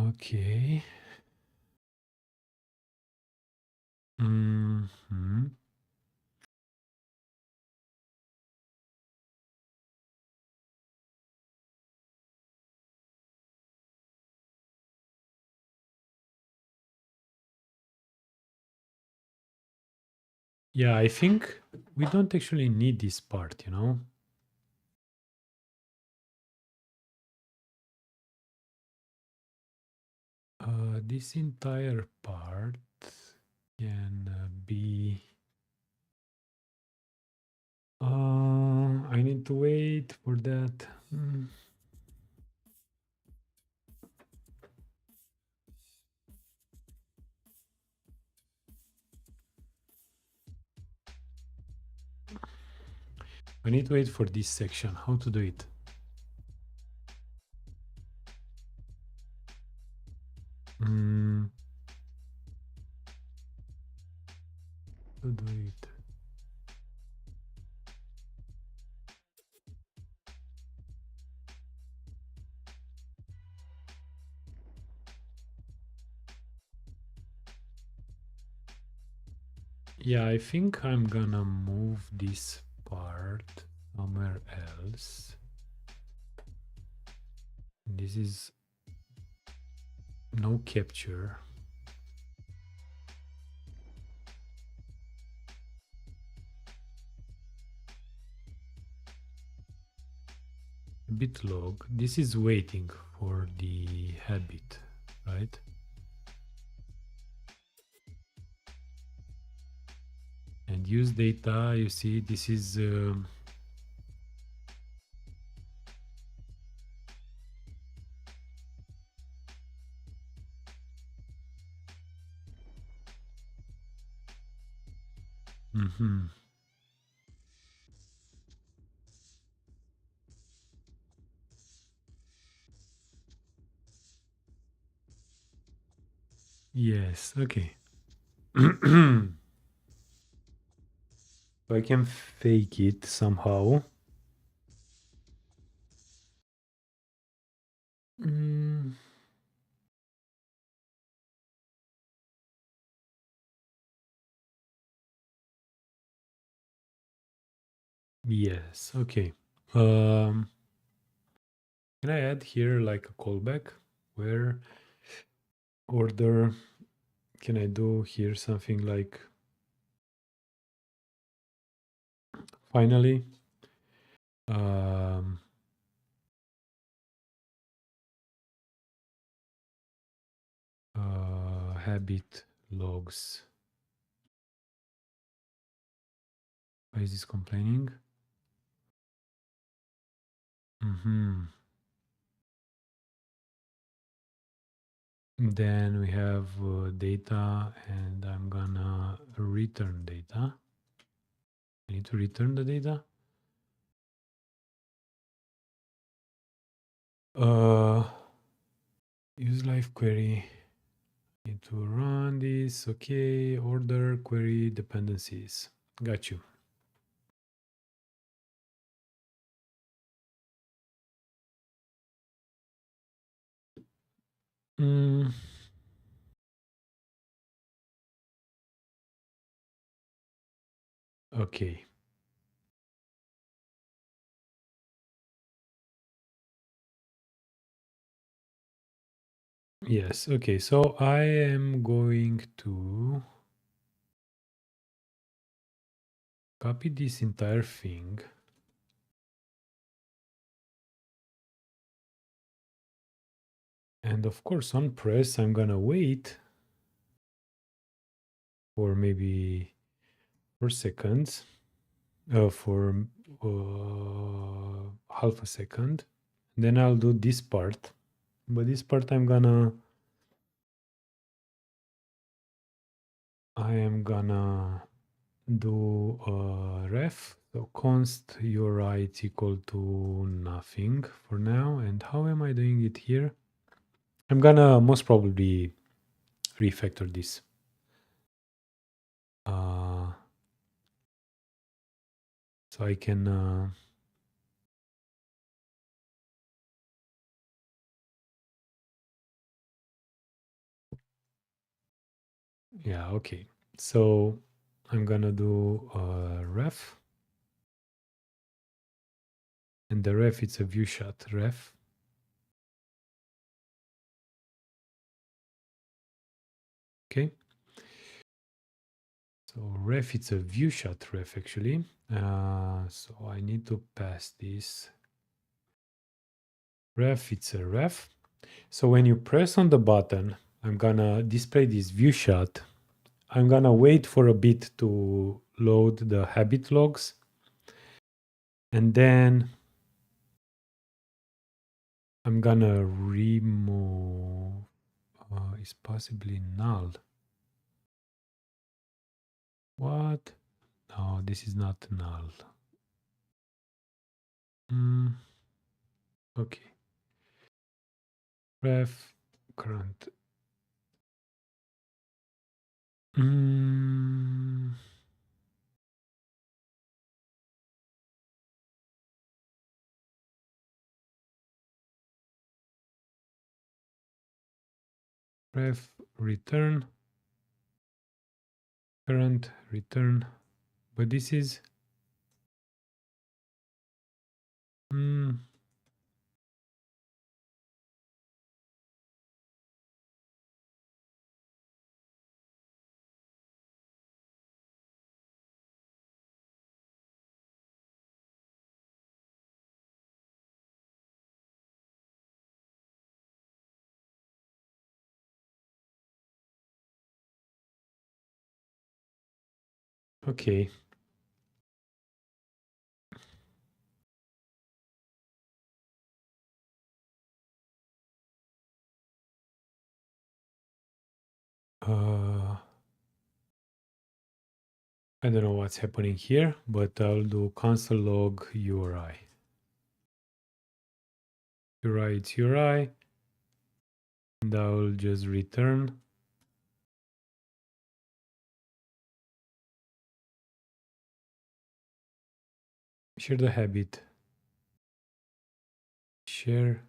Okay. Yeah, I think we don't actually need this part, you know? This entire part can be... to wait for that. I need to wait for this section. How to do it? To do it. Yeah, I think I'm gonna move this part somewhere else. This is no capture. Bit log. This is waiting for the habit, right? And use data, you see, this is yes, okay. So I can fake it somehow. Yes, okay. Can I add here like a callback where order, can I do here something like finally habit logs. Why is this complaining? Then we have data, and I'm gonna return data. I need to return the data. Use live query. Need to run this. Okay, order query dependencies. Got you. Okay. Yes, okay, so I am going to copy this entire thing. And of course, on press, I'm gonna wait for maybe 4 seconds, for half a second. Then I'll do this part. But this part I am gonna do a ref. So const URI it's equal to nothing for now. And how am I doing it here? I'm gonna most probably refactor this. So I can yeah, okay. So I'm gonna do a ref, and the ref it's a view shot ref. Okay. So ref it's a view shot ref actually. So I need to pass this. Ref it's a ref. So when you press on the button, I'm gonna display this view shot. I'm gonna wait for a bit to load the habit logs. And then I'm gonna remove, is possibly null. What? No, this is not null. Okay. Ref current. Ref return current return, but this is okay. I don't know what's happening here, but I'll do console log URI. URI, it's URI. And I'll just return. Share the habit. Share.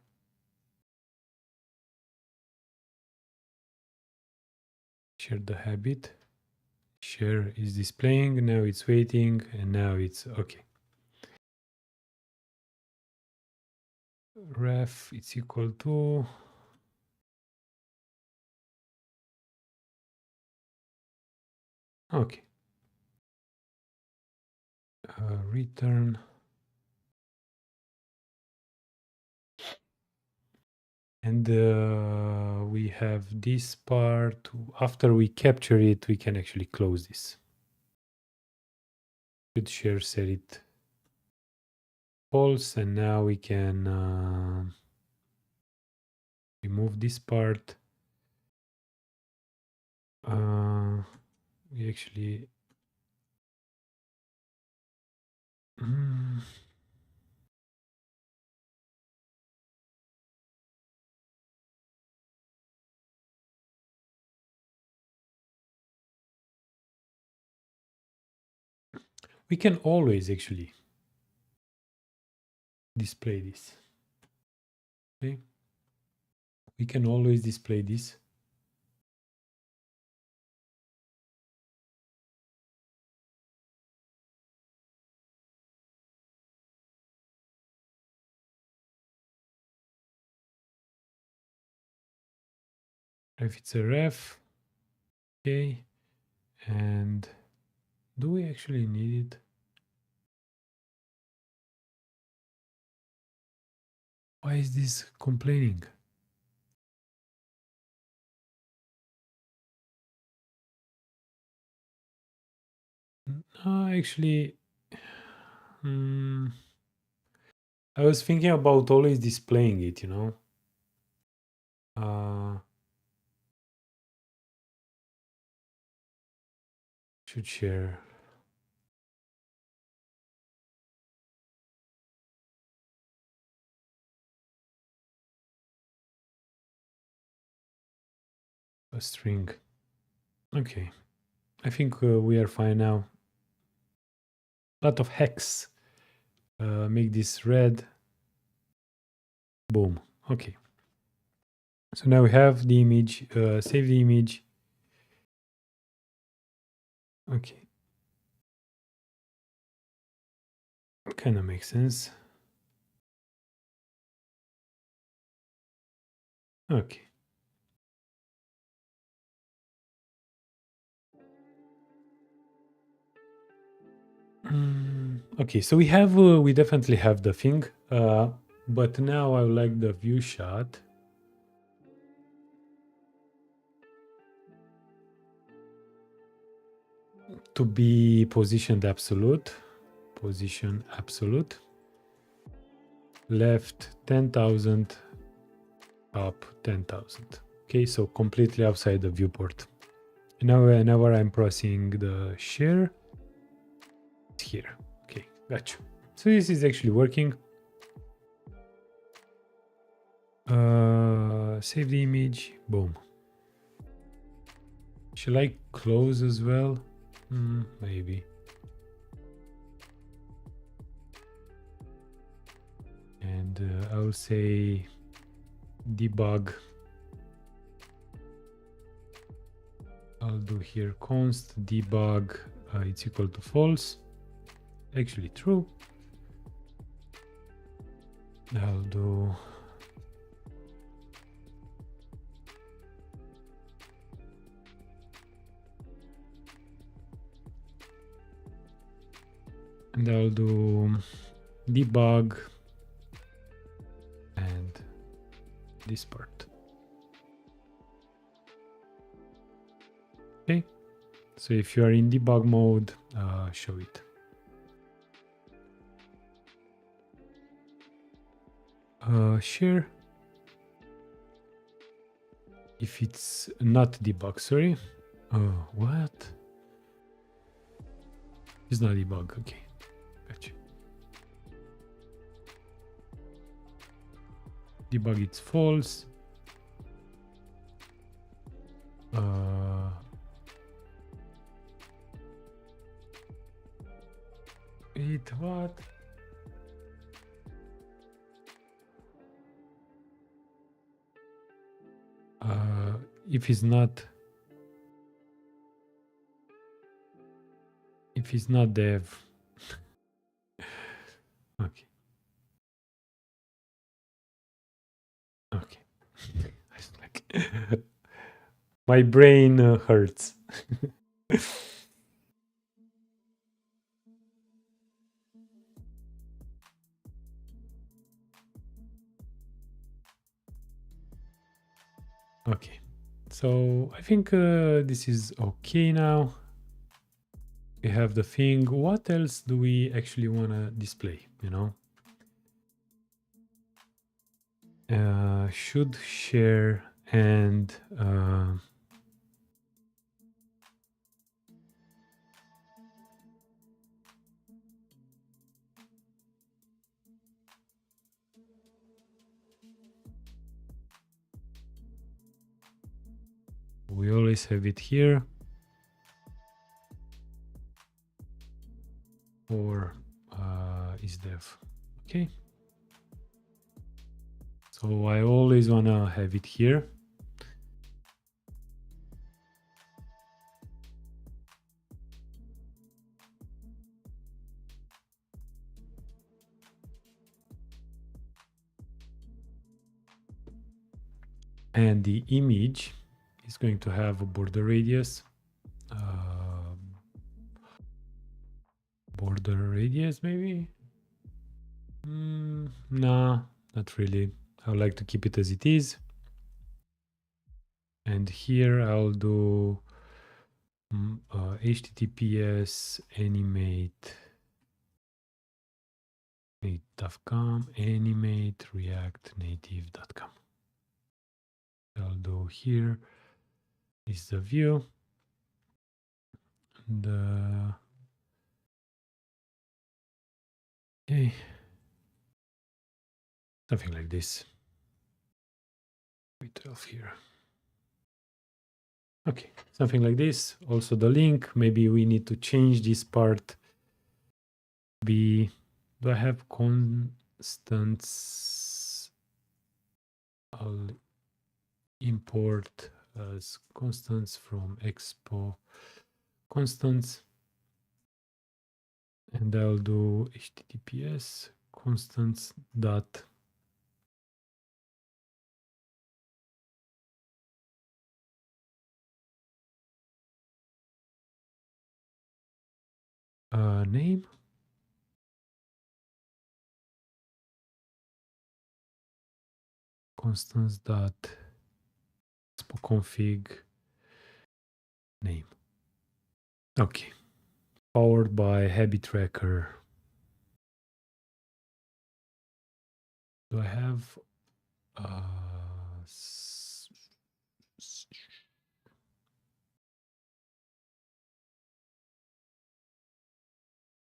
Share the habit. Share is displaying. Now it's waiting. And now it's okay. Ref, it's equal to. Okay. Return. And we have this part. After we capture it, we can actually close this. Should share set it false, and now we can remove this part. We actually we can always actually display this. Okay, we can always display this. If it's a ref, okay, and do we actually need it? Why is this complaining? Actually, I was thinking about always displaying it, you know. Should share. A string. Okay, I think we are fine now. A lot of hex. Make this red. Boom. Okay. So now we have the image. Save the image. Okay. Kind of makes sense. Okay. Okay, so we definitely have the thing, but now I would like the view shot. To be positioned absolute. Position absolute. left 10,000, up 10,000. Okay, so completely outside the viewport. Now whenever I'm pressing the share, it's here. Okay, gotcha. So this is actually working. Save the image, boom. Shall I close as well? Maybe. And I'll say debug. I'll do here const debug, it's equal to false. Actually true. I'll do and I'll do debug and this part. Okay, so if you are in debug mode, show it. Share. If it's not debug, sorry. Oh, what? It's not debug, okay. Gotcha. Debug it's false. Wait, what? If it's not dev. Okay. Okay. My brain hurts. Okay, so I think this is okay now. We have the thing. What else do we actually want to display, you know? Should share and we always have it here. Or is dev. Okay. So I always want to have it here. And the image is going to have a border radius. Border radius, maybe? Nah, not really. I would like to keep it as it is. And here I'll do HTTPS animate native.com, animate react native.com. I'll do here is the view. And okay, something like this. Wait, 12 here. Okay, something like this. Also the link, maybe we need to change this part. Do I have constants? I'll import as constants from expo constants. And I'll do HTTPS constants dot name. Constants dot config name. Okay. Powered by habit tracker. Do I have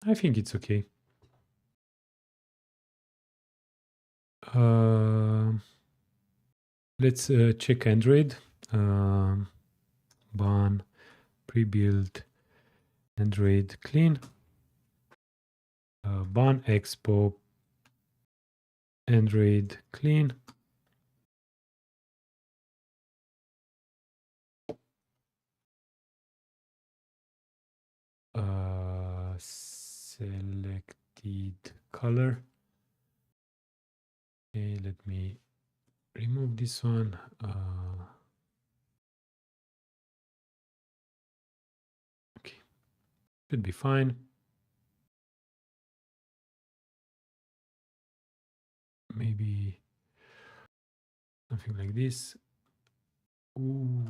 I think it's okay. Let's check Android. Ban pre-built Android clean. Ban Expo Android clean. Selected color. Okay, let me remove this one. Okay, should be fine. Maybe something like this. Ooh.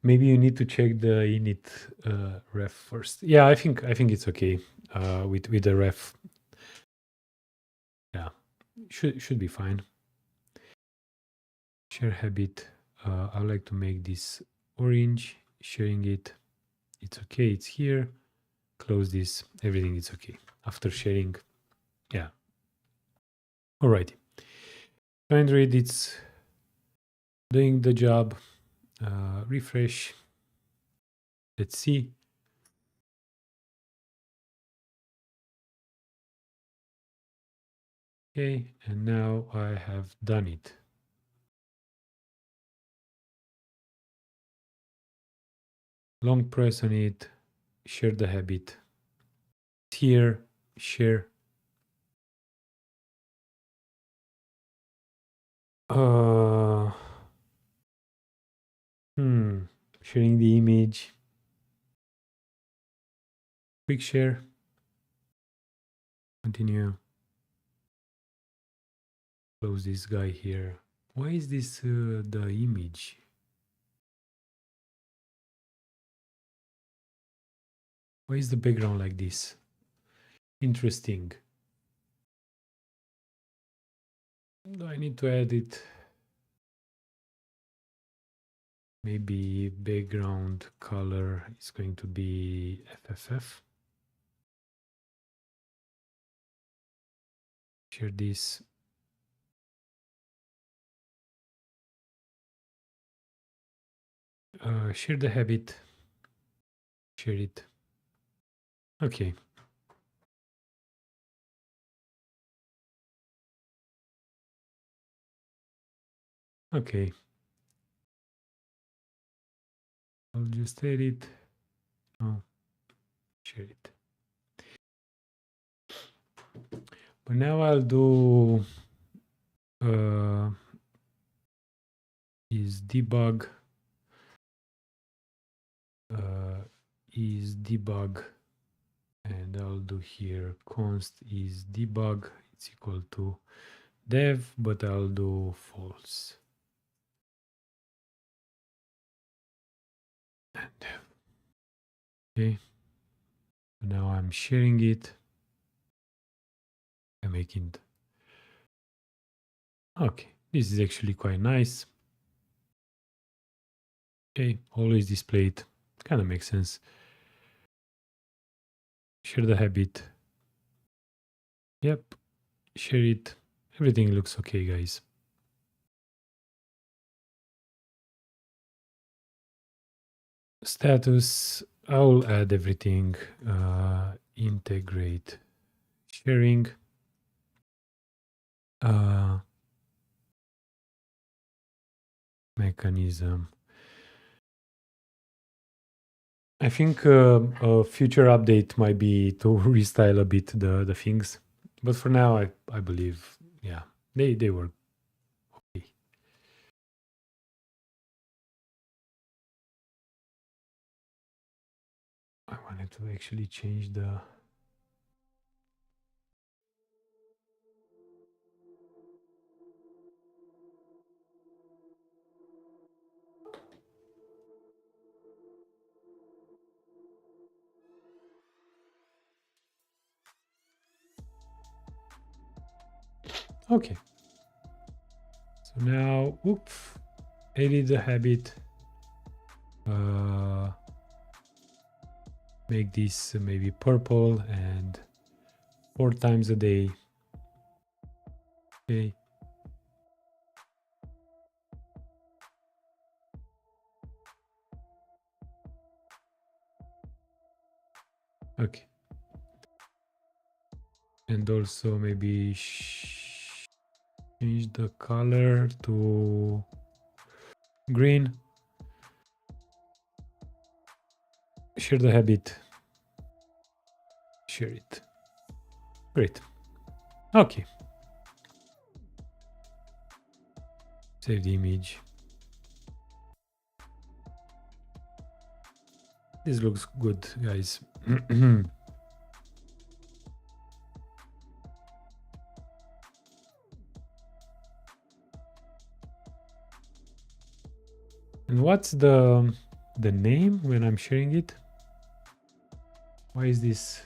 Maybe you need to check the init ref first. Yeah, I think it's okay with the ref. Yeah, should be fine. Share habit. I like to make this orange. Sharing it. It's okay. It's here. Close this. Everything is okay after sharing. Yeah. Alrighty. Android, it's doing the job. Refresh. Let's see. Okay, and now I have done it. Long press on it. Share the habit. Here, share. Sharing the image. Quick share. Continue. Close this guy here. Why is this the image? Why is the background like this? Interesting. Do I need to add it? Maybe background color is going to be FFF. Share this. Share the habit. Share it. Okay. Okay. I'll just edit. Oh, share it. But now I'll do is debug and I'll do here const is debug. It's equal to dev, but I'll do false. And dev. Okay. Now I'm sharing it. I'm making it. Okay, this is actually quite nice. Okay, always displayed. Kind of makes sense. Share the habit. Yep, share it. Everything looks okay, guys. Status, I'll add everything. Integrate sharing. Mechanism. I think a future update might be to restyle a bit the things, but for now, I believe, yeah, they work okay. I wanted to actually change the. Okay. So now, edit the habit. Make this maybe purple and 4 times a day. Okay. Okay. And also maybe change the color to green. Share the habit. Share it. Great. Okay. Save the image. This looks good, guys. And what's the name when I'm sharing it? Why is this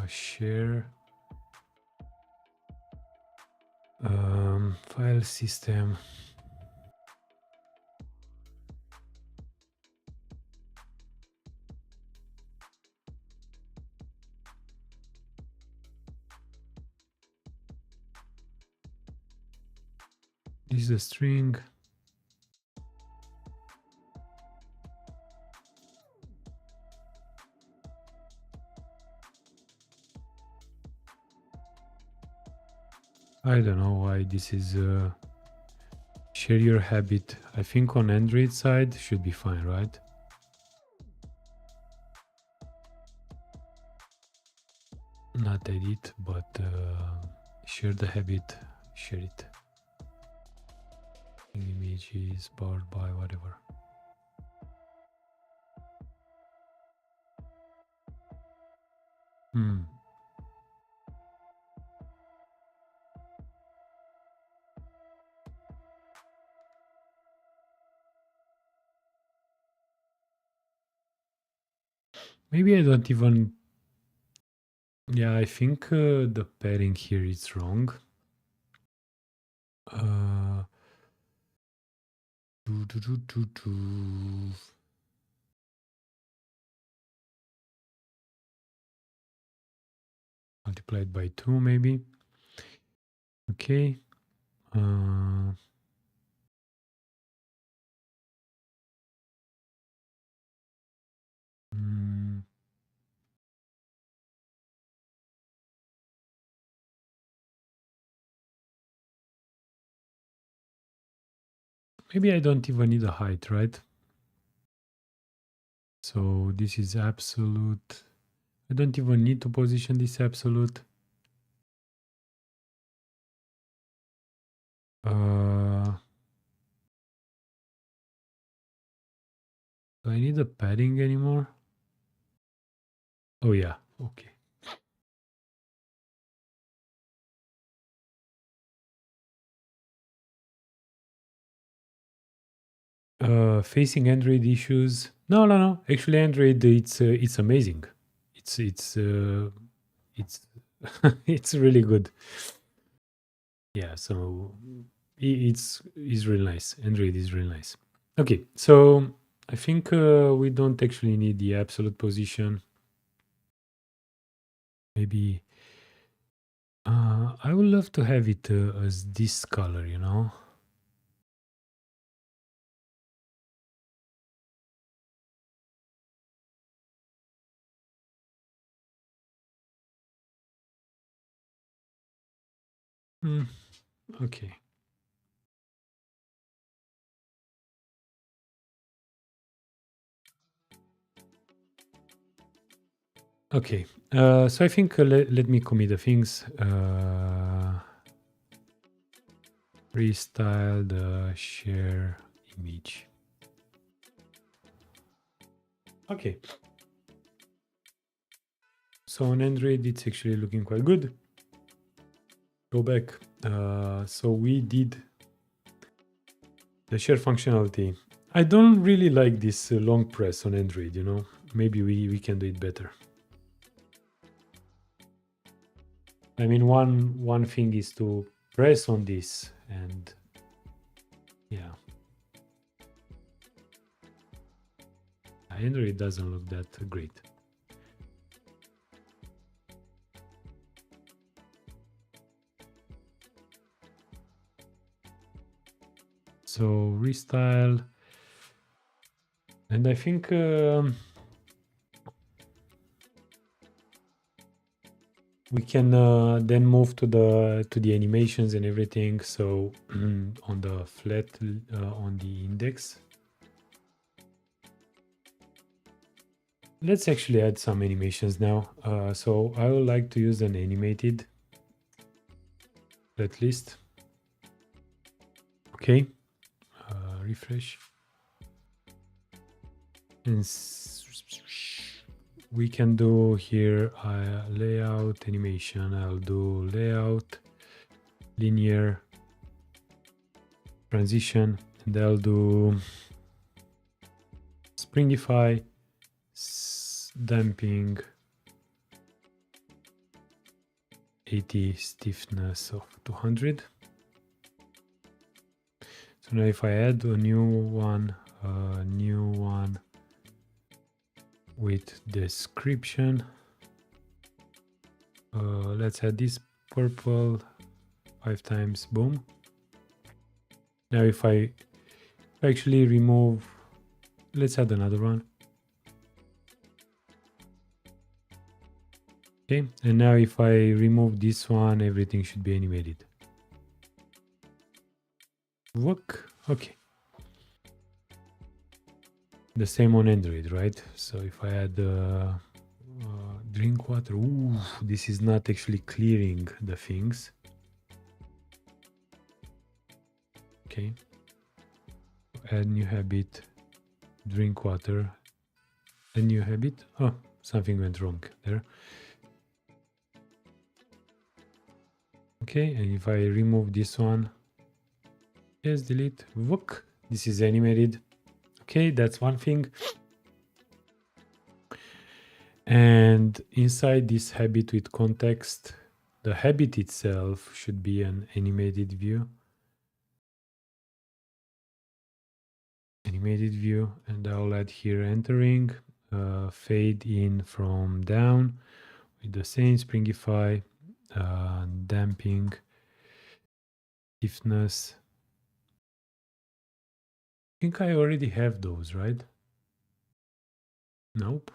share file system? This is a string. I don't know why this is share your habit. I think on Android side should be fine, right? Not edit, but share the habit, share it. Image is powered by whatever. Maybe I don't even... Yeah, I think the pairing here is wrong. Multiplied by 2 maybe. Okay. Maybe I don't even need a height, right? So this is absolute. I don't even need to position this absolute. Do I need a padding anymore? Oh yeah, okay. Facing Android issues. No. Actually, Android it's amazing. It's it's really good. Yeah, so it's really nice. Android is really nice. Okay, so I think we don't actually need the absolute position. Maybe I would love to have it as this color, you know. Okay. Okay, so I think let me commit the things. Restyle the share image. Okay. So on Android, it's actually looking quite good. Go back. So we did the share functionality. I don't really like this long press on Android, you know. maybe we can do it better. I mean, one thing is to press on this, and yeah, Android doesn't look that great. So restyle, and I think we can then move to the animations and everything. So on the flat on the index, let's actually add some animations now. So I would like to use an animated flat list. Okay, refresh, and we can do here layout animation. I'll do layout, linear, transition, and I'll do springify, damping, 80, stiffness of 200. So now if I add a new one with description, let's add this purple 5 times, boom. Now if I actually remove, let's add another one. Okay, and now if I remove this one, everything should be animated. Look, okay. The same on Android, right? So if I add drink water, ooh, this is not actually clearing the things. Okay, add new habit, drink water, a new habit. Oh, something went wrong there. Okay, and if I remove this one, yes, delete, look, this is animated. Okay, that's one thing. And inside this habit with context, the habit itself should be an animated view. Animated view, and I'll add here entering, fade in from down with the same springify, damping, stiffness. I think I already have those, right? Nope.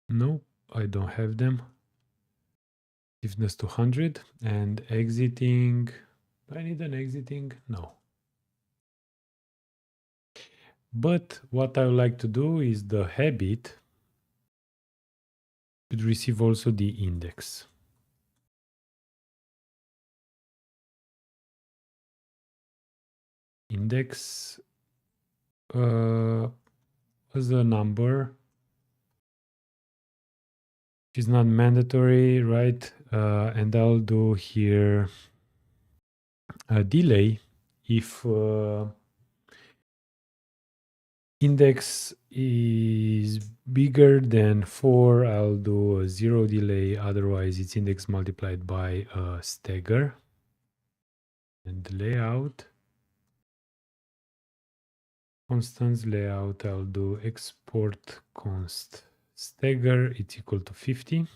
No, I don't have them. Stiffness 200 and exiting. Do I need an exiting? No. But what I would like to do is the habit should receive also the index. Index as a number. It's not mandatory, right? And I'll do here a delay if index is bigger than 4. I'll do a 0 delay, otherwise it's index multiplied by a stagger. And layout, constants layout, I'll do export const stagger, it's equal to 50.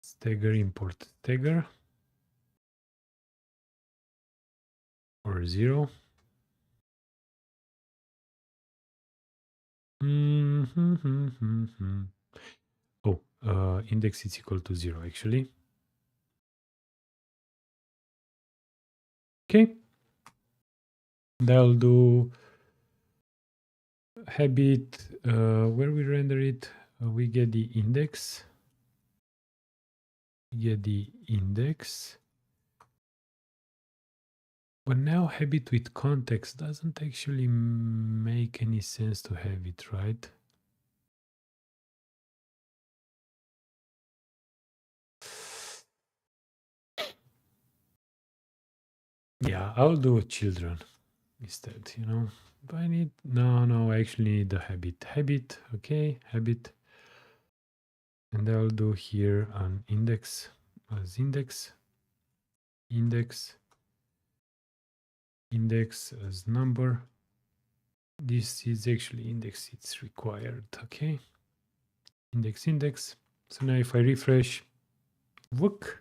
Stagger, import stagger, or 0. Oh, index is equal to 0 actually. Okay. And I'll do habit, where we render it, we get the index. But now habit with context doesn't actually make any sense to have it, right? Yeah, I'll do children instead, you know. Do I need, no, I actually need the habit, okay, habit. And I'll do here an index as index as number. This is actually index, it's required, okay. Index. So now if I refresh, look.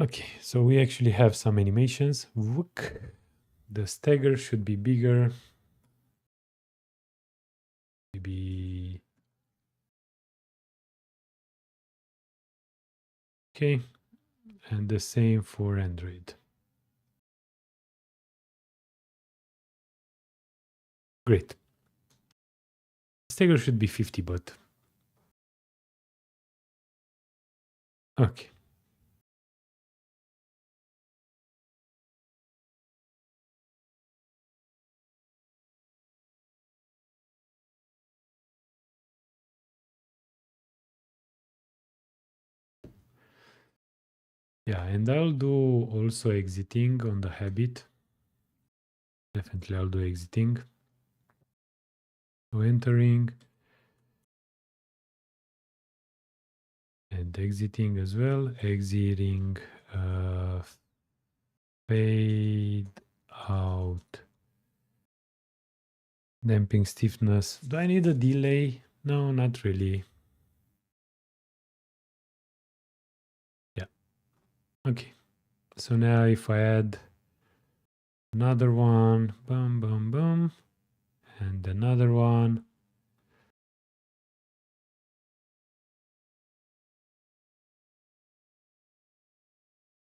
Okay, so we actually have some animations. Look. The stagger should be bigger. Maybe. Okay, and the same for Android. Great. Stagger should be 50, but okay. Yeah, and I'll do also exiting on the habit. Definitely I'll do exiting. So entering and exiting as well. Exiting, fade out, damping stiffness. Do I need a delay? No, not really. Yeah. Okay. So now if I add another one, boom, and another one.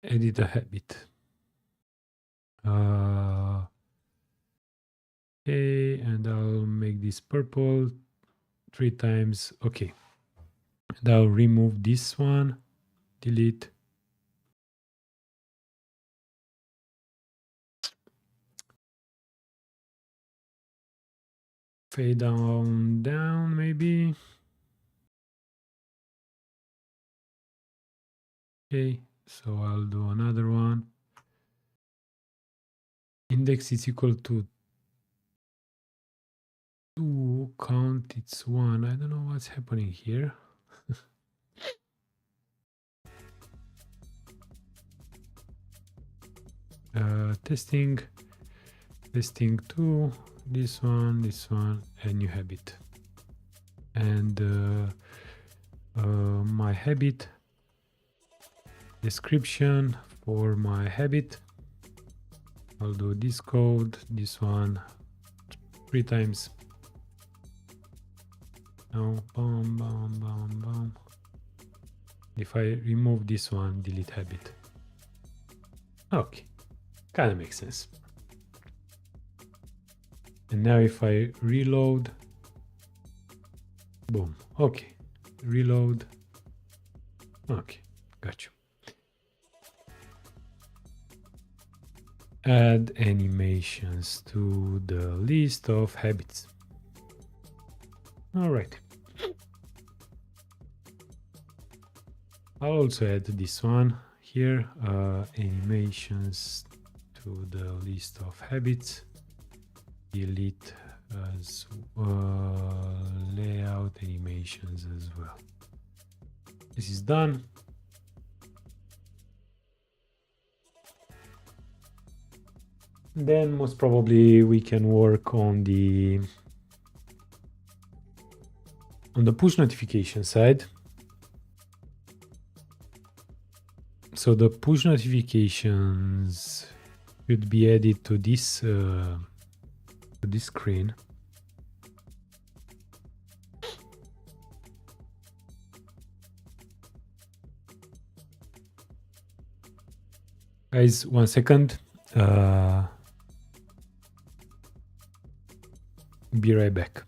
Edit a habit. Okay, and I'll make this purple 3 times. Okay. And I'll remove this one, delete. Fade down maybe. Okay, so I'll do another one. Index is equal to 2, count it's 1. I don't know what's happening here. Testing 2, this one, and new habit. And my habit description for my habit. I'll do this code, this one 3 times. Now, boom. If I remove this one, delete habit. Okay, kind of makes sense. And now if I reload, boom. Okay, reload. Okay, got you. Add animations to the list of habits. All right. I'll also add this one here, animations to the list of habits. Delete as layout animations as well. This is done. Then most probably we can work on the push notification side. So the push notifications should be added to this screen. Guys, 1 second. Be right back.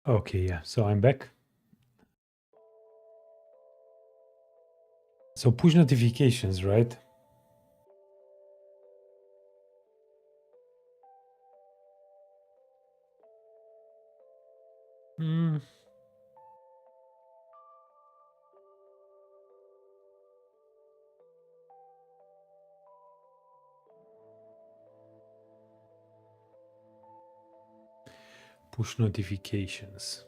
Okay, yeah. So I'm back. So push notifications, right? Mm, push notifications.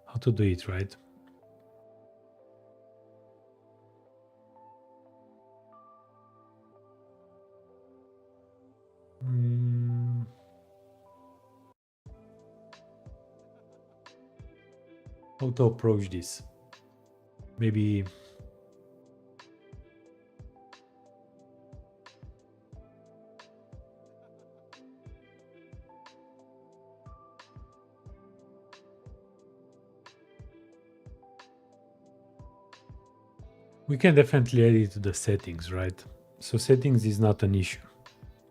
How to do it, right? Mm, how to approach this? Maybe we can definitely add it to the settings, right? So settings is not an issue.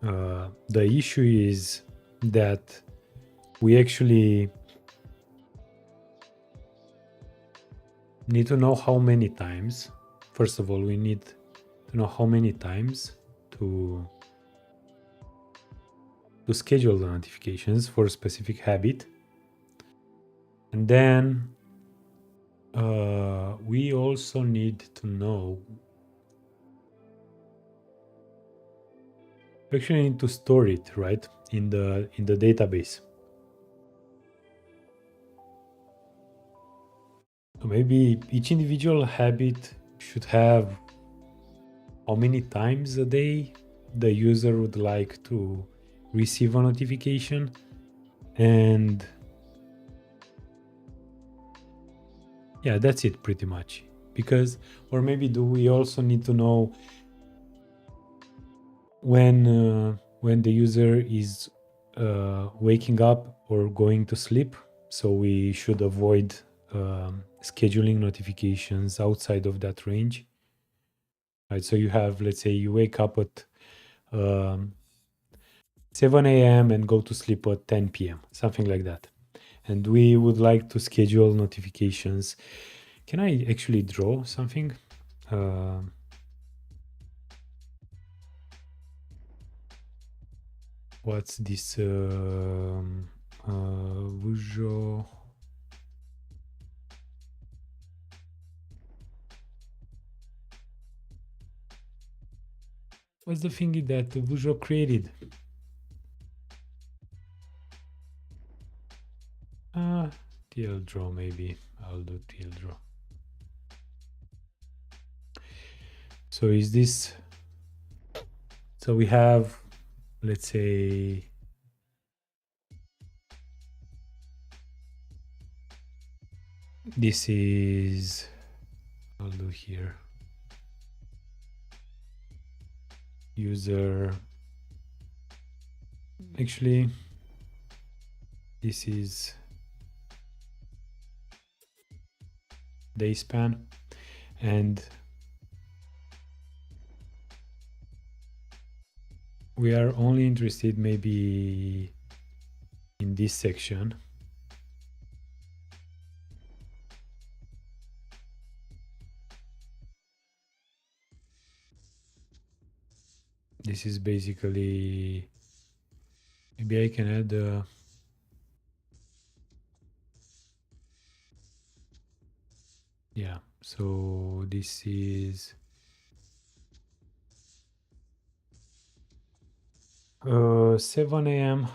The issue is that we actually need to know how many times. First of all, we need to know how many times to schedule the notifications for a specific habit. And then we also need to know, we actually need to store it, right, in the database. So maybe each individual habit should have how many times a day the user would like to receive a notification, and yeah, that's it pretty much. Because, or maybe do we also need to know when the user is waking up or going to sleep? So we should avoid scheduling notifications outside of that range, right? So you have, let's say you wake up at 7 a.m. and go to sleep at 10 p.m., something like that. And we would like to schedule notifications. Can I actually draw something? What's this? Visual. What's the thingy that Visual created? TL draw maybe. I'll do TL draw. So is this? So we have, let's say, this is. I'll do here. User. Actually, this is day span, and we are only interested maybe in this section. This is basically, maybe I can add yeah, so this is 7 a.m.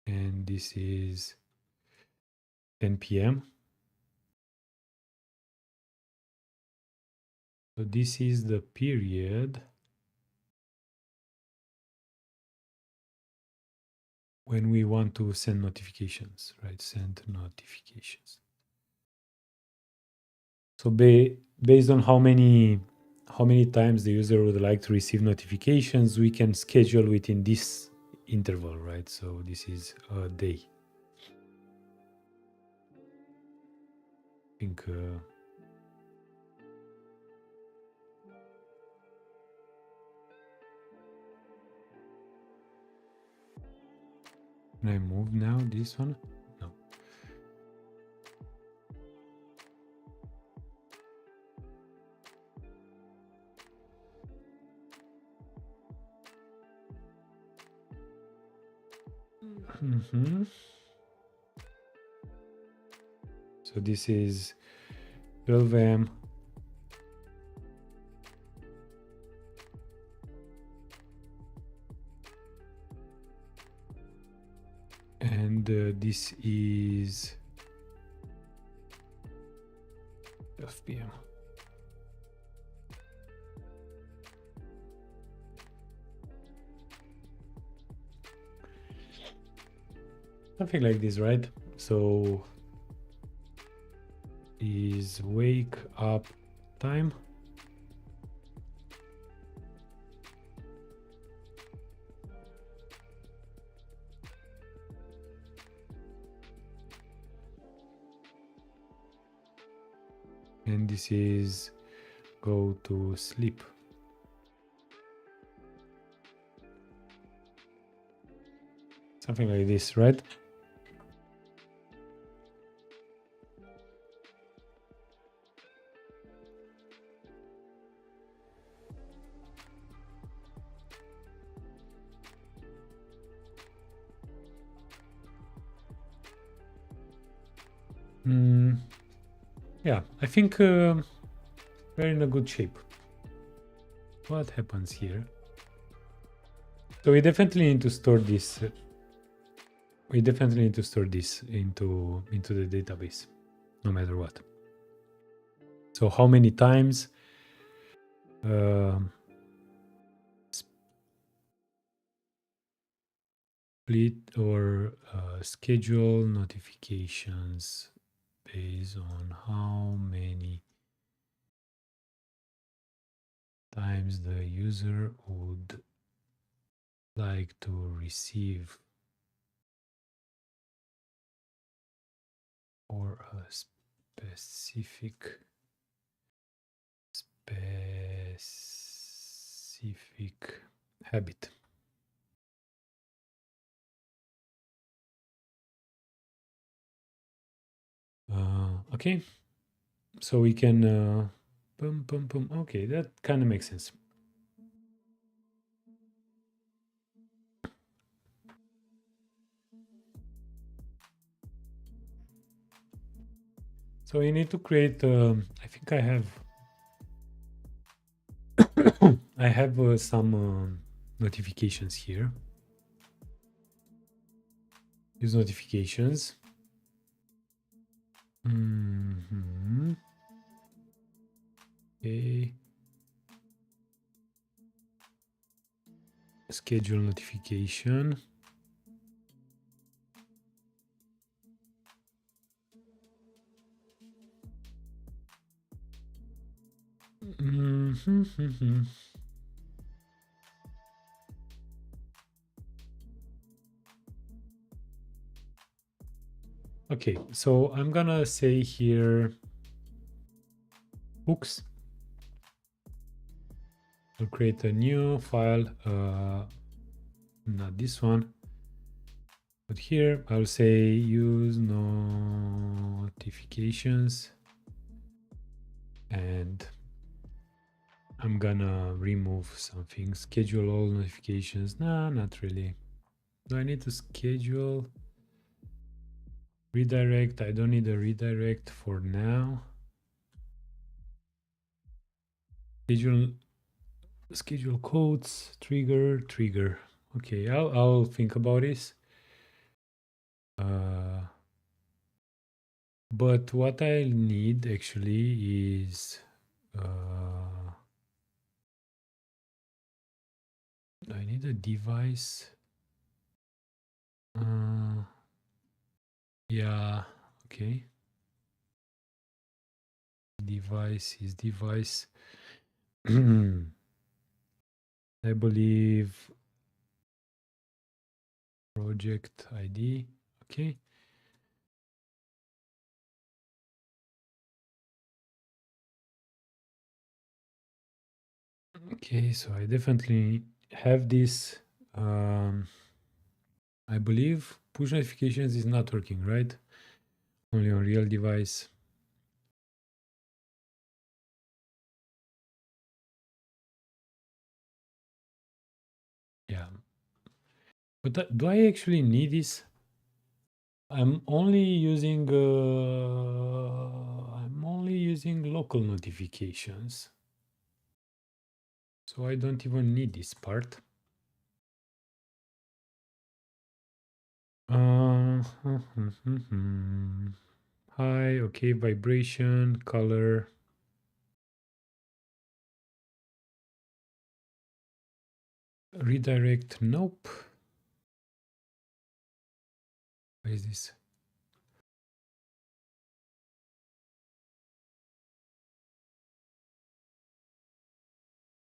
and this is 10 p.m. So this is the period when we want to send notifications, right? Send notifications. So based on how many times the user would like to receive notifications, we can schedule within this interval, right? So this is a day. I think Can I move now this one? No. So this is 12 a.m. And this is 12 p.m. Something like this, right? So is wake up time. And this is go to sleep. Something like this, right? Yeah, I think we're in a good shape. What happens here? So we definitely need to store this. We definitely need to store this into the database, no matter what. So how many times? Split or schedule notifications based on how many times the user would like to receive or a specific habit. Okay, so we can boom, boom, boom. Okay, that kind of makes sense. So you need to create. I think I have. I have some notifications here. Use notifications. Okay. Schedule notification. Okay, so I'm gonna say here hooks. I'll create a new file, not this one, but here I'll say use notifications, and I'm gonna remove something. Schedule all notifications. Nah, not really. Do I need to schedule? Redirect. I don't need a redirect for now. Schedule codes, trigger. Okay, I'll think about this. But what I need actually is I need a device. Yeah, okay. Device is device. I believe project ID. Okay. Okay, so I definitely have this. I believe push notifications is not working, right? Only on real device. Yeah. But do I actually need this? I'm only using local notifications. So I don't even need this part. Hi, okay, vibration, color. Redirect, nope. What is this?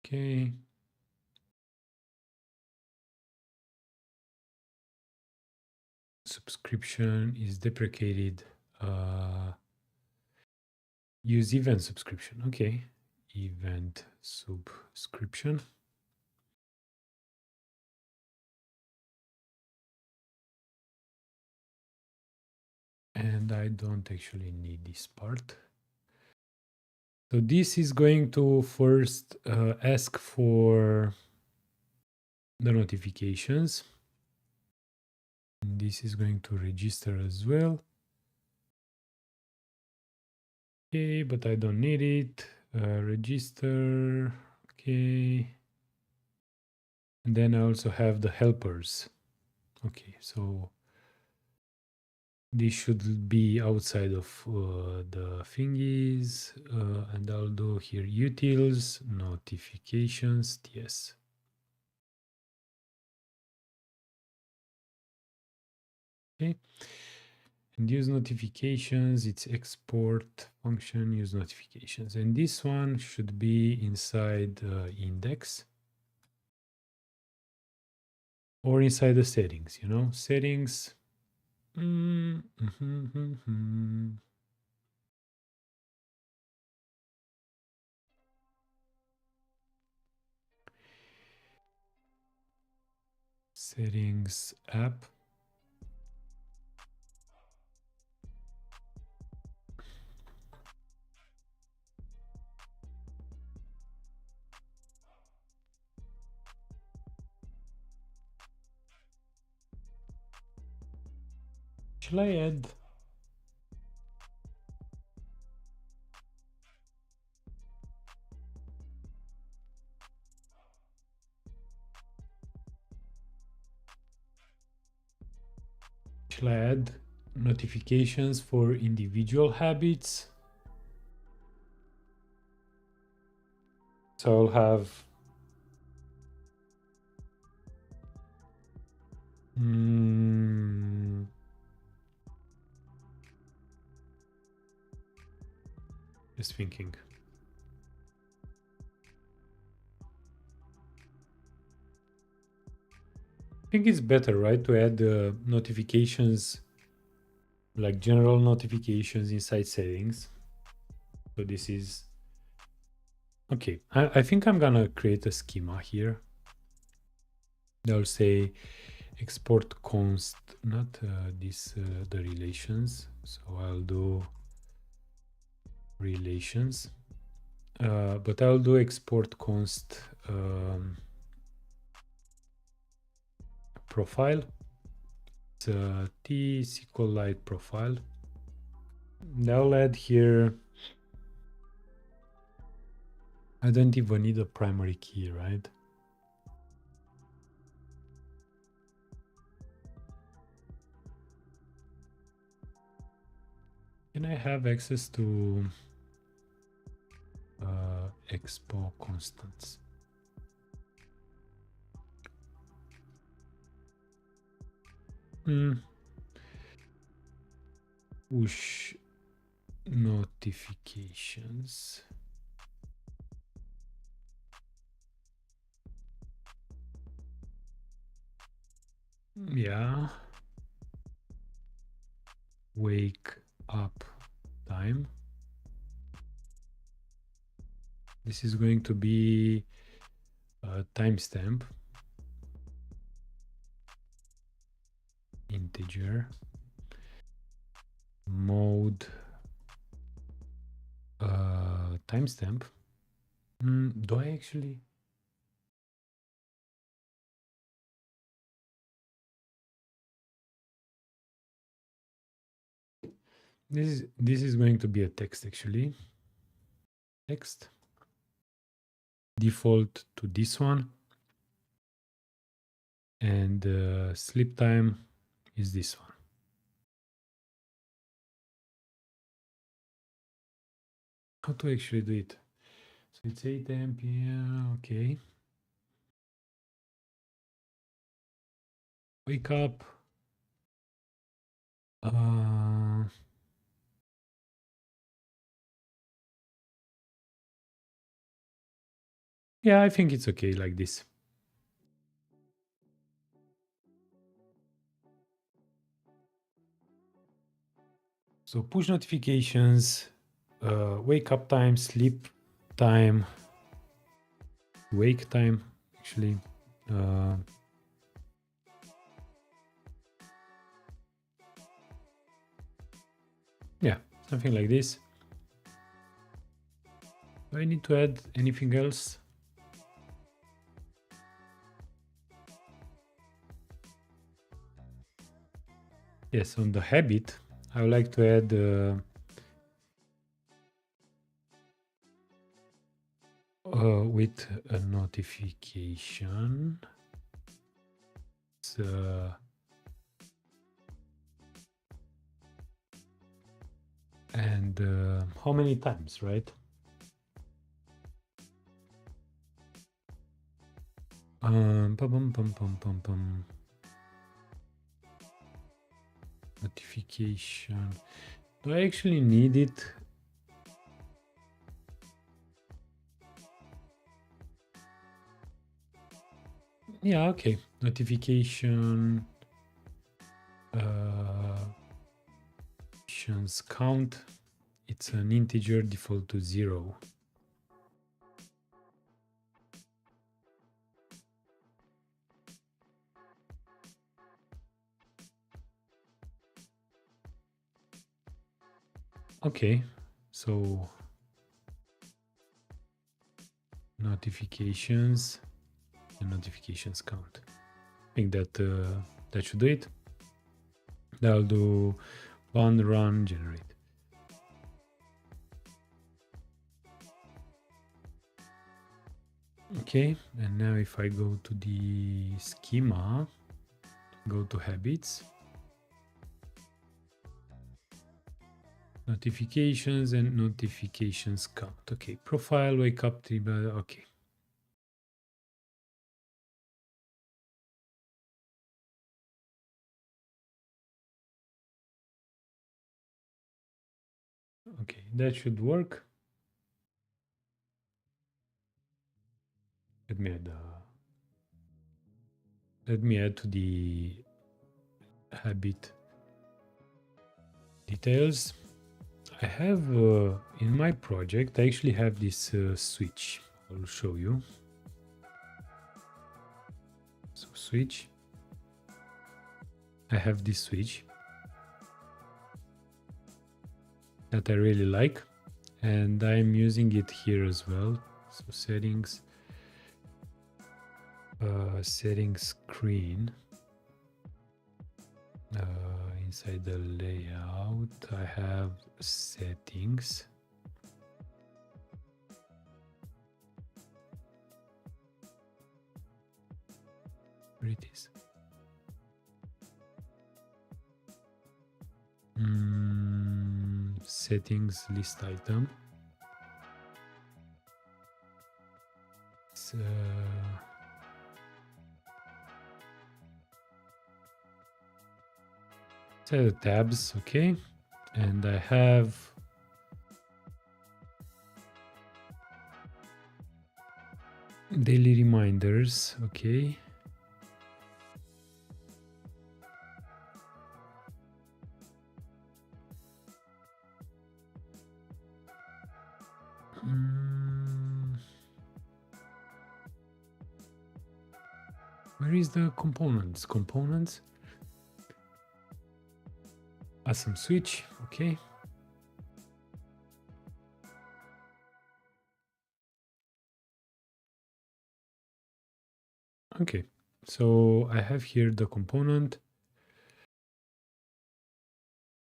Okay. Subscription is deprecated. Use event subscription. Okay. Event subscription. And I don't actually need this part. So this is going to first ask for the notifications. And this is going to register as well. Okay, but I don't need it. Register. Okay. And then I also have the helpers. Okay, so this should be outside of the thingies. And I'll do here utils, notifications, yes. Okay. And use notifications, it's export function, use notifications. And this one should be inside index or inside the settings, you know, settings. Settings app. Shall I add? Shall I add notifications for individual habits? So I'll have just thinking. I think it's better, right, to add notifications, like general notifications inside settings. So this is okay. I think I'm gonna create a schema here. I'll say export const, not the relations. So I'll do relations, but I'll do export const profile. It's a T SQLite profile. I'll add here. I don't even need a primary key, right? Can I have access to expo constants? Push notifications. Yeah. Wake up time. This is going to be a timestamp. Int integer mode timestamp. Do I actually? This is going to be a text actually. Text default to this one, and sleep time is this one. How to actually do it? So it's 8 a.m. p.m. Okay. Wake up. Yeah, I think it's okay like this. So push notifications, wake up time, sleep time, wake time, actually. Yeah, something like this. Do I need to add anything else? Yes, on the habit, I would like to add with a notification. And how many times, right? Notification. Do I actually need it? Yeah, okay. Notification count. It's an integer default to 0. Okay, so notifications and notifications count. I think that that should do it. That'll do run generate. Okay, and now if I go to the schema, go to habits, notifications and notifications count. Okay, profile, wake up, okay. Okay, that should work. Let me add to the habit details. I have in my project, I actually have this switch. I'll show you. So switch. I have this switch that I really like, and I'm using it here as well. So settings, settings screen. Inside the layout, I have settings. Where it is? Settings list item. So set the tabs, okay, and I have daily reminders, okay. Where is the components? Components. Awesome switch. Okay. Okay. So I have here the component.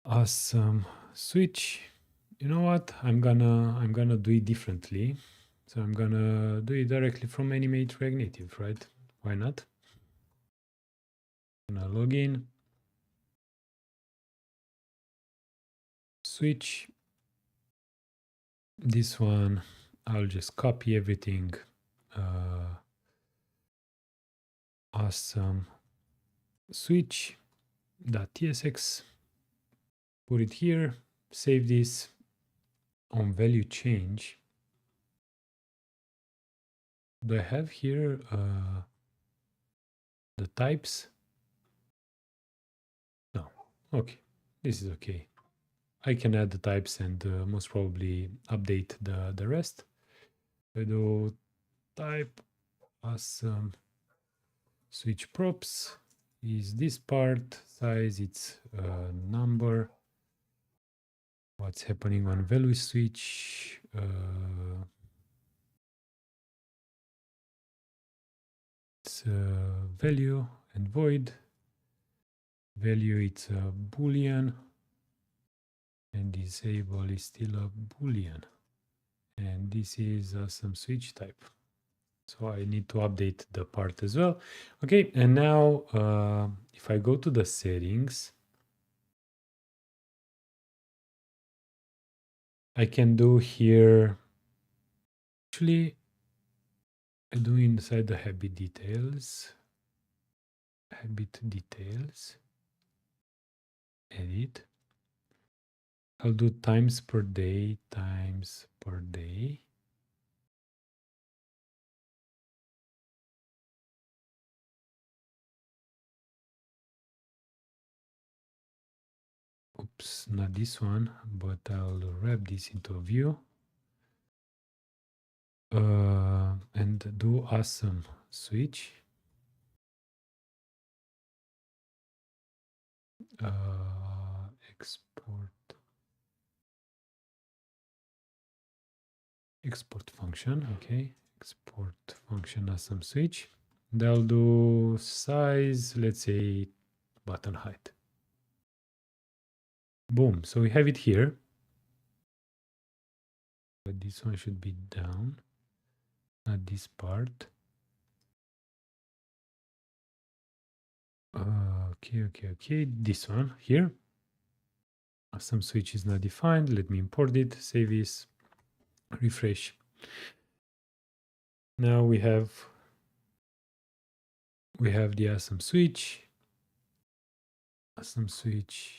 Awesome switch. You know what? I'm gonna do it differently. So I'm gonna do it directly from Animate React Native, right? Why not? I'm gonna log in. Switch. This one, I'll just copy everything. Awesome switch.tsx. Put it here. Save this. On value change. Do I have here the types? No. Okay. This is okay. I can add the types and most probably update the rest. I do type awesome switch props is this part, size it's number. What's happening on value switch? It's value and void. Value it's a boolean and disable is still a boolean. And this is some switch type. So I need to update the part as well. Okay, and now if I go to the settings, I can do here, actually, I do inside the habit details, edit. I'll do times per day. Oops, not this one, but I'll wrap this into a view. And do awesome switch. Export function, okay. Export function awesome switch. And I'll do size, let's say button height. Boom, so we have it here. But this one should be down, not this part. Okay, this one here. Awesome switch is not defined. Let me import it, save this, refresh. Now we have the awesome switch. Awesome switch.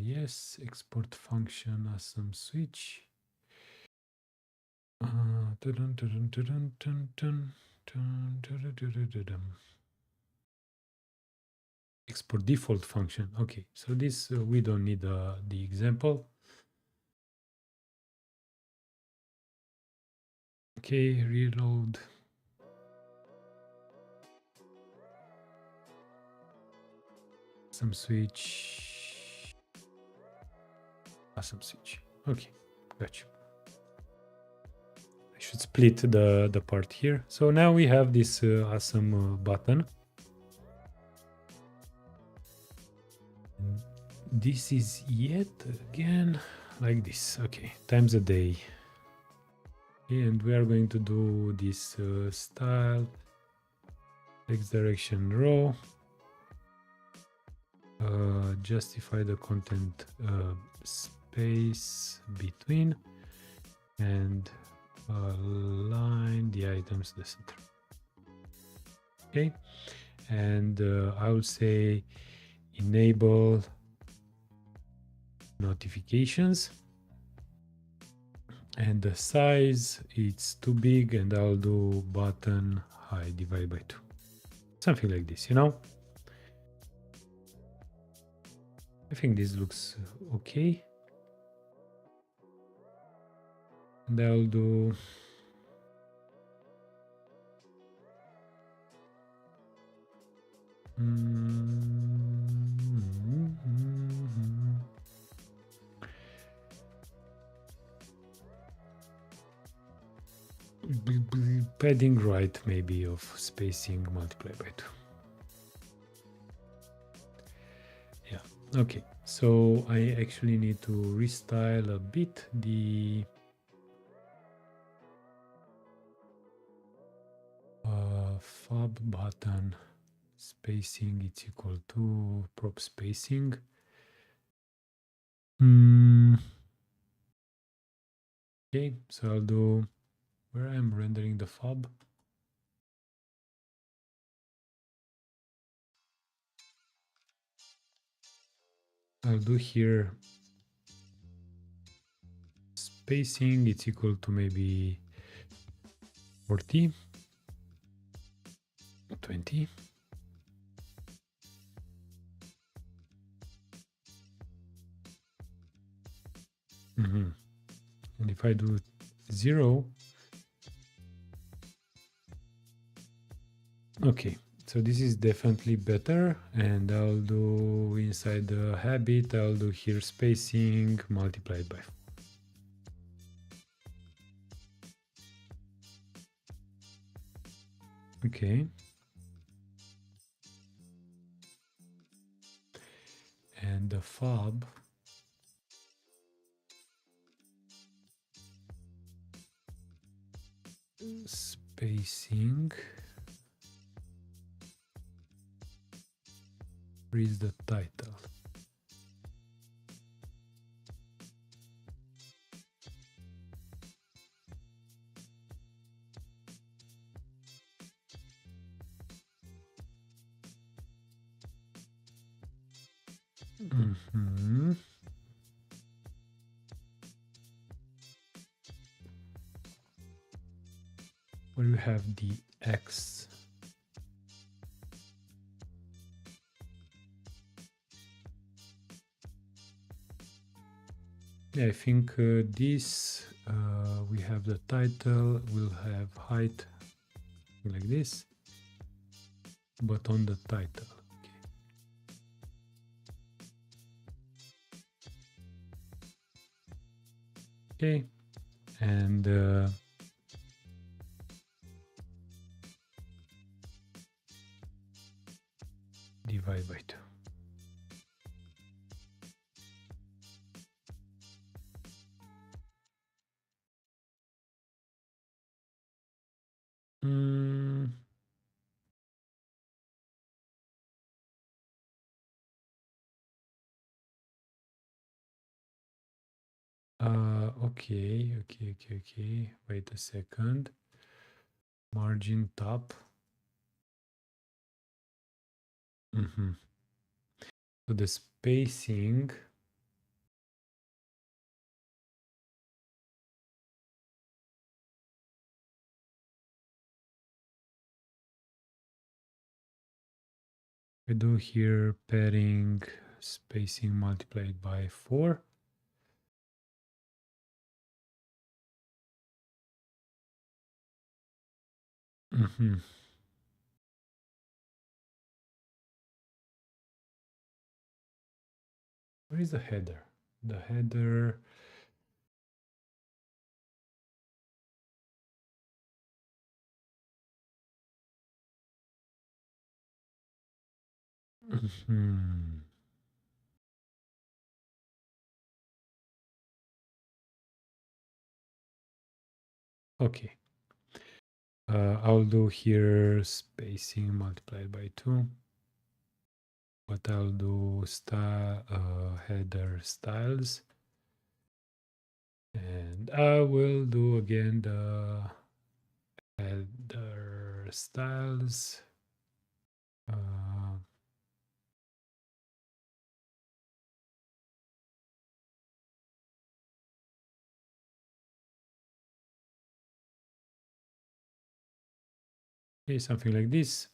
Yes, export function awesome switch. Export default function. Okay, so this we don't need the example. Okay, reload. Some switch. Awesome switch. Okay, gotcha. I should split the part here. So now we have this awesome button. And this is yet again like this. Okay, times a day. Okay, and we are going to do this style x direction row. Justify the content space between and align the items to the center. Okay, and I will say enable notifications, and the size it's too big, and I'll do button height divided by 2, something like this, you know. I think this looks okay. And I'll do Padding right maybe of spacing multiply by 2. Yeah, okay. So I actually need to restyle a bit the fob button spacing. It's equal to prop spacing. Okay, so I'll do where I'm rendering the fob. I'll do here spacing, it's equal to maybe 40, 20. And if I do 0, okay, so this is definitely better. And I'll do inside the habit, I'll do here spacing multiplied by 4. Okay. And the fob spacing, where is the title? Where you have the X. Yeah, I think this, we have the title, will have height like this, but on the title. Okay, and divide by 2. Okay. Wait a second. Margin top. So the spacing. I do here padding spacing multiplied by 4. Where is the header? The header. Okay. I'll do here spacing multiplied by 2. But I'll do header styles. And I will do again the header styles. Okay, something like this.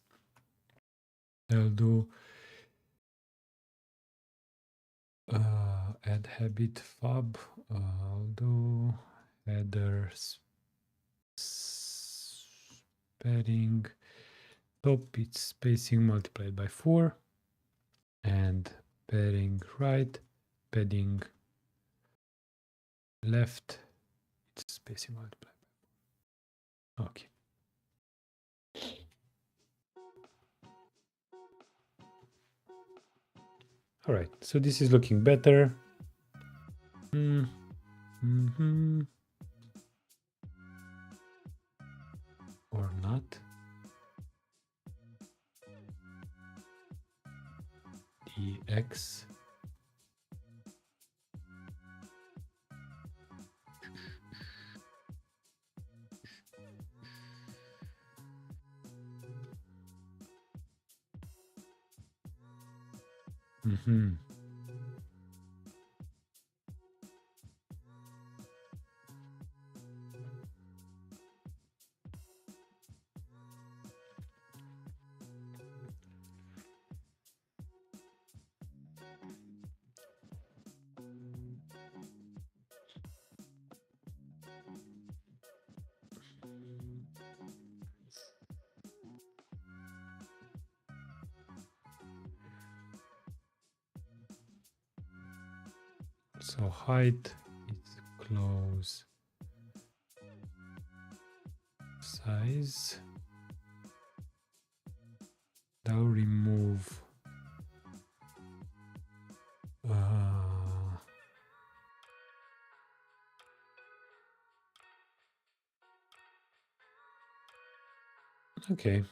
I'll do add habit fob. I'll do header padding top it's spacing multiplied by 4, and padding right, padding left, it's spacing multiplied by 4. Okay. All right, so this is looking better. Or not. Dx. So height is close size. Now remove okay.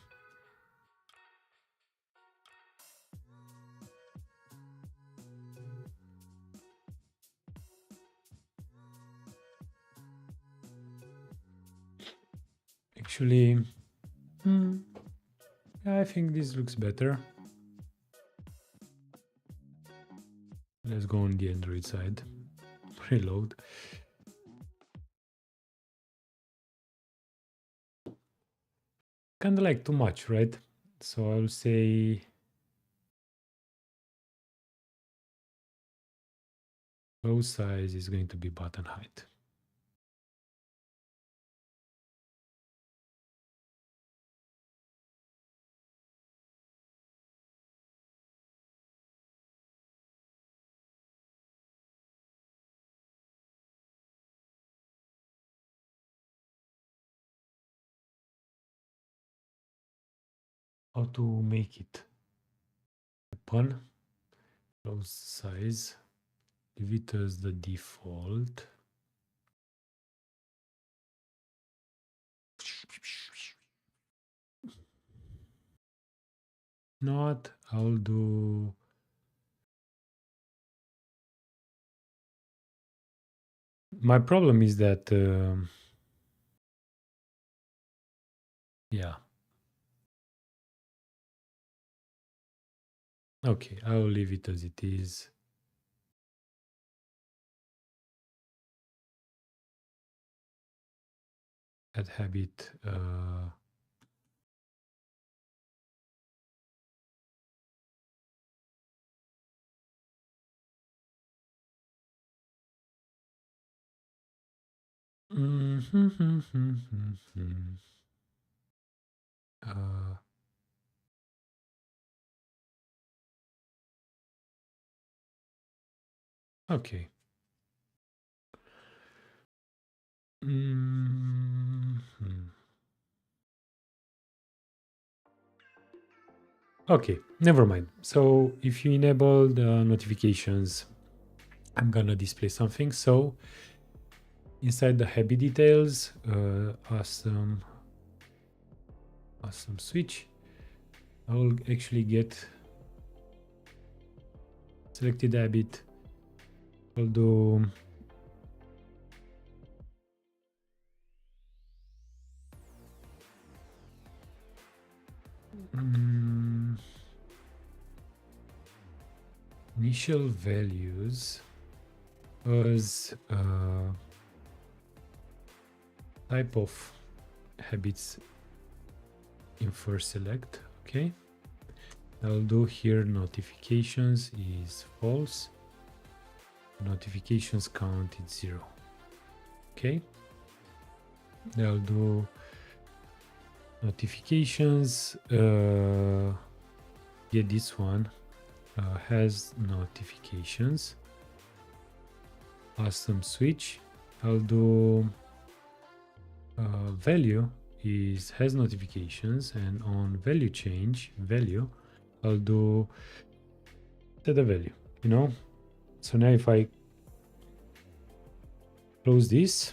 Actually, I think this looks better. Let's go on the Android side. Reload. Kind of like too much, right? So I'll say row size is going to be button height. How to make it? Upon row size, leave it as the default. Not, I'll do my problem is that yeah, okay, I'll leave it as it is. Add habit okay. Okay, never mind. So if you enable the notifications, I'm gonna display something. So inside the habit details, awesome switch, I will actually get selected habit. I'll do initial values as type of habits in first select. Okay, I'll do here notifications is false, notifications count is 0. Okay, I'll do Notifications. Yeah, this one has notifications. Awesome switch. I'll do value has notifications, and on value change value, I'll do set the value. So now if I close this,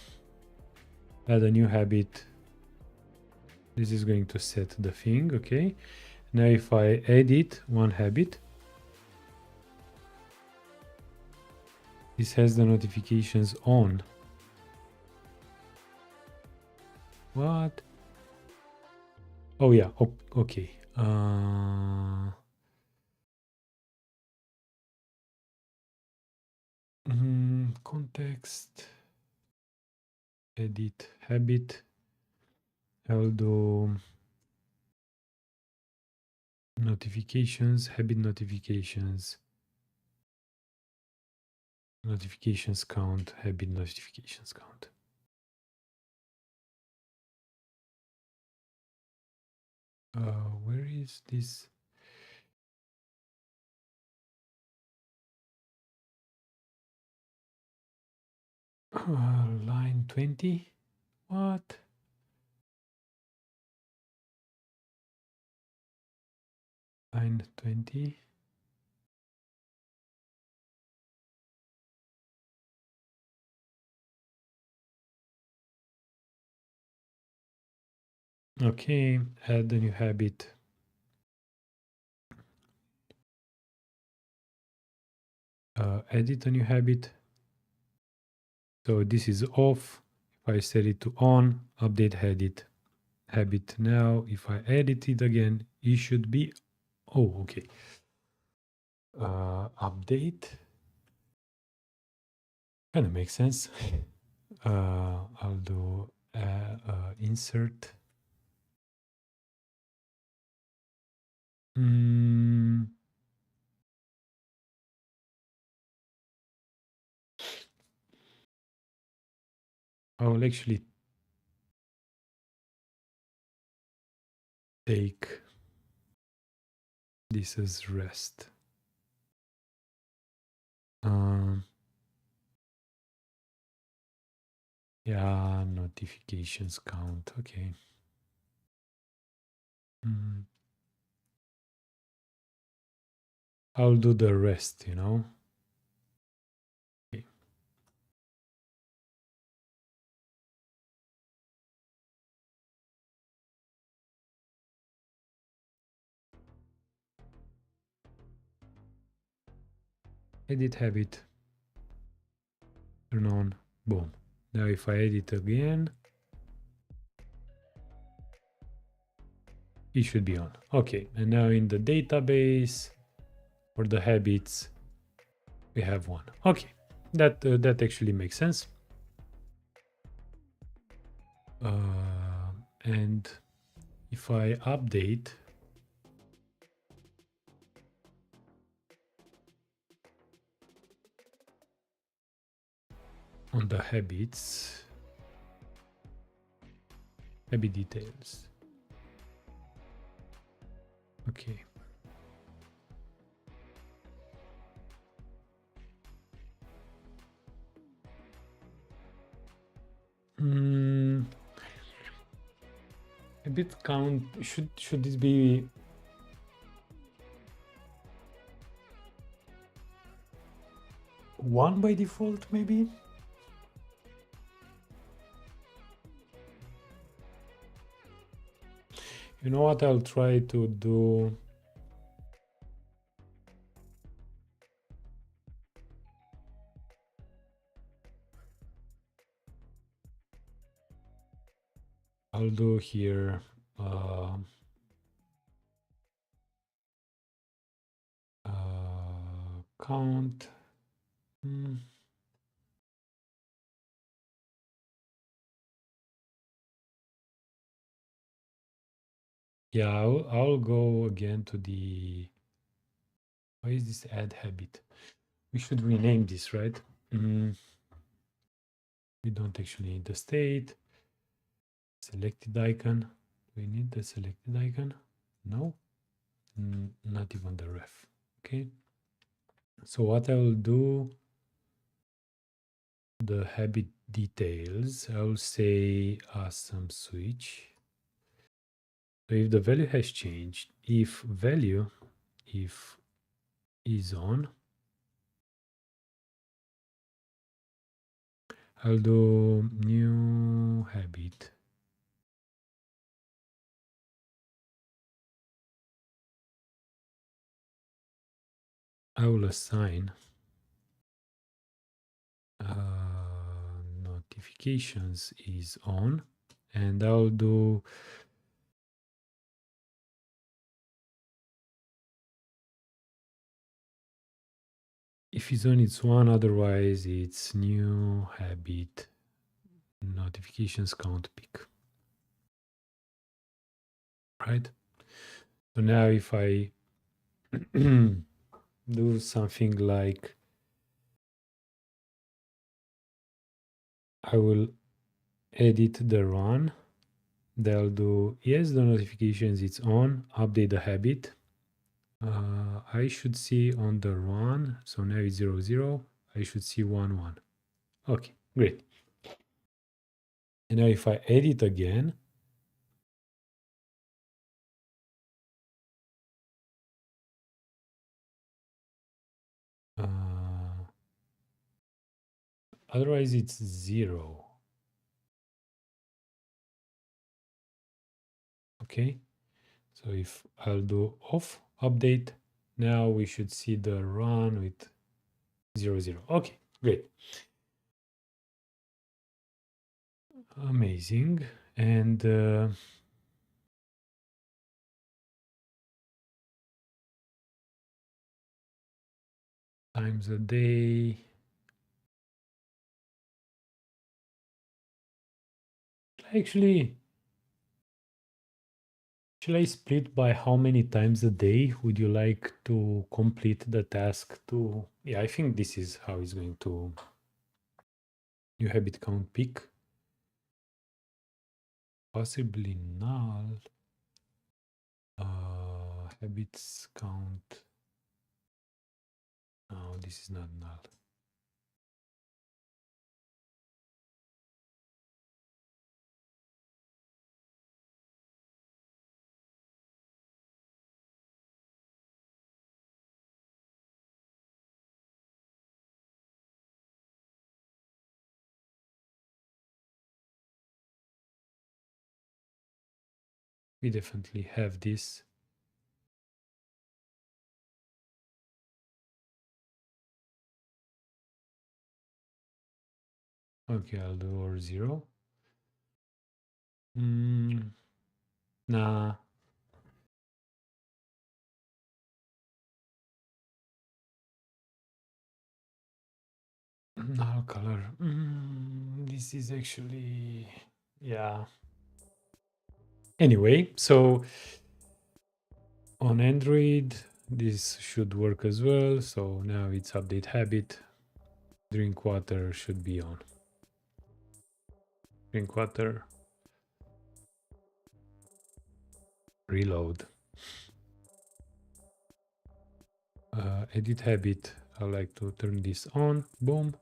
add a new habit, this is going to set the thing. Okay, now if I edit one habit, this has the notifications on. What? Oh yeah, okay. Context, edit habit. I'll do notifications, habit notifications, notifications count, habit notifications count. Where is this? Line 20. What? Line 20. Okay, add a new habit. Edit a new habit. So this is off. If I set it to on, update habit now. If I edit it again, it should be. Oh, okay. Update. Kind of makes sense. I'll do insert. I will actually take this as rest. Yeah, notifications count. Okay. I'll do the rest, Okay. Edit habit. Turn on. Boom. Now if I edit again, it should be on. Okay. And now in the database for the habits, we have one. Okay. That actually makes sense. And if I update on the habits, habit details. Okay. Habit count, should this be one by default, maybe? You know what I'll try to do? I'll do here count. Yeah, I'll go again to the. Why is this add habit? We should rename this, right? We don't actually need the state. Selected icon. we need the selected icon? No, not even the ref. Okay. So what I will do, the habit details, I will say some switch. So if the value has changed, if is on, I'll do new habit. I will assign notifications is on, and I'll do if it's on, it's one, otherwise it's new habit notifications count peak. Right? So now if I do something like I will edit the run, they'll do yes, the notifications it's on, update the habit. I should see on the run, so now it's 0, 0, I should see 1, 1. Okay, great. And now if I edit again, otherwise it's 0. Okay, so if I'll do off update, now we should see the run with 0, 0. Okay, great. Amazing. And times a day. Actually, shall I split by how many times a day would you like to complete the task to? Yeah, I think this is how it's going to new habit count peak. Possibly null. Habits count. No, this is not null. We definitely have this. Okay, I'll do or 0. Nah. Null color. This is actually, yeah. Anyway, so on Android, this should work as well. So now it's update habit. Drink water should be on. Drink water. Reload. Edit habit. I like to turn this on. Boom.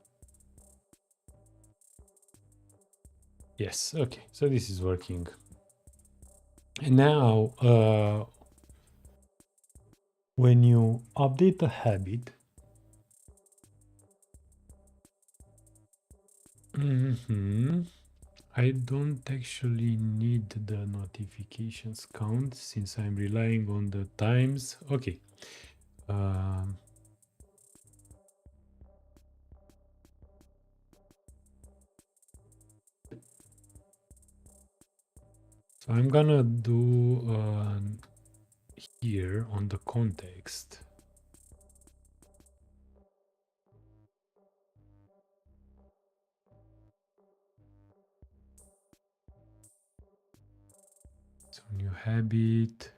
Yes. Okay. So this is working. And now, when you update a habit, I don't actually need the notifications count since I'm relying on the times. Okay. So I'm gonna do here on the context. So new habit,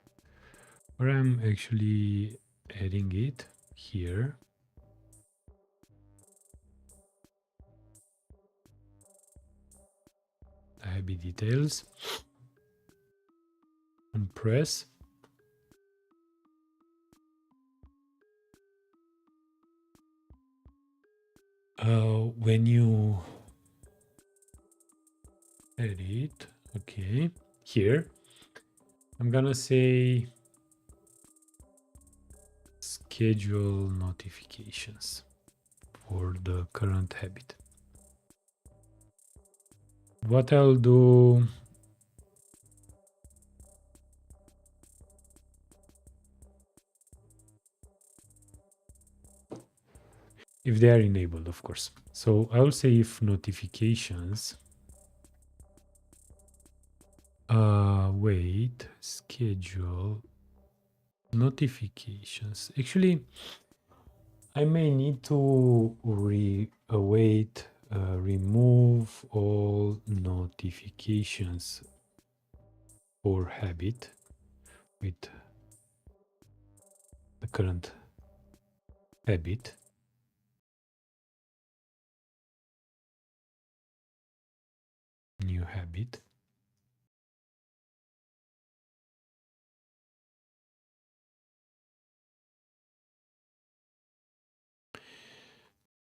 where I'm actually adding it here. The habit details. and press. When you edit, okay, here, I'm gonna say schedule notifications for the current habit. What I'll do, if they are enabled, of course. So I'll say if notifications, wait, schedule notifications. Actually, I may need to remove all notifications for habit with the current habit. New habit.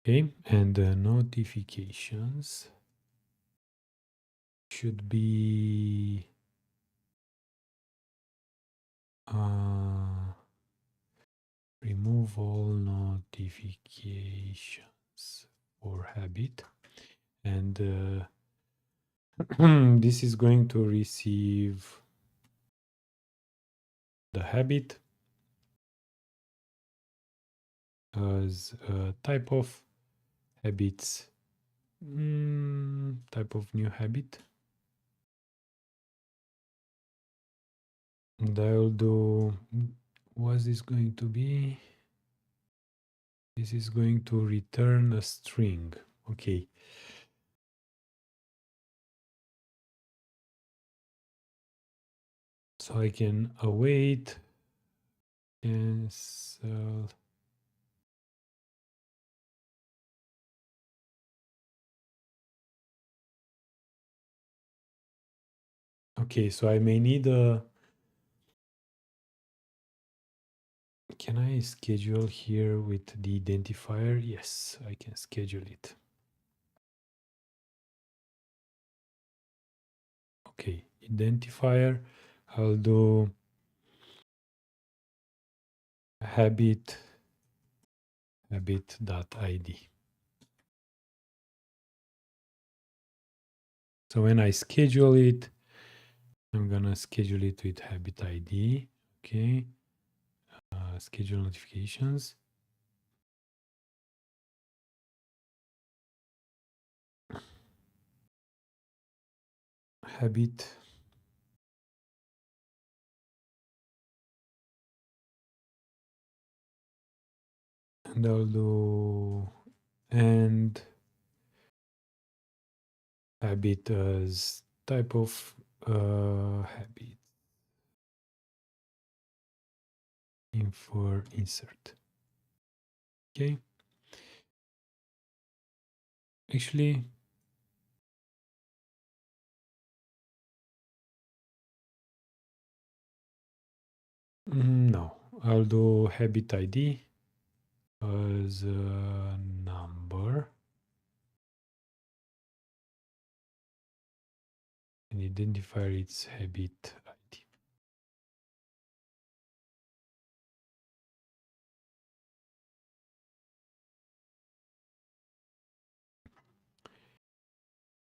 Okay, and the notifications should be remove all notifications for habit, and this is going to receive the habit as a type of habits, type of new habit. And I'll do, what's this going to be? This is going to return a string. Okay. So I can await, cancel. Okay, so I may need a, can I schedule here with the identifier? Yes, I can schedule it. Okay, identifier, I'll do habit.id. So when I schedule it, I'm gonna schedule it with habit ID. Okay, schedule notifications. Habit. And I'll do and habit as type of habit. For insert. Okay. Actually, no. I'll do habit ID as a number and identifier its habit ID.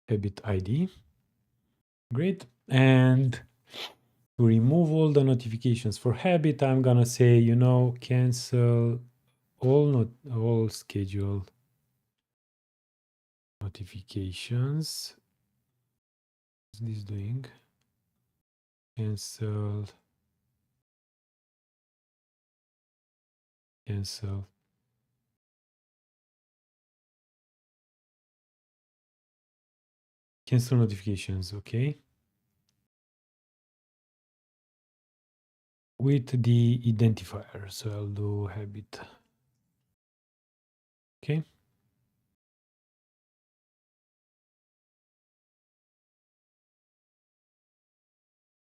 Habit ID. Great. And to remove all the notifications for habit, I'm gonna say, cancel all schedule notifications. What's this doing? Cancel notifications. Okay. With the identifier. So I'll do habit. Okay.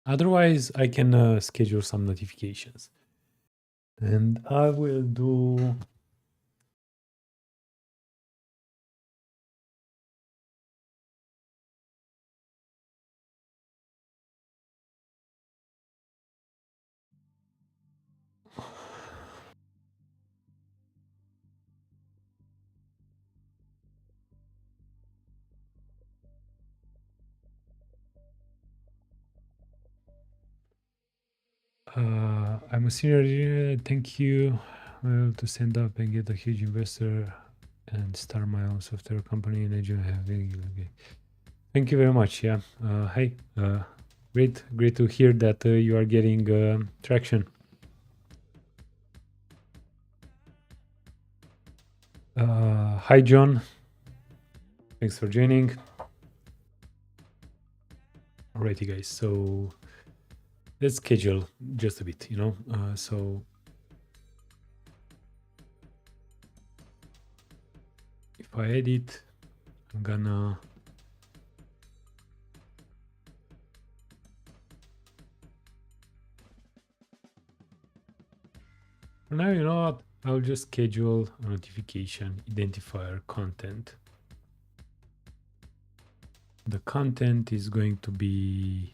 Otherwise, I can schedule some notifications. And I will do I'm a senior engineer. Thank you. Well, to stand up and get a huge investor and start my own software company in Nigeria. Okay. Thank you very much. Yeah. Hey, great to hear that you are getting traction. Hi, John. Thanks for joining. Alrighty, guys. So let's schedule just a bit, so if I edit, I'm gonna for now, you know what, I'll just schedule a notification identifier content. The content is going to be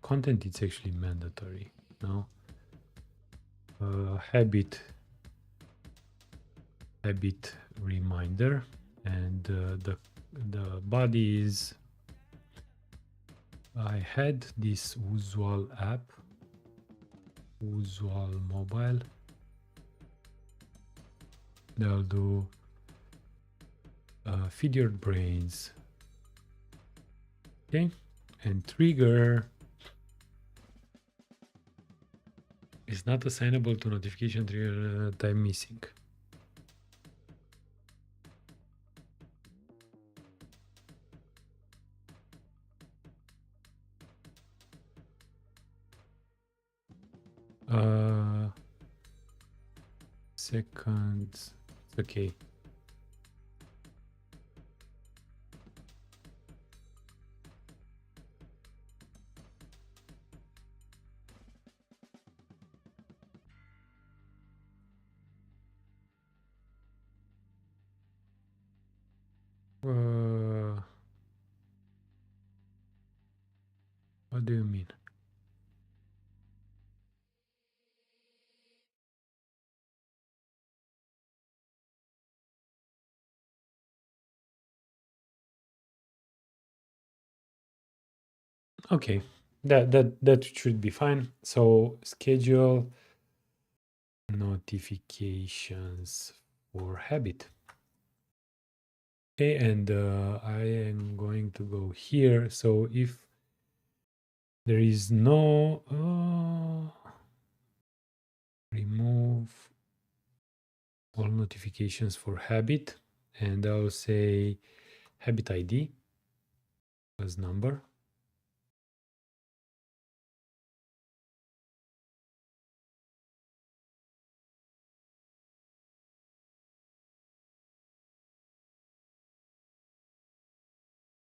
content. It's actually mandatory. No, habit reminder, and the body is I had this usual app, usual mobile. They'll do feed your brains. Okay, and trigger is not assignable to notification trigger time missing. Seconds. Okay. What do you mean? Okay, that should be fine. So schedule notifications for habit. Okay, and I am going to go here. So if there is no remove all notifications for habit, and I'll say habit ID as number.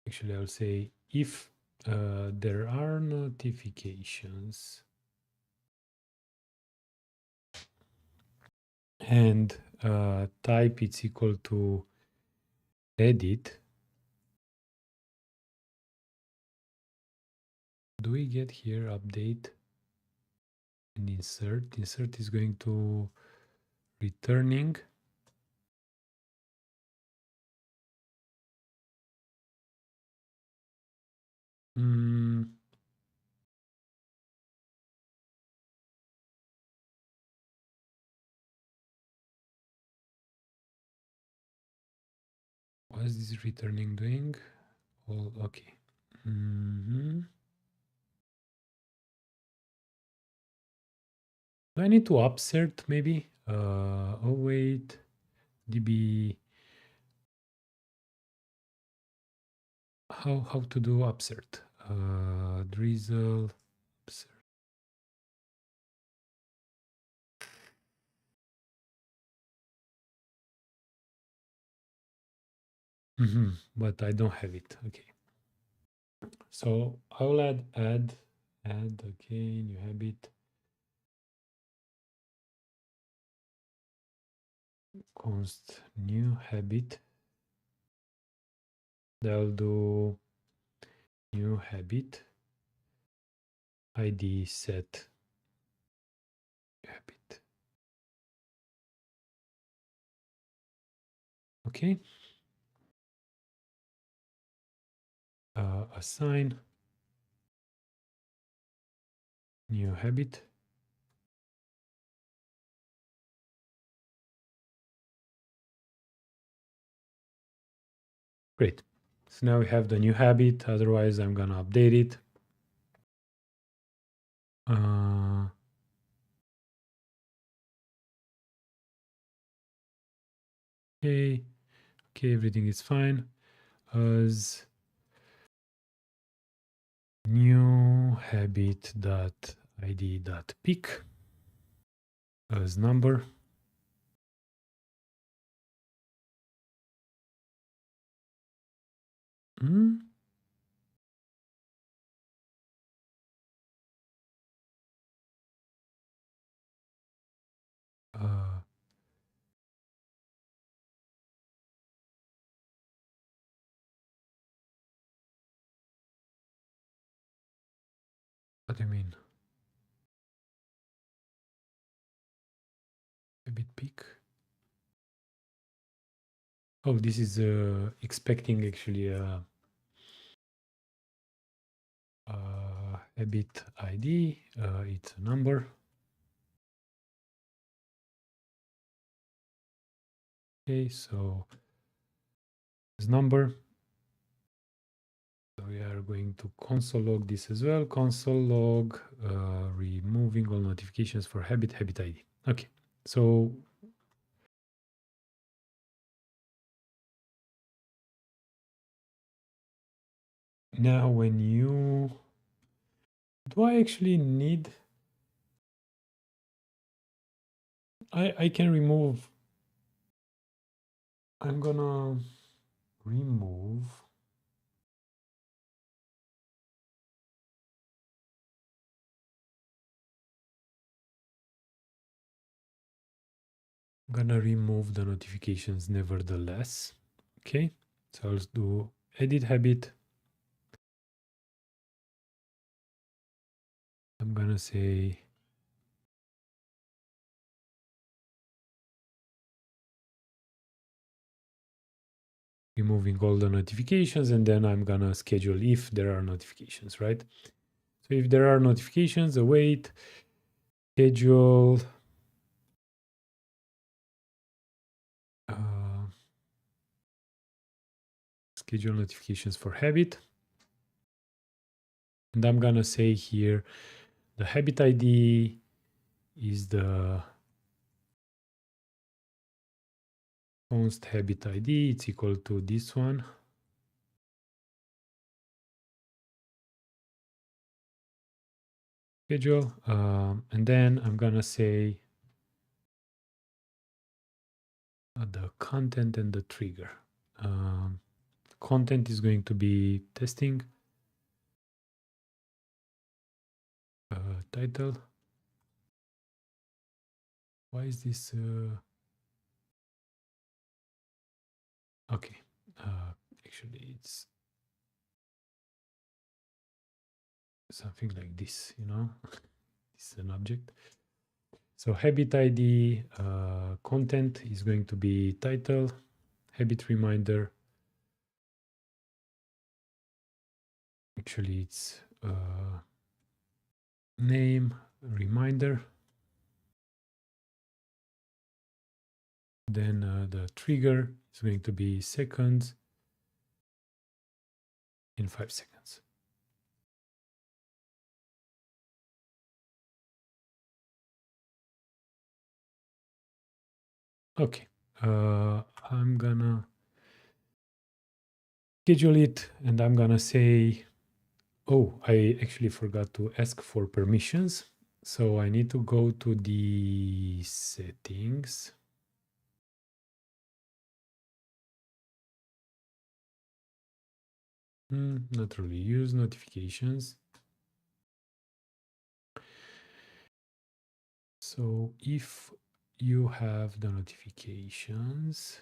Actually, I'll say if there are notifications and type it's equal to edit. Do we get here update and insert? Insert is going to returning. What is this returning doing? Oh, okay. Do I need to upsert maybe? Oh wait, db. How to do upsert? Drizzle upsert. But I don't have it. Okay. So I will add, okay, new habit, const new habit. They'll do new habit, ID set habit. Okay. Assign new habit. Great. So now we have the new habit. Otherwise, I'm gonna update it. Okay. Okay, everything is fine. As new habit dot id dot pick as number. What do you mean? Habit pick. Oh, this is expecting actually a habit ID. It's a number. Okay, so this number. So we are going to console log this as well. Console log removing all notifications for habit ID. Okay, so now when you do I actually need I can remove. I'm gonna remove the notifications nevertheless. Okay, so I'll do edit habit. I'm gonna say removing all the notifications, and then I'm gonna schedule if there are notifications, right? So if there are notifications, await, schedule, schedule notifications for habit. And I'm gonna say here, the habit ID is the const habit ID. It's equal to this one. Schedule, and then I'm gonna say the content and the trigger. Content is going to be testing, title. Why is this? Okay, actually it's something like this, you know. This is an object. So habit ID content is going to be title, habit reminder. Actually, it's name reminder. Then the trigger is going to be seconds in 5 seconds. Okay, I'm gonna schedule it, and I'm gonna say, oh, I actually forgot to ask for permissions. So I need to go to the settings. Not really. Use notifications. So if you have the notifications,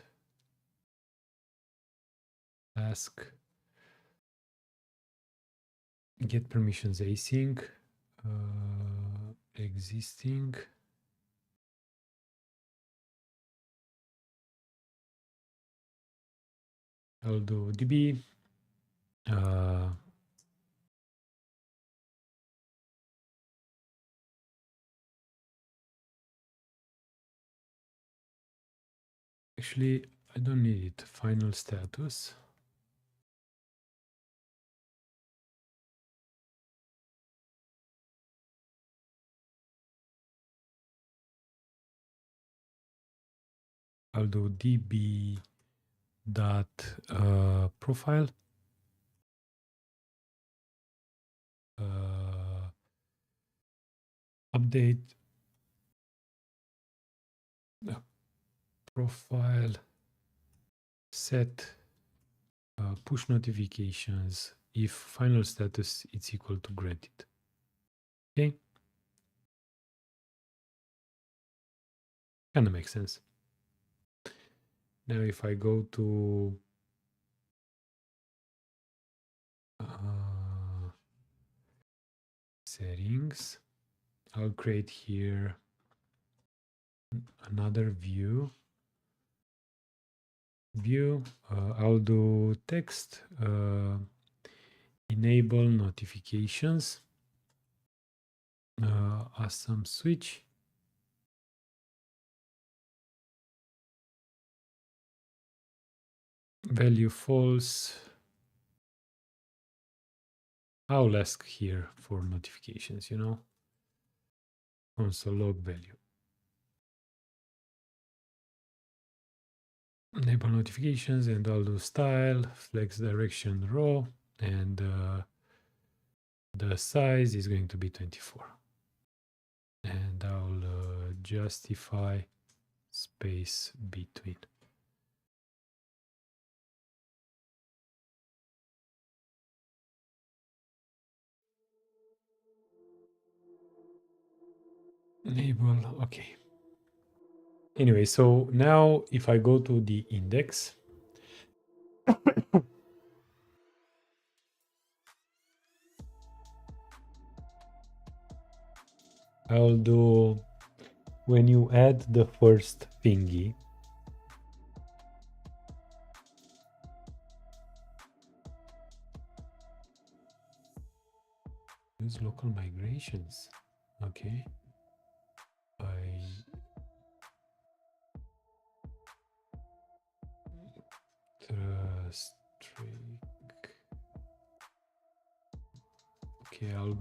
ask get permissions async, existing. I'll do db. Actually, I don't need it. Final status. I'll do db dot profile. Update profile set push notifications if final status is equal to granted. Okay, kind of makes sense. Now if I go to settings, I'll create here another view. I'll do text, enable notifications, awesome switch. Value false. I'll ask here for notifications, you know, console log value. Enable notifications, and I'll do style, flex direction raw, and the size is going to be 24. And I'll justify space between. Enable, okay. Anyway, so now if I go to the index, I'll do, when you add the first thingy, use local migrations. Okay. Okay, I'll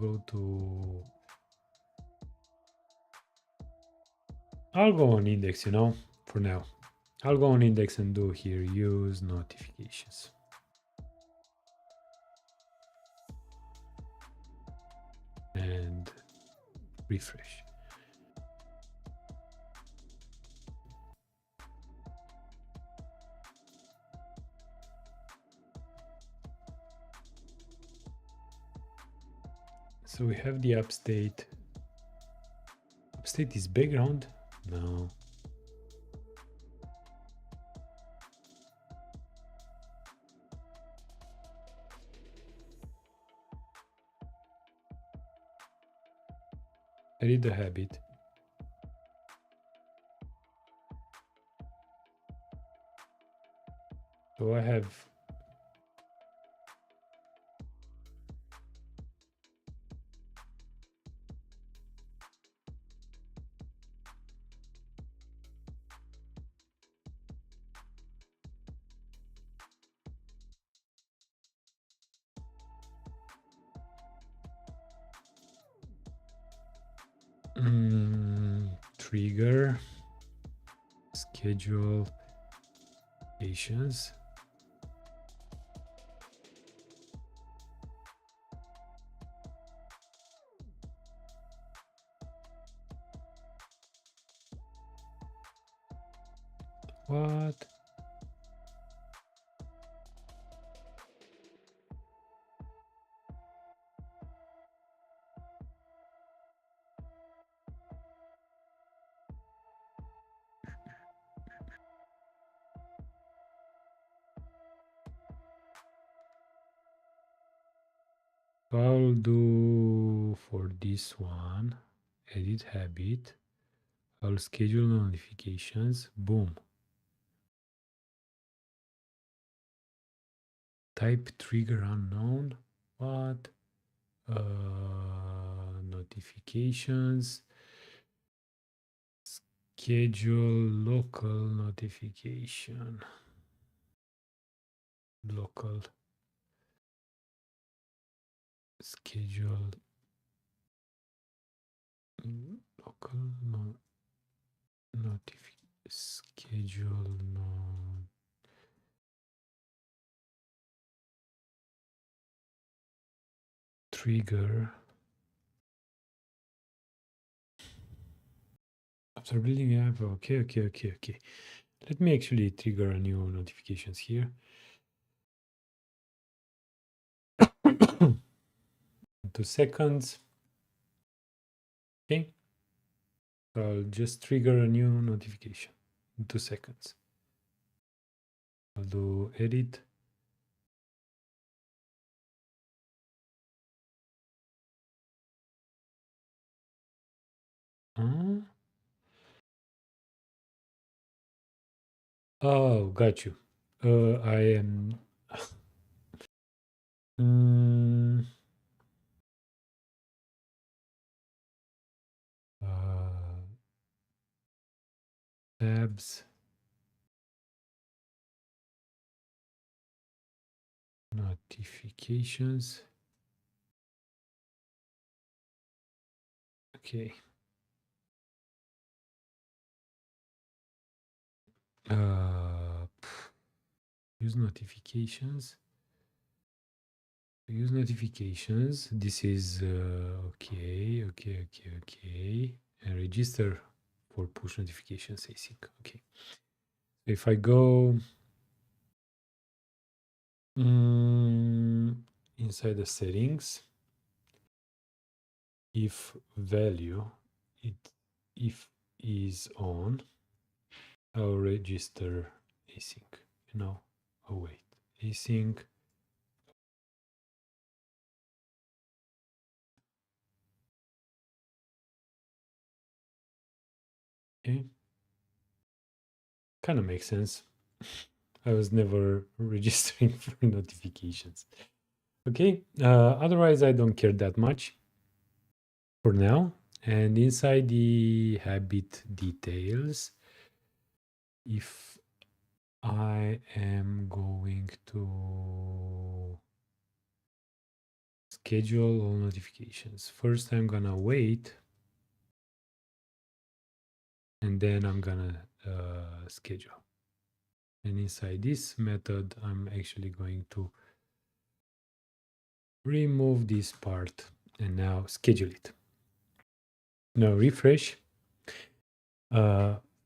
go on index, you know, for now. I'll go on index and do here use notifications. And refresh. So we have the upstate. Upstate is background? No. I did the habit. So I have trigger, schedule, patience. What? So I'll do for this one, edit habit. I'll schedule notifications. Boom. Type trigger unknown. What? Notifications. Schedule local notification. Local. Schedule. Local schedule trigger. After building app, okay. Let me actually trigger a new notifications here. 2 seconds. Okay. I'll just trigger a new notification in 2 seconds. I'll do edit. Oh, got you. I am. Tabs. Notifications. Okay. Use notifications. Use notifications. This is okay. And register for push notifications async. Okay. If I go inside the settings, if value if is on, I'll register async. Oh wait, async. Okay, kind of makes sense. I was never registering for notifications. Okay, otherwise I don't care that much for now. And inside the habit details, if I am going to schedule all notifications, first I'm gonna wait, and then I'm gonna schedule. And inside this method, I'm actually going to remove this part and now schedule it. Now refresh.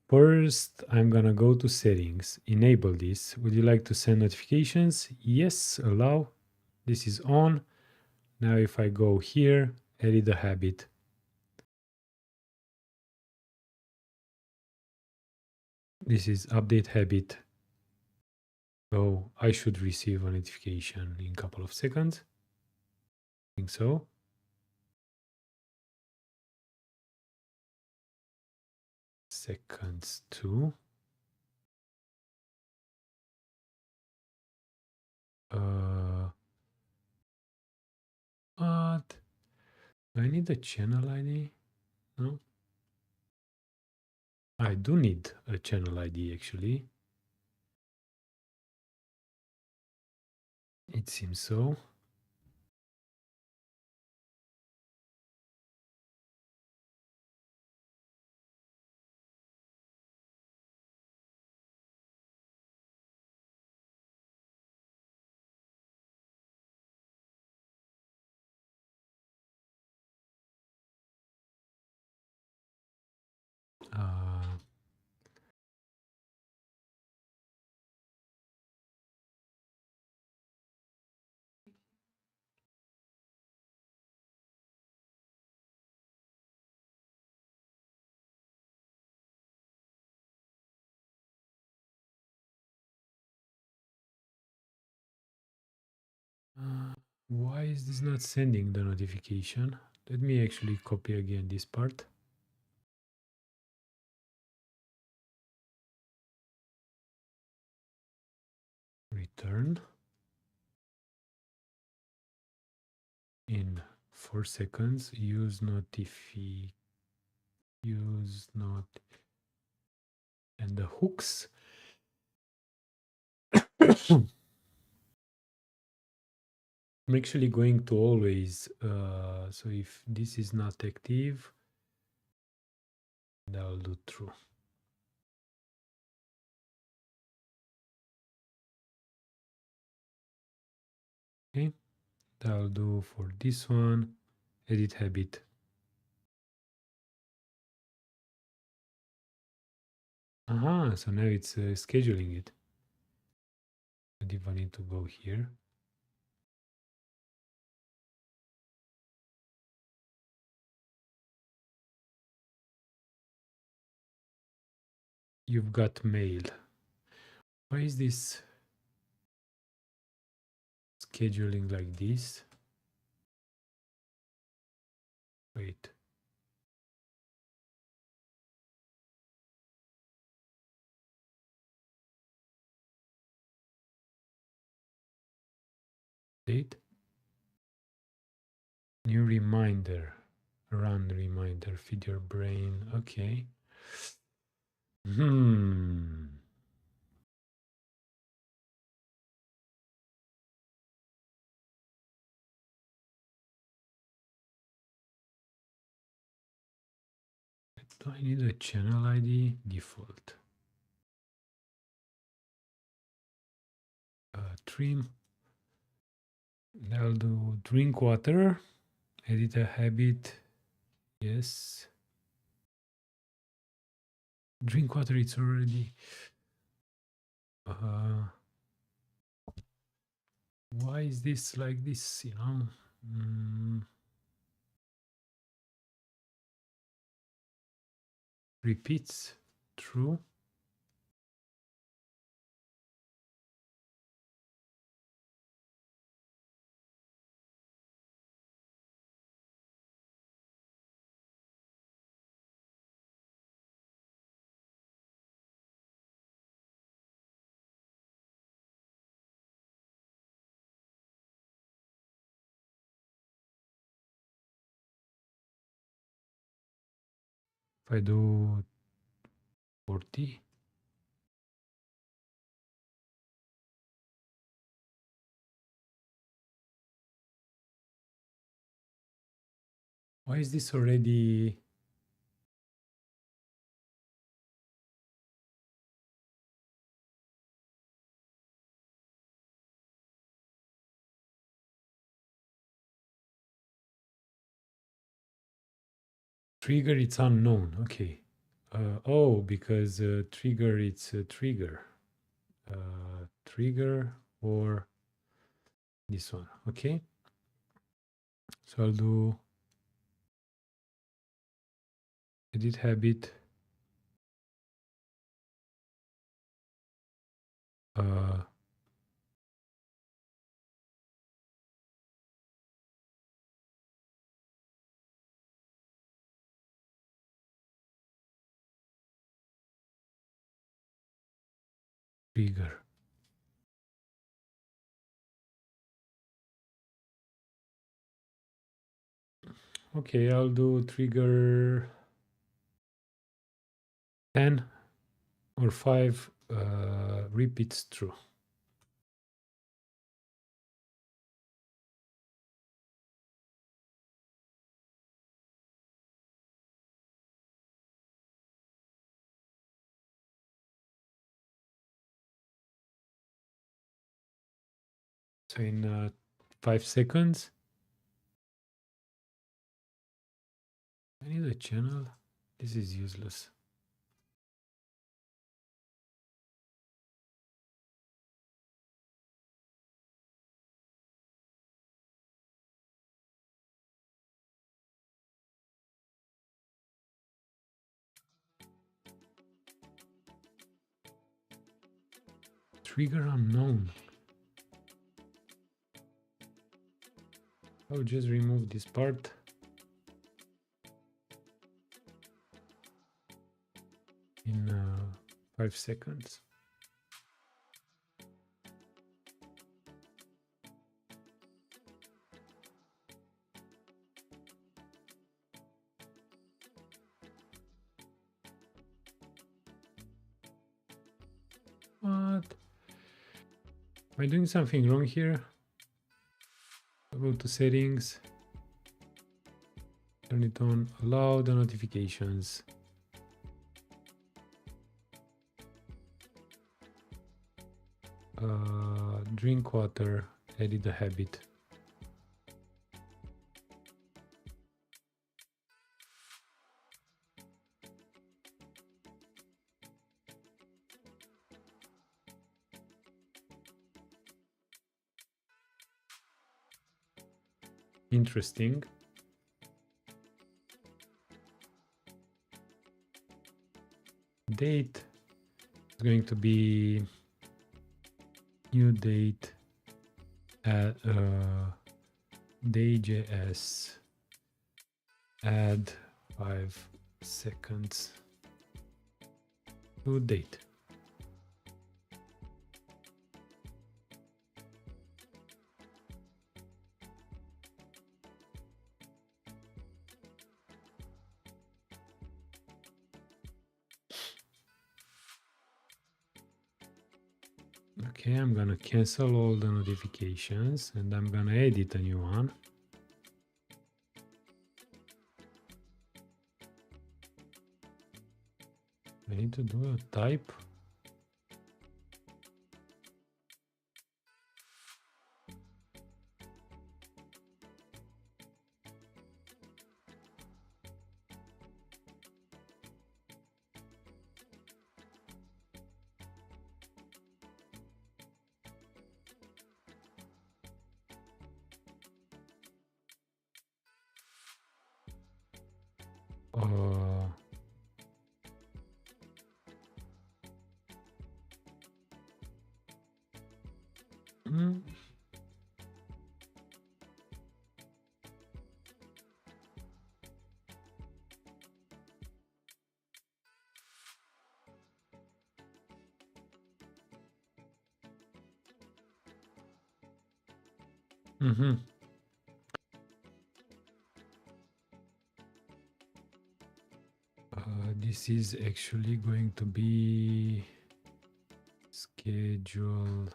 First, I'm gonna go to settings, enable this. Would you like to send notifications? Yes, allow. This is on. Now if I go here, edit the habit. This is update habit. So I should receive a notification in a couple of seconds. I think so. Seconds 2. What? Do I need a channel ID? No. I do need a channel ID actually. It seems so. Uh, Why is this not sending the notification? Let me actually copy again this part. Return in 4 seconds. Use not and the hooks. I'm actually going to always, so if this is not active, I'll do true. Okay, I'll do for this one, edit habit. Aha, so now it's scheduling it. I even need to go here. You've got mail. Why is this scheduling like this? Wait. Date. New reminder. Run reminder. Feed your brain. Okay. Do I need a channel ID? Default. Trim. I'll do drink water. Edit a habit. Yes. Drink water, it's already. Why is this like this, you know? Repeats. True. If I do 40. Why is this already? Trigger, it's unknown. Okay. Oh, because trigger, it's a trigger. Trigger or this one. Okay. So I'll do edit habit. Trigger. Okay, I'll do trigger 10 or 5 repeats true. So in 5 seconds, I need a channel. This is useless. Trigger unknown. I'll just remove this part. In 5 seconds. What? Am I doing something wrong here? Go to settings, turn it on, allow the notifications. Drink water, edit the habit. Interesting. Date is going to be new date at day.js add 5 seconds to date. Okay, I'm gonna cancel all the notifications and I'm gonna edit a new one. I need to do a type. Mm. Mm-hmm. This is actually going to be schedule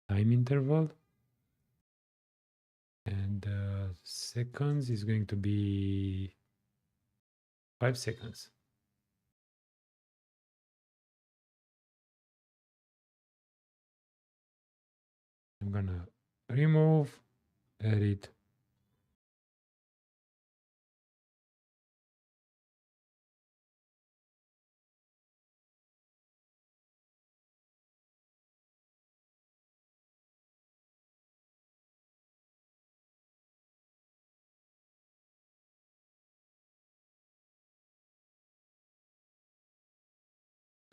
time interval, and seconds is going to be 5 seconds. I'm gonna remove, edit.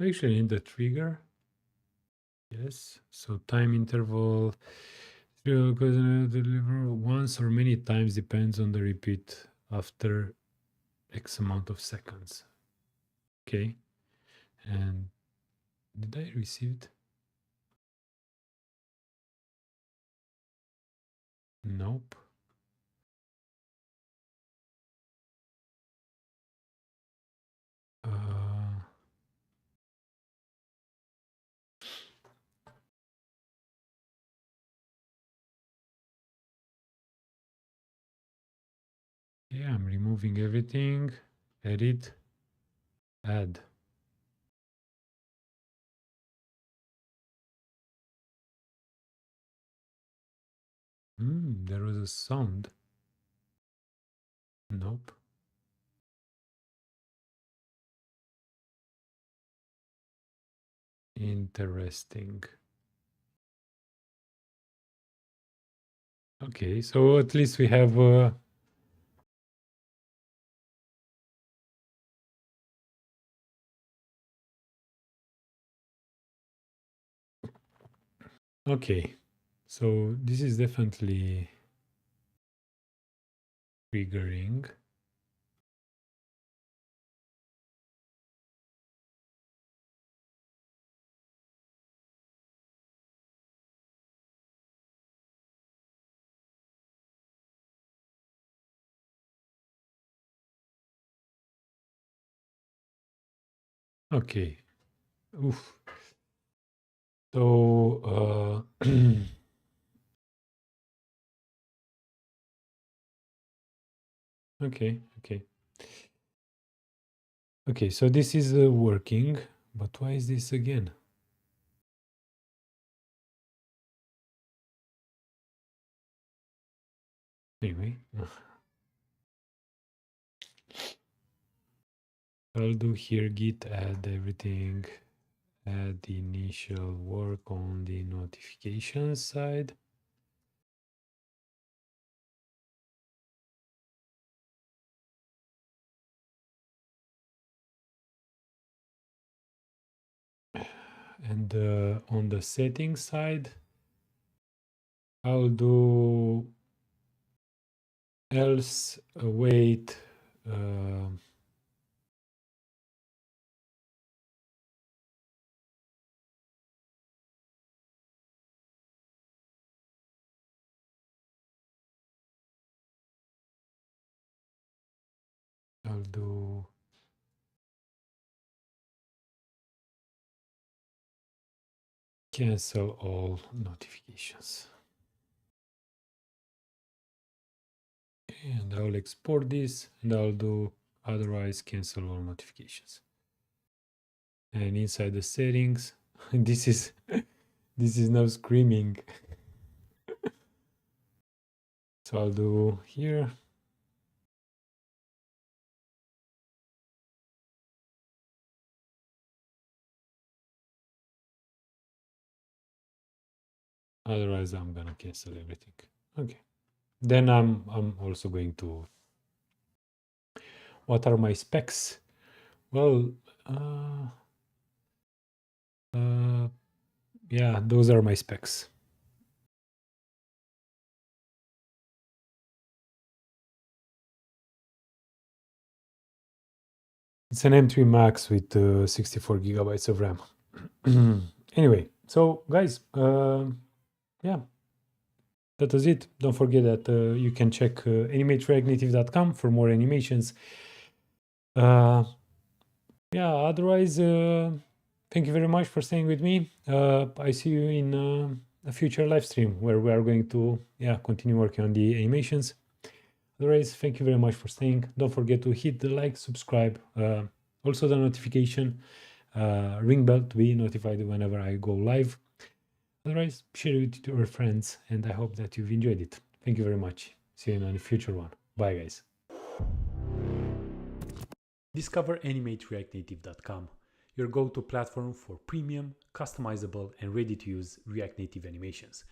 Actually, in the trigger. Yes, so time interval deliver once or many times depends on the repeat after X amount of seconds. Okay, and did I receive it? Nope. Yeah, I'm removing everything. Edit, add. There was a sound. Nope. Interesting. Okay, so at least we have okay, So this is definitely triggering. Okay. Oof. So okay, okay. Okay, so this is working, but why is this again? Anyway, I'll do here git add everything, add the initial work on the notification side. And on the settings side, I'll do else await I'll do cancel all notifications. And I'll export this and I'll do otherwise cancel all notifications. And inside the settings, this is now screaming. So I'll do here. Otherwise I'm gonna cancel everything. Okay. Then I'm also going to, what are my specs? Well, yeah, those are my specs. It's an M3 Max with 64 gigabytes of RAM. Anyway, so guys, yeah, that was it. Don't forget that you can check animatereactnative.com for more animations. Yeah, otherwise, thank you very much for staying with me. I see you in a future live stream where we are going to continue working on the animations. Otherwise, thank you very much for staying. Don't forget to hit the like, subscribe, also the notification ring bell to be notified whenever I go live. Otherwise, share it with your friends, and I hope that you've enjoyed it. Thank you very much. See you in a future one. Bye, guys. Discover animatereactnative.com, your go-to platform for premium, customizable, and ready-to-use React Native animations.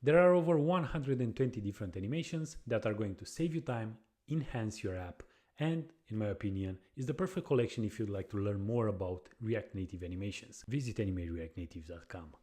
There are over 120 different animations that are going to save you time, enhance your app, and, in my opinion, is the perfect collection if you'd like to learn more about React Native animations. Visit animatereactnative.com.